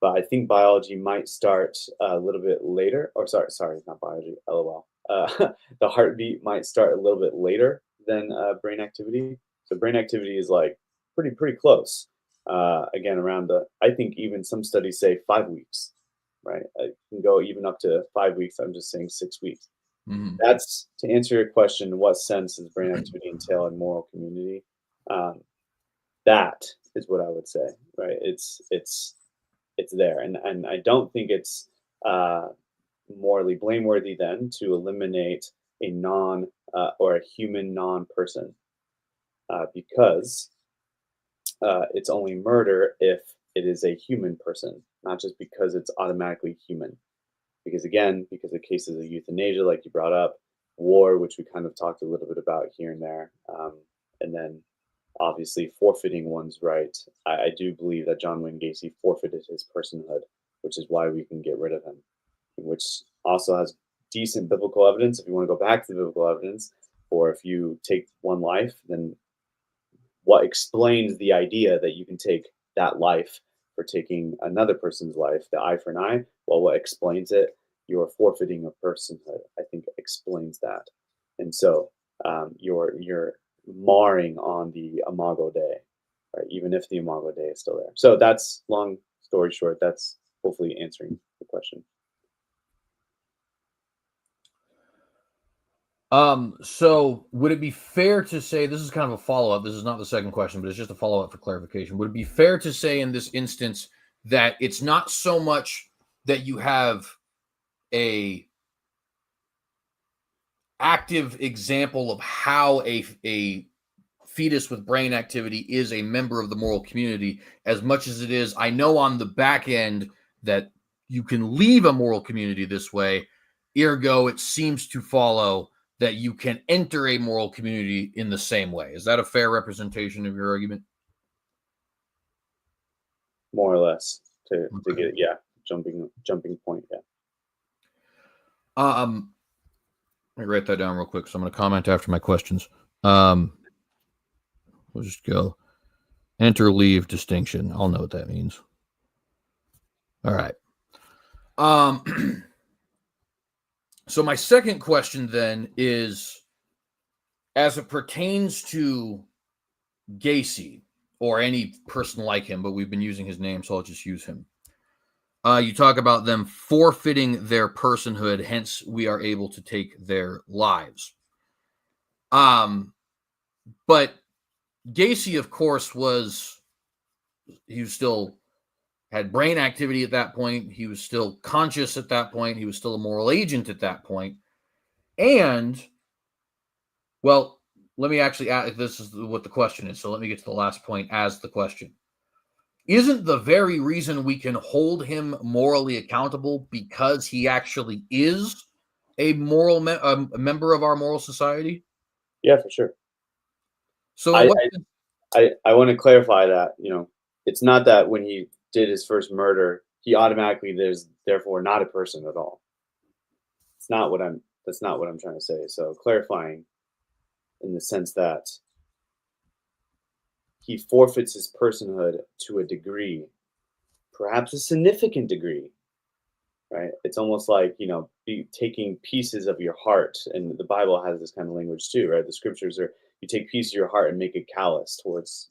But I think biology might start a little bit later, or sorry, not biology. LOL. The heartbeat might start a little bit later than brain activity. So brain activity is like pretty close. Again, around I think even some studies say 5 weeks, right? It can go even up to 5 weeks. I'm just saying 6 weeks. Mhm. That's to answer your question. In what sense does brain activity entail in moral community? Um, that is what I would say, right? It's there, and I don't think it's uh, morally blameworthy then to eliminate a non or a human non-person because it's only murder if it is a human person, not just because it's automatically human. Because again, because of cases of euthanasia, like you brought up, war, which we kind of talked a little bit about here and there, and then obviously forfeiting one's right. I do believe that John Wayne Gacy forfeited his personhood, which is why we can get rid of him, which also has decent biblical evidence. If you want to go back to the biblical evidence, or if you take one life, then what explains the idea that you can take that life for taking another person's life, the eye for an eye? Well, what explains it? Your forfeiting of personhood, I think, explains that. And so you're marring on the Imago Dei, right? Even if the Imago Dei is still there. So that's, long story short, that's hopefully answering the question. So would it be fair to say, this is kind of a follow-up, this is not the second question, but it's just a follow-up for clarification. Would it be fair to say in this instance that it's not so much that you have a active example of how a fetus with brain activity is a member of the moral community, as much as it is, I know on the back end that you can leave a moral community this way, ergo it seems to follow that you can enter a moral community in the same way. Is that a fair representation of your argument? More or less, to Okay. get it, yeah, jumping point, yeah. Let me write that down real quick, so I'm going to comment after my questions. We'll just go enter, leave, distinction. I'll know what that means. All right. So my second question then is, as it pertains to Gacy or any person like him, but we've been using his name, so I'll just use him. You talk about them forfeiting their personhood, hence we are able to take their lives. But Gacy, of course, he still had brain activity at that point. He was still conscious at that point. He was still a moral agent at that point. And, well, let me actually add, this is what the question is, so let me get to the last point as the question. Isn't the very reason we can hold him morally accountable because he actually is a moral a member of our moral society? Yeah, for sure. So in I, what I want to clarify that, it's not that when he did his first murder, he automatically there's therefore not a person at all. That's not what I'm trying to say. So clarifying in the sense that he forfeits his personhood to a degree, perhaps a significant degree, right? It's almost like, taking pieces of your heart, and the Bible has this kind of language too, right? The scriptures are, you take pieces of your heart and make it callous towards,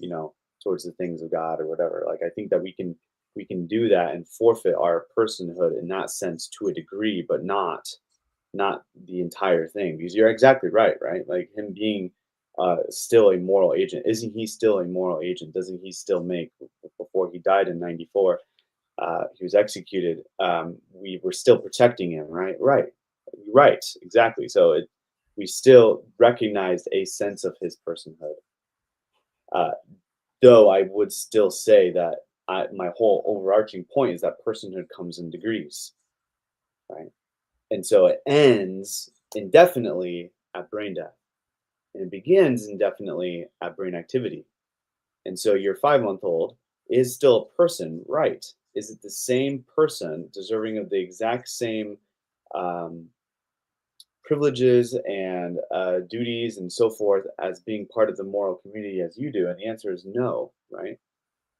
towards the things of God or whatever. Like, I think that we can do that and forfeit our personhood in that sense to a degree, but not the entire thing, because you're exactly right? Like him being still a moral agent. Isn't he still a moral agent? Doesn't he still make, before he died in 94, he was executed, we were still protecting him, right, exactly. So we still recognized a sense of his personhood, though I would still say that my whole overarching point is that personhood comes in degrees, right? And so it ends indefinitely at brain death, and it begins indefinitely at brain activity. And so your 5-month-old is still a person, right? Is it the same person deserving of the exact same privileges and duties and so forth as being part of the moral community as you do? And the answer is no, right?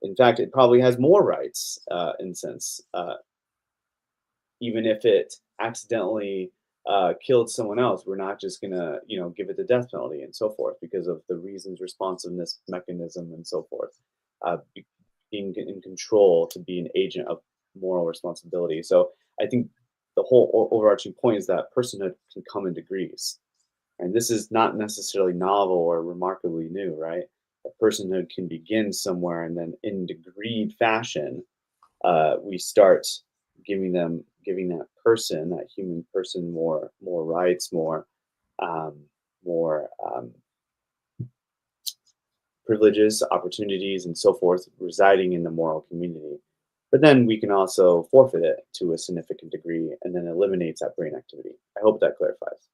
In fact, it probably has more rights in a sense, even if it accidentally killed someone else. We're not just gonna, give it the death penalty and so forth because of the reasons, responsiveness mechanism, and so forth. Being in control to be an agent of moral responsibility. So I think the whole overarching point is that personhood can come in degrees, and this is not necessarily novel or remarkably new, right? A personhood can begin somewhere, and then in degreed fashion, we start giving that person, that human person, more rights, more privileges, opportunities, and so forth, residing in the moral community. But then we can also forfeit it to a significant degree, and then eliminates that brain activity. I hope that clarifies.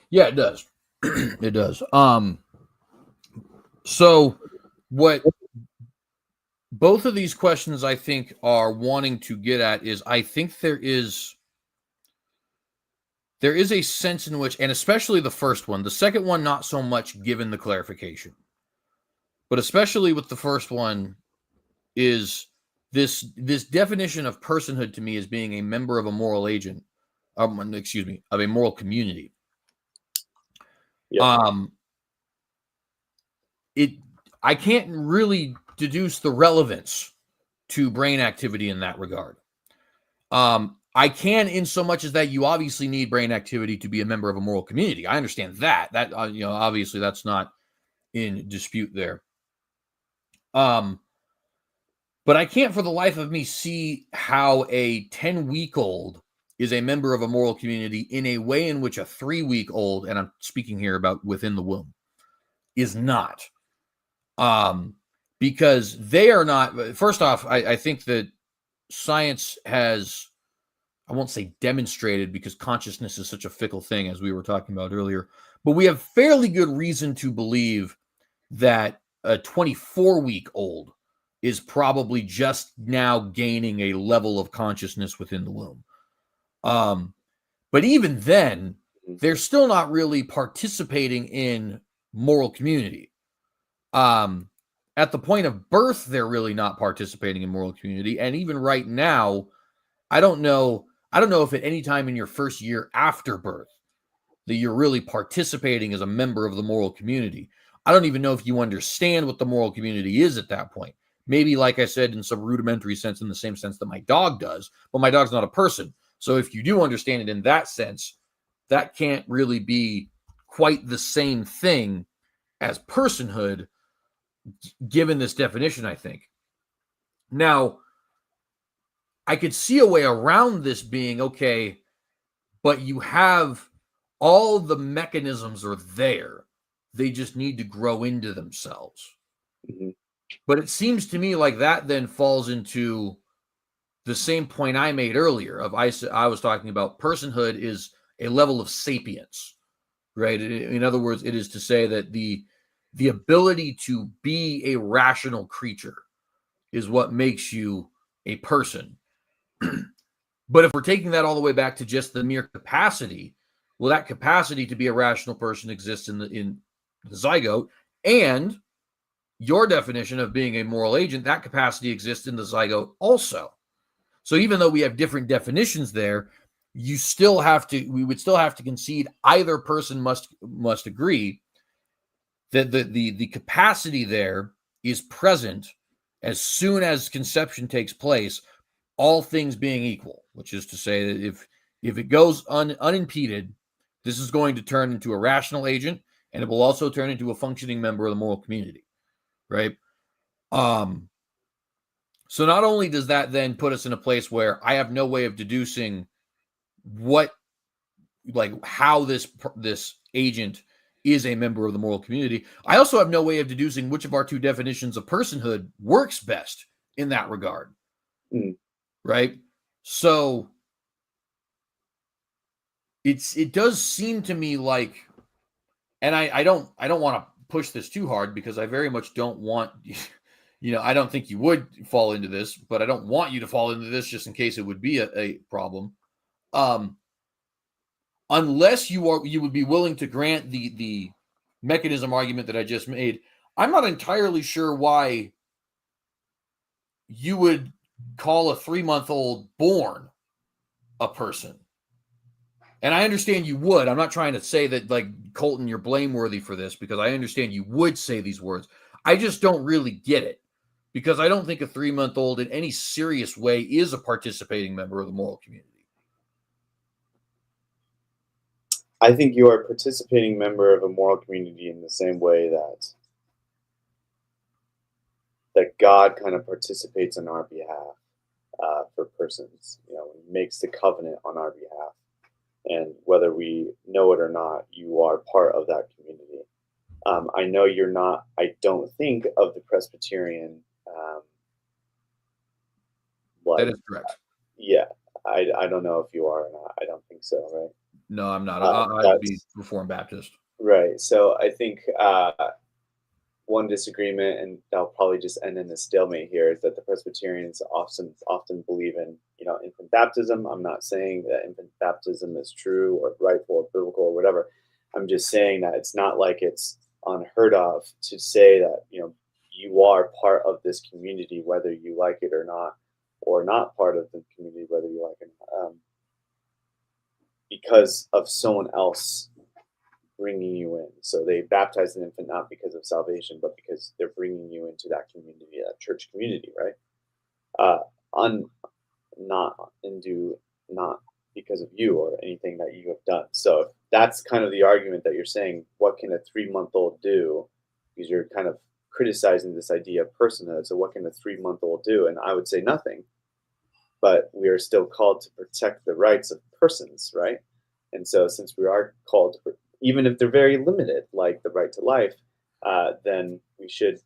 Yeah, it does. It does. So, what both of these questions I think are wanting to get at is I think there is a sense in which, and especially the first one, the second one, not so much given the clarification, but especially with the first one, is this definition of personhood to me as being a member of a moral agent, of a moral community. Yep. I can't really deduce the relevance to brain activity in that regard. I can, in so much as that you obviously need brain activity to be a member of a moral community. I understand that. Obviously that's not in dispute there. But I can't for the life of me see how a 10-week-old is a member of a moral community in a way in which a 3-week-old, and I'm speaking here about within the womb, is not. Because they are not. First off, I think that science has, I won't say demonstrated because consciousness is such a fickle thing, as we were talking about earlier, but we have fairly good reason to believe that a 24-week-old is probably just now gaining a level of consciousness within the womb. But even then, they're still not really participating in moral community. At the point of birth, they're really not participating in moral community. And even right now, I don't know if at any time in your first year after birth that you're really participating as a member of the moral community. I don't even know if you understand what the moral community is at that point. Maybe, like I said, in some rudimentary sense, in the same sense that my dog does, but my dog's not a person. So if you do understand it in that sense, that can't really be quite the same thing as personhood, given this definition, I think. Now, I could see a way around this being, okay, but you have all the mechanisms are there. They just need to grow into themselves. Mm-hmm. But it seems to me like that then falls into the same point I made earlier of I was talking about personhood is a level of sapience, right? In other words, it is to say that the ability to be a rational creature is what makes you a person. But if we're taking that all the way back to just the mere capacity, well, that capacity to be a rational person exists in the zygote, and your definition of being a moral agent, that capacity exists in the zygote also. So even though we have different definitions there, we would still have to concede either person must agree that the capacity there is present as soon as conception takes place, all things being equal, which is to say that if it goes unimpeded, this is going to turn into a rational agent, and it will also turn into a functioning member of the moral community, right? So not only does that then put us in a place where I have no way of deducing how this agent is a member of the moral community, I also have no way of deducing which of our two definitions of personhood works best in that regard. Right? So it does seem to me like, and I don't want to push this too hard because I very much don't want, I don't think you would fall into this, but I don't want you to fall into this just in case it would be a problem. Unless you would be willing to grant the mechanism argument that I just made, I'm not entirely sure why you would call a 3-month-old born a person. And I understand you would. I'm not trying to say that, like, Colton, you're blameworthy for this, because I understand you would say these words. I just don't really get it, because I don't think a 3-month-old in any serious way is a participating member of the moral community. I think you are a participating member of a moral community in the same way that God kind of participates on our behalf for persons. When He makes the covenant on our behalf, and whether we know it or not, you are part of that community. I know you're not. I don't think of the Presbyterian. That is correct. Yeah, I don't know if you are or not. I don't think so, right? No, I'm not. I'd be Reformed Baptist. Right. So I think one disagreement, and that'll probably just end in a stalemate here, is that the Presbyterians often believe in, infant baptism. I'm not saying that infant baptism is true or rightful or biblical or whatever. I'm just saying that it's not like it's unheard of to say that, you are part of this community whether you like it or not part of the community whether you like it because of someone else bringing you in. So they baptize an infant not because of salvation, but because they're bringing you into that community, that church community, right? Un not into not because of you or anything that you have done. So that's kind of the argument that you're saying. What can a 3-month-old do? Because you're kind of criticizing this idea of personhood. So what can a 3-month-old do? And I would say nothing. But we are still called to protect the rights of persons, right? And so since we are called to, even if they're very limited, like the right to life, then we should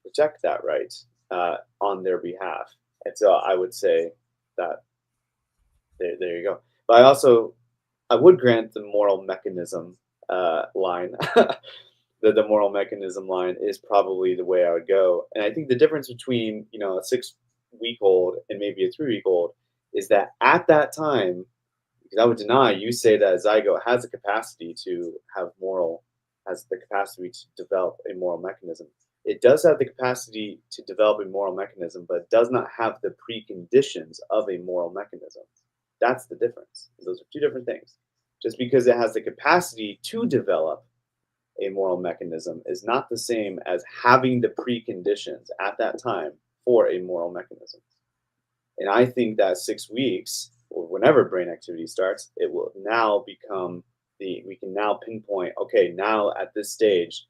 protect that right on their behalf. And so I would say that there you go. But I would grant the moral mechanism line. The moral mechanism line is probably the way I would go. And I think the difference between a 6-week-old and maybe a 3-week-old is that at that time, because I would deny you say that a zygote has the capacity to has the capacity to develop a moral mechanism. It does have the capacity to develop a moral mechanism, but it does not have the preconditions of a moral mechanism. That's the difference. Those are two different things. Just because it has the capacity to develop a moral mechanism is not the same as having the preconditions at that time for a moral mechanism. And I think that 6 weeks, or whenever brain activity starts, it will now become we can now pinpoint, okay, now at this stage,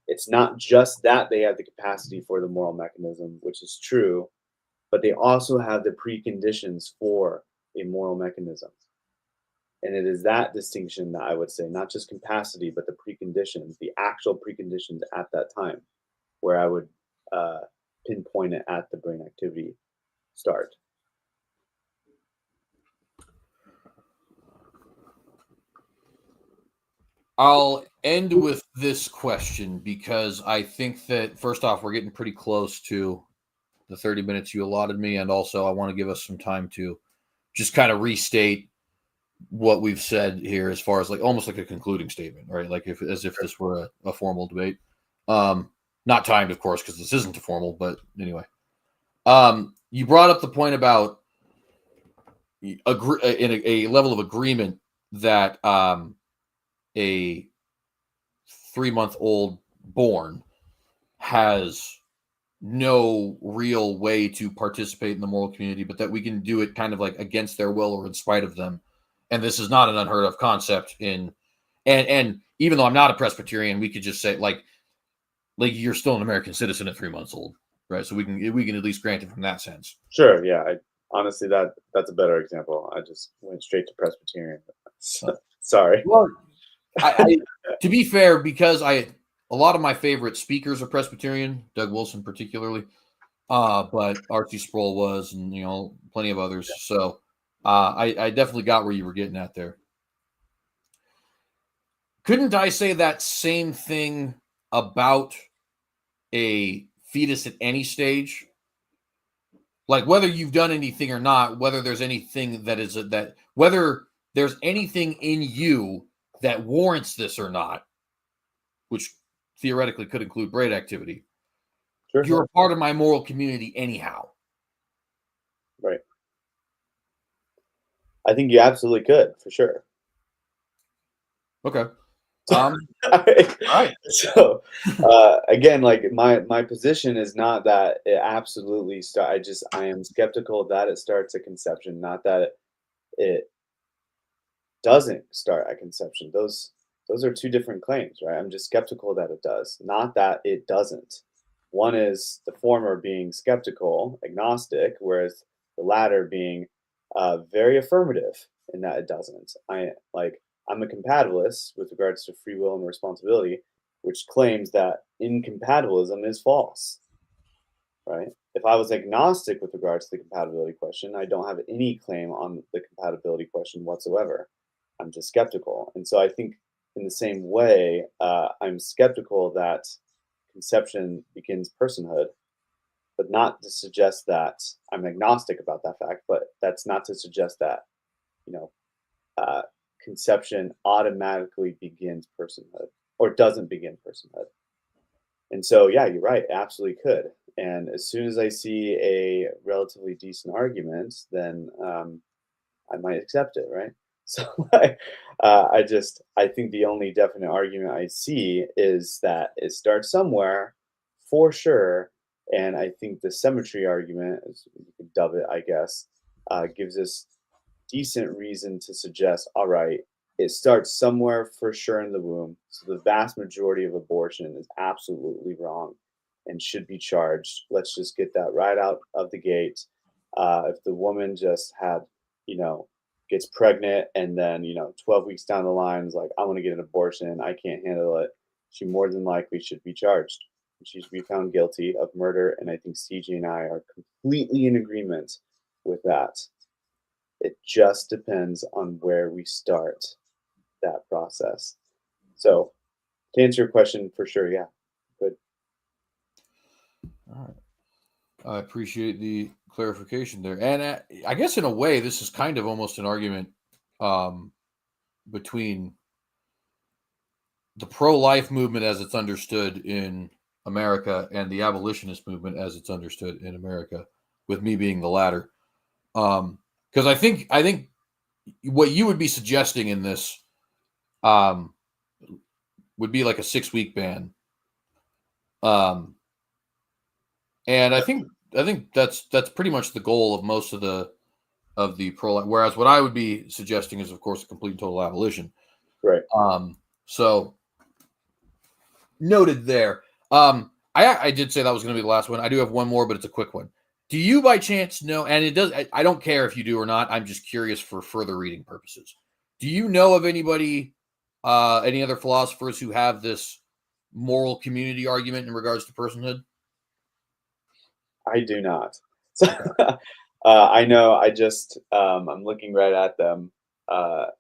it's not just that they have the capacity for the moral mechanism, which is true, but they also have the preconditions for a moral mechanism. And it is that distinction that I would say, not just capacity, but the preconditions, the actual preconditions at that time, where I would pinpoint it at the brain activity start. I'll end with this question because I think that, first off, we're getting pretty close to the 30 minutes you allotted me. And also, I want to give us some time to just kind of restate what we've said here as far as almost like a concluding statement, right? Like as if this were a formal debate. Not timed, of course, because this isn't a formal, but anyway. You brought up the point about in a level of agreement that a 3-month-old born has no real way to participate in the moral community, but that we can do it kind of like against their will or in spite of them. And this is not an unheard of concept and even though I'm not a Presbyterian, we could just say like you're still an American citizen at 3 months old, right? So we can at least grant it from that sense. Sure. Yeah. Honestly, that's a better example. I just went straight to Presbyterian. Sorry. Well, I to be fair, because a lot of my favorite speakers are Presbyterian, Doug Wilson particularly, but R.C. Sproul was, and plenty of others. So I definitely got where you were getting at there. Couldn't I say that same thing about a fetus at any stage? Like whether you've done anything or not, whether there's anything whether there's anything in you that warrants this or not, which theoretically could include brain activity. Sure. You're a part of my moral community anyhow. Right. I think you absolutely could, for sure. Okay. All right. So again, like my position is not that it absolutely I am skeptical that it starts at conception, not that it doesn't start at conception. Those are two different claims, right? I'm just skeptical that it does, not that it doesn't. One is the former being skeptical, agnostic, whereas the latter being very affirmative in that it doesn't. I'm a compatibilist with regards to free will and responsibility, which claims that incompatibilism is false, right? If I was agnostic with regards to the compatibility question, I don't have any claim on the compatibility question whatsoever. I'm just skeptical. And so I think in the same way, I'm skeptical that conception begins personhood, but not to suggest that I'm agnostic about that fact, but that's not to suggest that, you know, uh, conception automatically begins personhood or doesn't begin personhood. And so, yeah, you're right. It absolutely could. And as soon as I see a relatively decent argument, then I might accept it, right? So I think the only definite argument I see is that it starts somewhere, for sure. And I think the symmetry argument, as you could dub it, I guess, gives us decent reason to suggest, all right, it starts somewhere for sure in the womb. So the vast majority of abortion is absolutely wrong and should be charged. Let's just get that right out of the gate. If the woman just had, you know, gets pregnant and then, 12 weeks down the line is like, I want to get an abortion, I can't handle it, she more than likely should be charged. She should be found guilty of murder. And I think CJ and I are completely in agreement with that. It just depends on where we start that process. So, to answer your question, for sure, yeah, good. All right. I appreciate the clarification there. And I guess in a way, this is kind of almost an argument um, between the pro-life movement as it's understood in America and the abolitionist movement as it's understood in America, with me being the latter. Because I think what you would be suggesting in this um, would be like a 6-week ban. And I think that's pretty much the goal of most of the pro. Whereas what I would be suggesting is, of course, a complete and total abolition. Right. So noted there. I did say that was going to be the last one. I do have one more, but it's a quick one. Do you by chance know, and it does, I don't care if you do or not, I'm just curious for further reading purposes. Do you know of anybody, any other philosophers who have this moral community argument in regards to personhood? I do not. So I know. I'm looking right at them.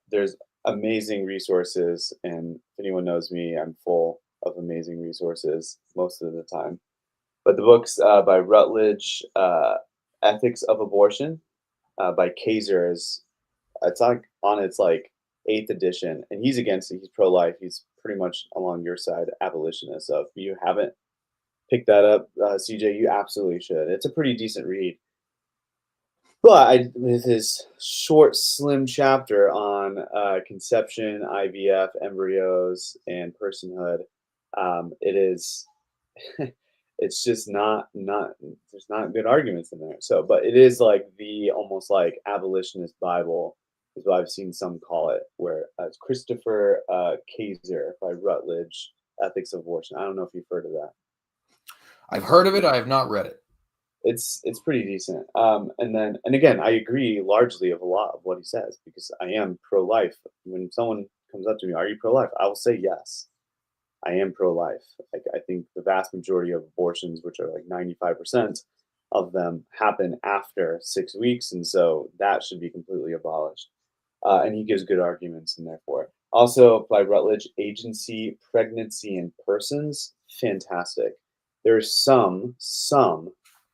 There's amazing resources, and if anyone knows me, I'm full of amazing resources most of the time. But the books by Rutledge, Ethics of Abortion, by Kaiser is it's on its like eighth edition, and he's against it. He's pro-life. He's pretty much along your side, abolitionist. So if you haven't picked that up, CJ, you absolutely should. It's a pretty decent read. But with his short, slim chapter on conception, IVF, embryos, and personhood, it is it's just not there's not good arguments in there. So, but it is like the almost like abolitionist Bible is what I've seen some call it, where it's Christopher Kaiser by Rutledge, Ethics of Abortion. I don't know if you've heard of that. I've heard of it. I have not read it. It's pretty decent. And again, I agree largely of a lot of what he says because I am pro-life. When someone comes up to me, "Are you pro-life?" I will say yes. I am pro-life. Like I think the vast majority of abortions, which are like 95% of them, happen after 6 weeks, and so that should be completely abolished. And he gives good arguments in there for it. Also, by Rutledge, Agency, Pregnancy, and Persons, fantastic. There's some.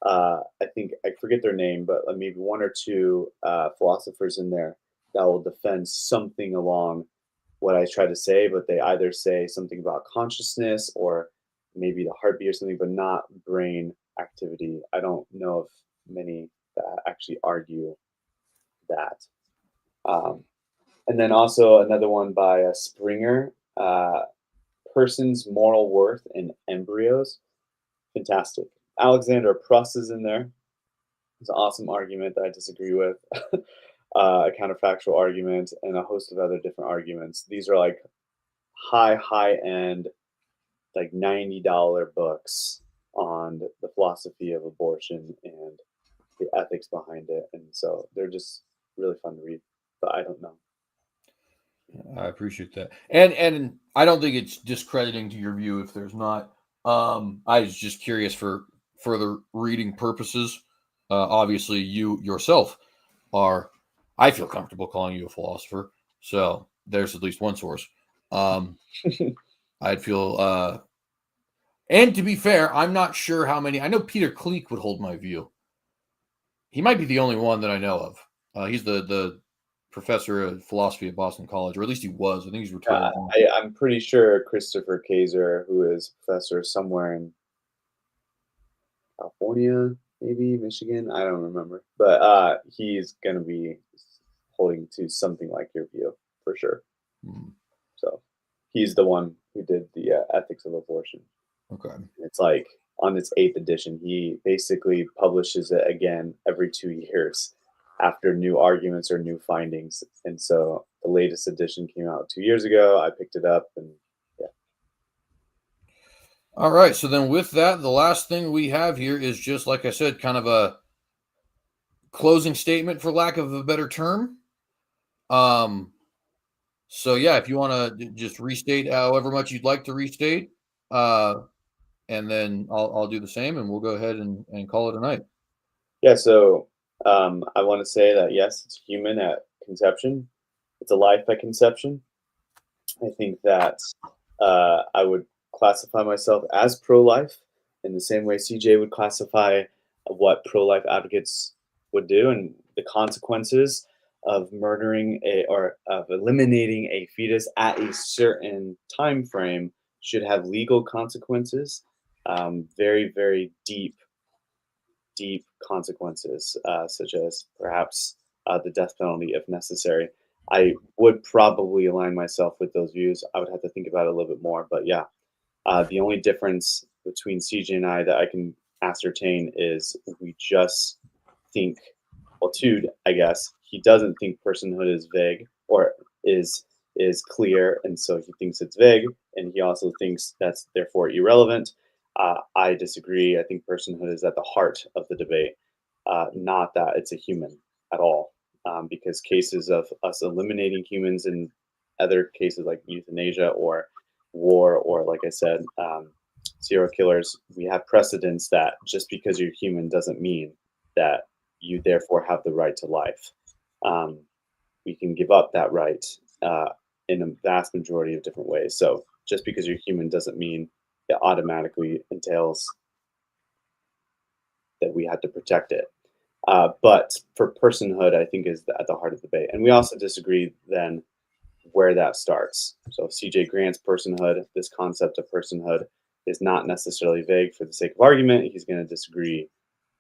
I think I forget their name, but maybe one or two philosophers in there that will defend something along what I try to say, but they either say something about consciousness or maybe the heartbeat or something, but not brain activity. I don't know of many that actually argue that. And then also another one by Springer, Person's Moral Worth in Embryos. Fantastic. Alexander Pruss is in there. It's an awesome argument that I disagree with. A counterfactual argument and a host of other different arguments. These are like high end, like $90 books on the philosophy of abortion and the ethics behind it. And so they're just really fun to read, but I don't know. I appreciate that. And I don't think it's discrediting to your view if there's not. I was just curious for further reading purposes. Obviously, you yourself are, I feel comfortable calling you a philosopher. So there's at least one source. I'd feel And to be fair, I'm not sure how many. I know Peter Kleek would hold my view. He might be the only one that I know of. He's the professor of philosophy at Boston College, or at least he was. I think he's retired now. I'm pretty sure Christopher Kaiser, who is professor somewhere in California, maybe Michigan, I don't remember, but he's going to be holding to something like your view for sure. So he's the one who did the ethics of abortion. Okay. It's like on its 8th edition, he basically publishes it again every 2 years after new arguments or new findings. And so the latest edition came out 2 years ago. I picked it up, and yeah. All right. So then with that, the last thing we have here is just, like I said, kind of a closing statement, for lack of a better term. So yeah, if you want to just restate however much you'd like to restate, and then I'll do the same, and we'll go ahead and call it a night. Yeah, so I want to say that yes, it's human at conception. It's a life at conception. I think that I would classify myself as pro-life in the same way CJ would classify what pro-life advocates would do, and the consequences of murdering or of eliminating a fetus at a certain time frame should have legal consequences, very, very deep consequences, such as perhaps the death penalty if necessary. I would probably align myself with those views. I would have to think about it a little bit more, but yeah, the only difference between CJ and I that I can ascertain is we just think, well, Tude, I guess, he doesn't think personhood is vague or is clear, and so he thinks it's vague, and he also thinks that's therefore irrelevant. I disagree. I think personhood is at the heart of the debate, not that it's a human at all. Because cases of us eliminating humans in other cases like euthanasia or war, or like I said, serial killers, we have precedents that just because you're human doesn't mean that you therefore have the right to life. We can give up that right in a vast majority of different ways. So just because you're human doesn't mean it automatically entails that we have to protect it. But for personhood, I think is at the heart of the debate. And we also disagree then where that starts. So if CJ grants personhood, this concept of personhood is not necessarily vague for the sake of argument. He's going to disagree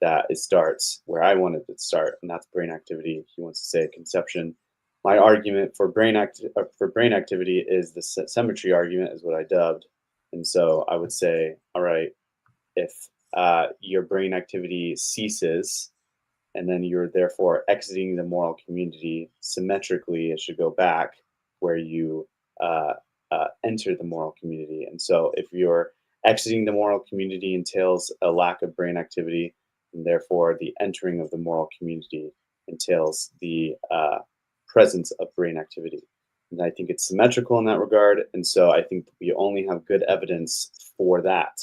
that it starts where I wanted it to start, and that's brain activity. He wants to say conception. My argument for brain activity is the symmetry argument, is what I dubbed. And so I would say, all right, if your brain activity ceases, and then you're therefore exiting the moral community, symmetrically, it should go back where you enter the moral community. And so if you're exiting the moral community entails a lack of brain activity, and therefore the entering of the moral community entails the presence of brain activity. And I think it's symmetrical in that regard. And so I think we only have good evidence for that.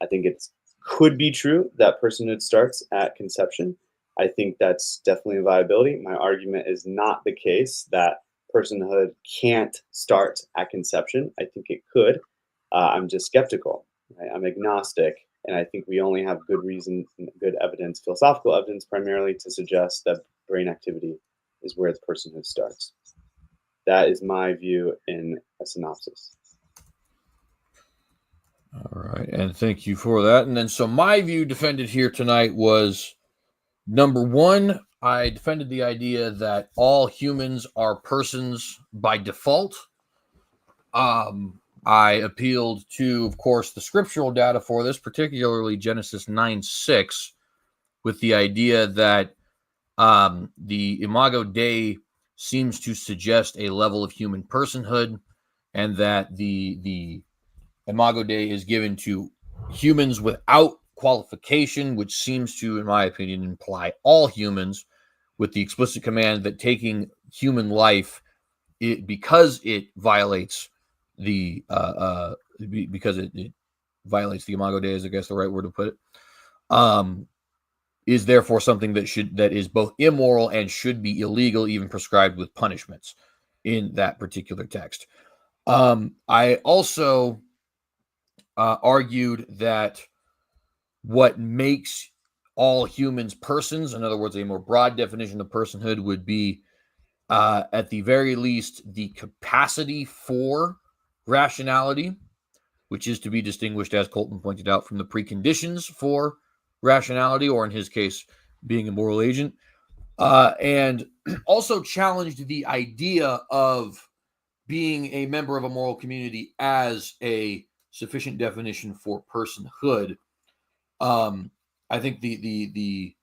I think it could be true that personhood starts at conception. I think that's definitely a viability. My argument is not the case that personhood can't start at conception. I think it could. I'm just skeptical. Right? I'm agnostic, and I think we only have good reason, good evidence, philosophical evidence primarily, to suggest that brain activity is where the personhood starts. That is my view in a synopsis. All right, and thank you for that. And then, so my view defended here tonight was, number one, I defended the idea that all humans are persons by default. I appealed to, of course, the scriptural data for this, particularly Genesis 9:6, with the idea that the Imago Dei seems to suggest a level of human personhood, and that the Imago Dei is given to humans without qualification, which seems to, in my opinion, imply all humans, with the explicit command that taking human life, because it violates the because it violates the Imago Dei, is I guess the right word to put it, is therefore something that is both immoral and should be illegal, even prescribed with punishments in that particular text. I also argued that what makes all humans persons, in other words, a more broad definition of personhood, would be, at the very least, the capacity for rationality, which is to be distinguished, as Colton pointed out, from the preconditions for rationality, or in his case, being a moral agent, and also challenged the idea of being a member of a moral community as a sufficient definition for personhood. I think the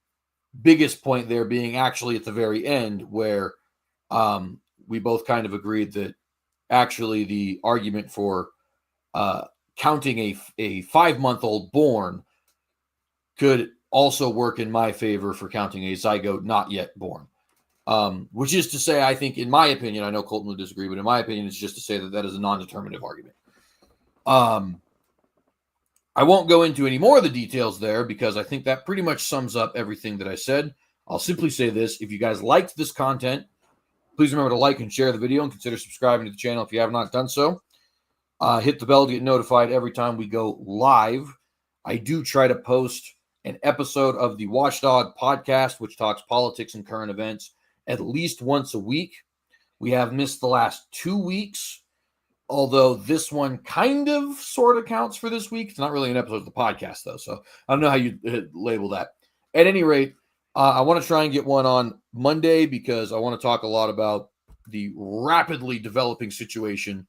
biggest point there being actually at the very end, where we both kind of agreed that actually the argument for counting a 5-month-old born could also work in my favor for counting a zygote not yet born. Which is to say, I think, in my opinion, I know Colton would disagree, but in my opinion, it's just to say that that is a non-determinative argument. I won't go into any more of the details there because I think that pretty much sums up everything that I said. I'll simply say this. If you guys liked this content, please remember to like and share the video and consider subscribing to the channel if you have not done so. Hit the bell to get notified every time we go live. I do try to post an episode of the Watchdog podcast, which talks politics and current events, at least once a week. We have missed the last 2 weeks, although this one kind of sort of counts for this week. It's not really an episode of the podcast, though, so I don't know how you label that. At any rate, I want to try and get one on Monday because I want to talk a lot about the rapidly developing situation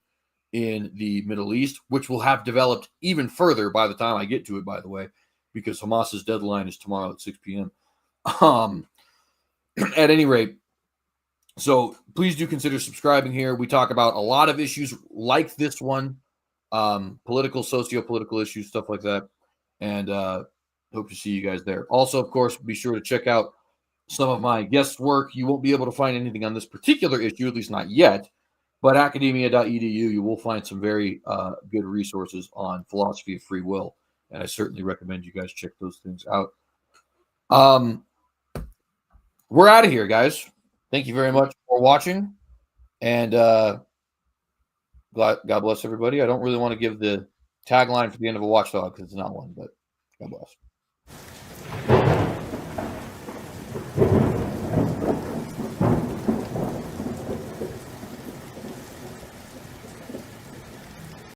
in the Middle East, which will have developed even further by the time I get to it, by the way, because Hamas's deadline is tomorrow at 6 p.m. At any rate, so please do consider subscribing here. We talk about a lot of issues like this one, political, socio-political issues, stuff like that. And hope to see you guys there. Also, of course, be sure to check out some of my guest work. You won't be able to find anything on this particular issue, at least not yet. But academia.edu, you will find some very good resources on philosophy of free will. And I certainly recommend you guys check those things out. We're out of here, guys. Thank you very much for watching. And God bless everybody. I don't really want to give the tagline for the end of a Watchdog because it's not one, but God bless.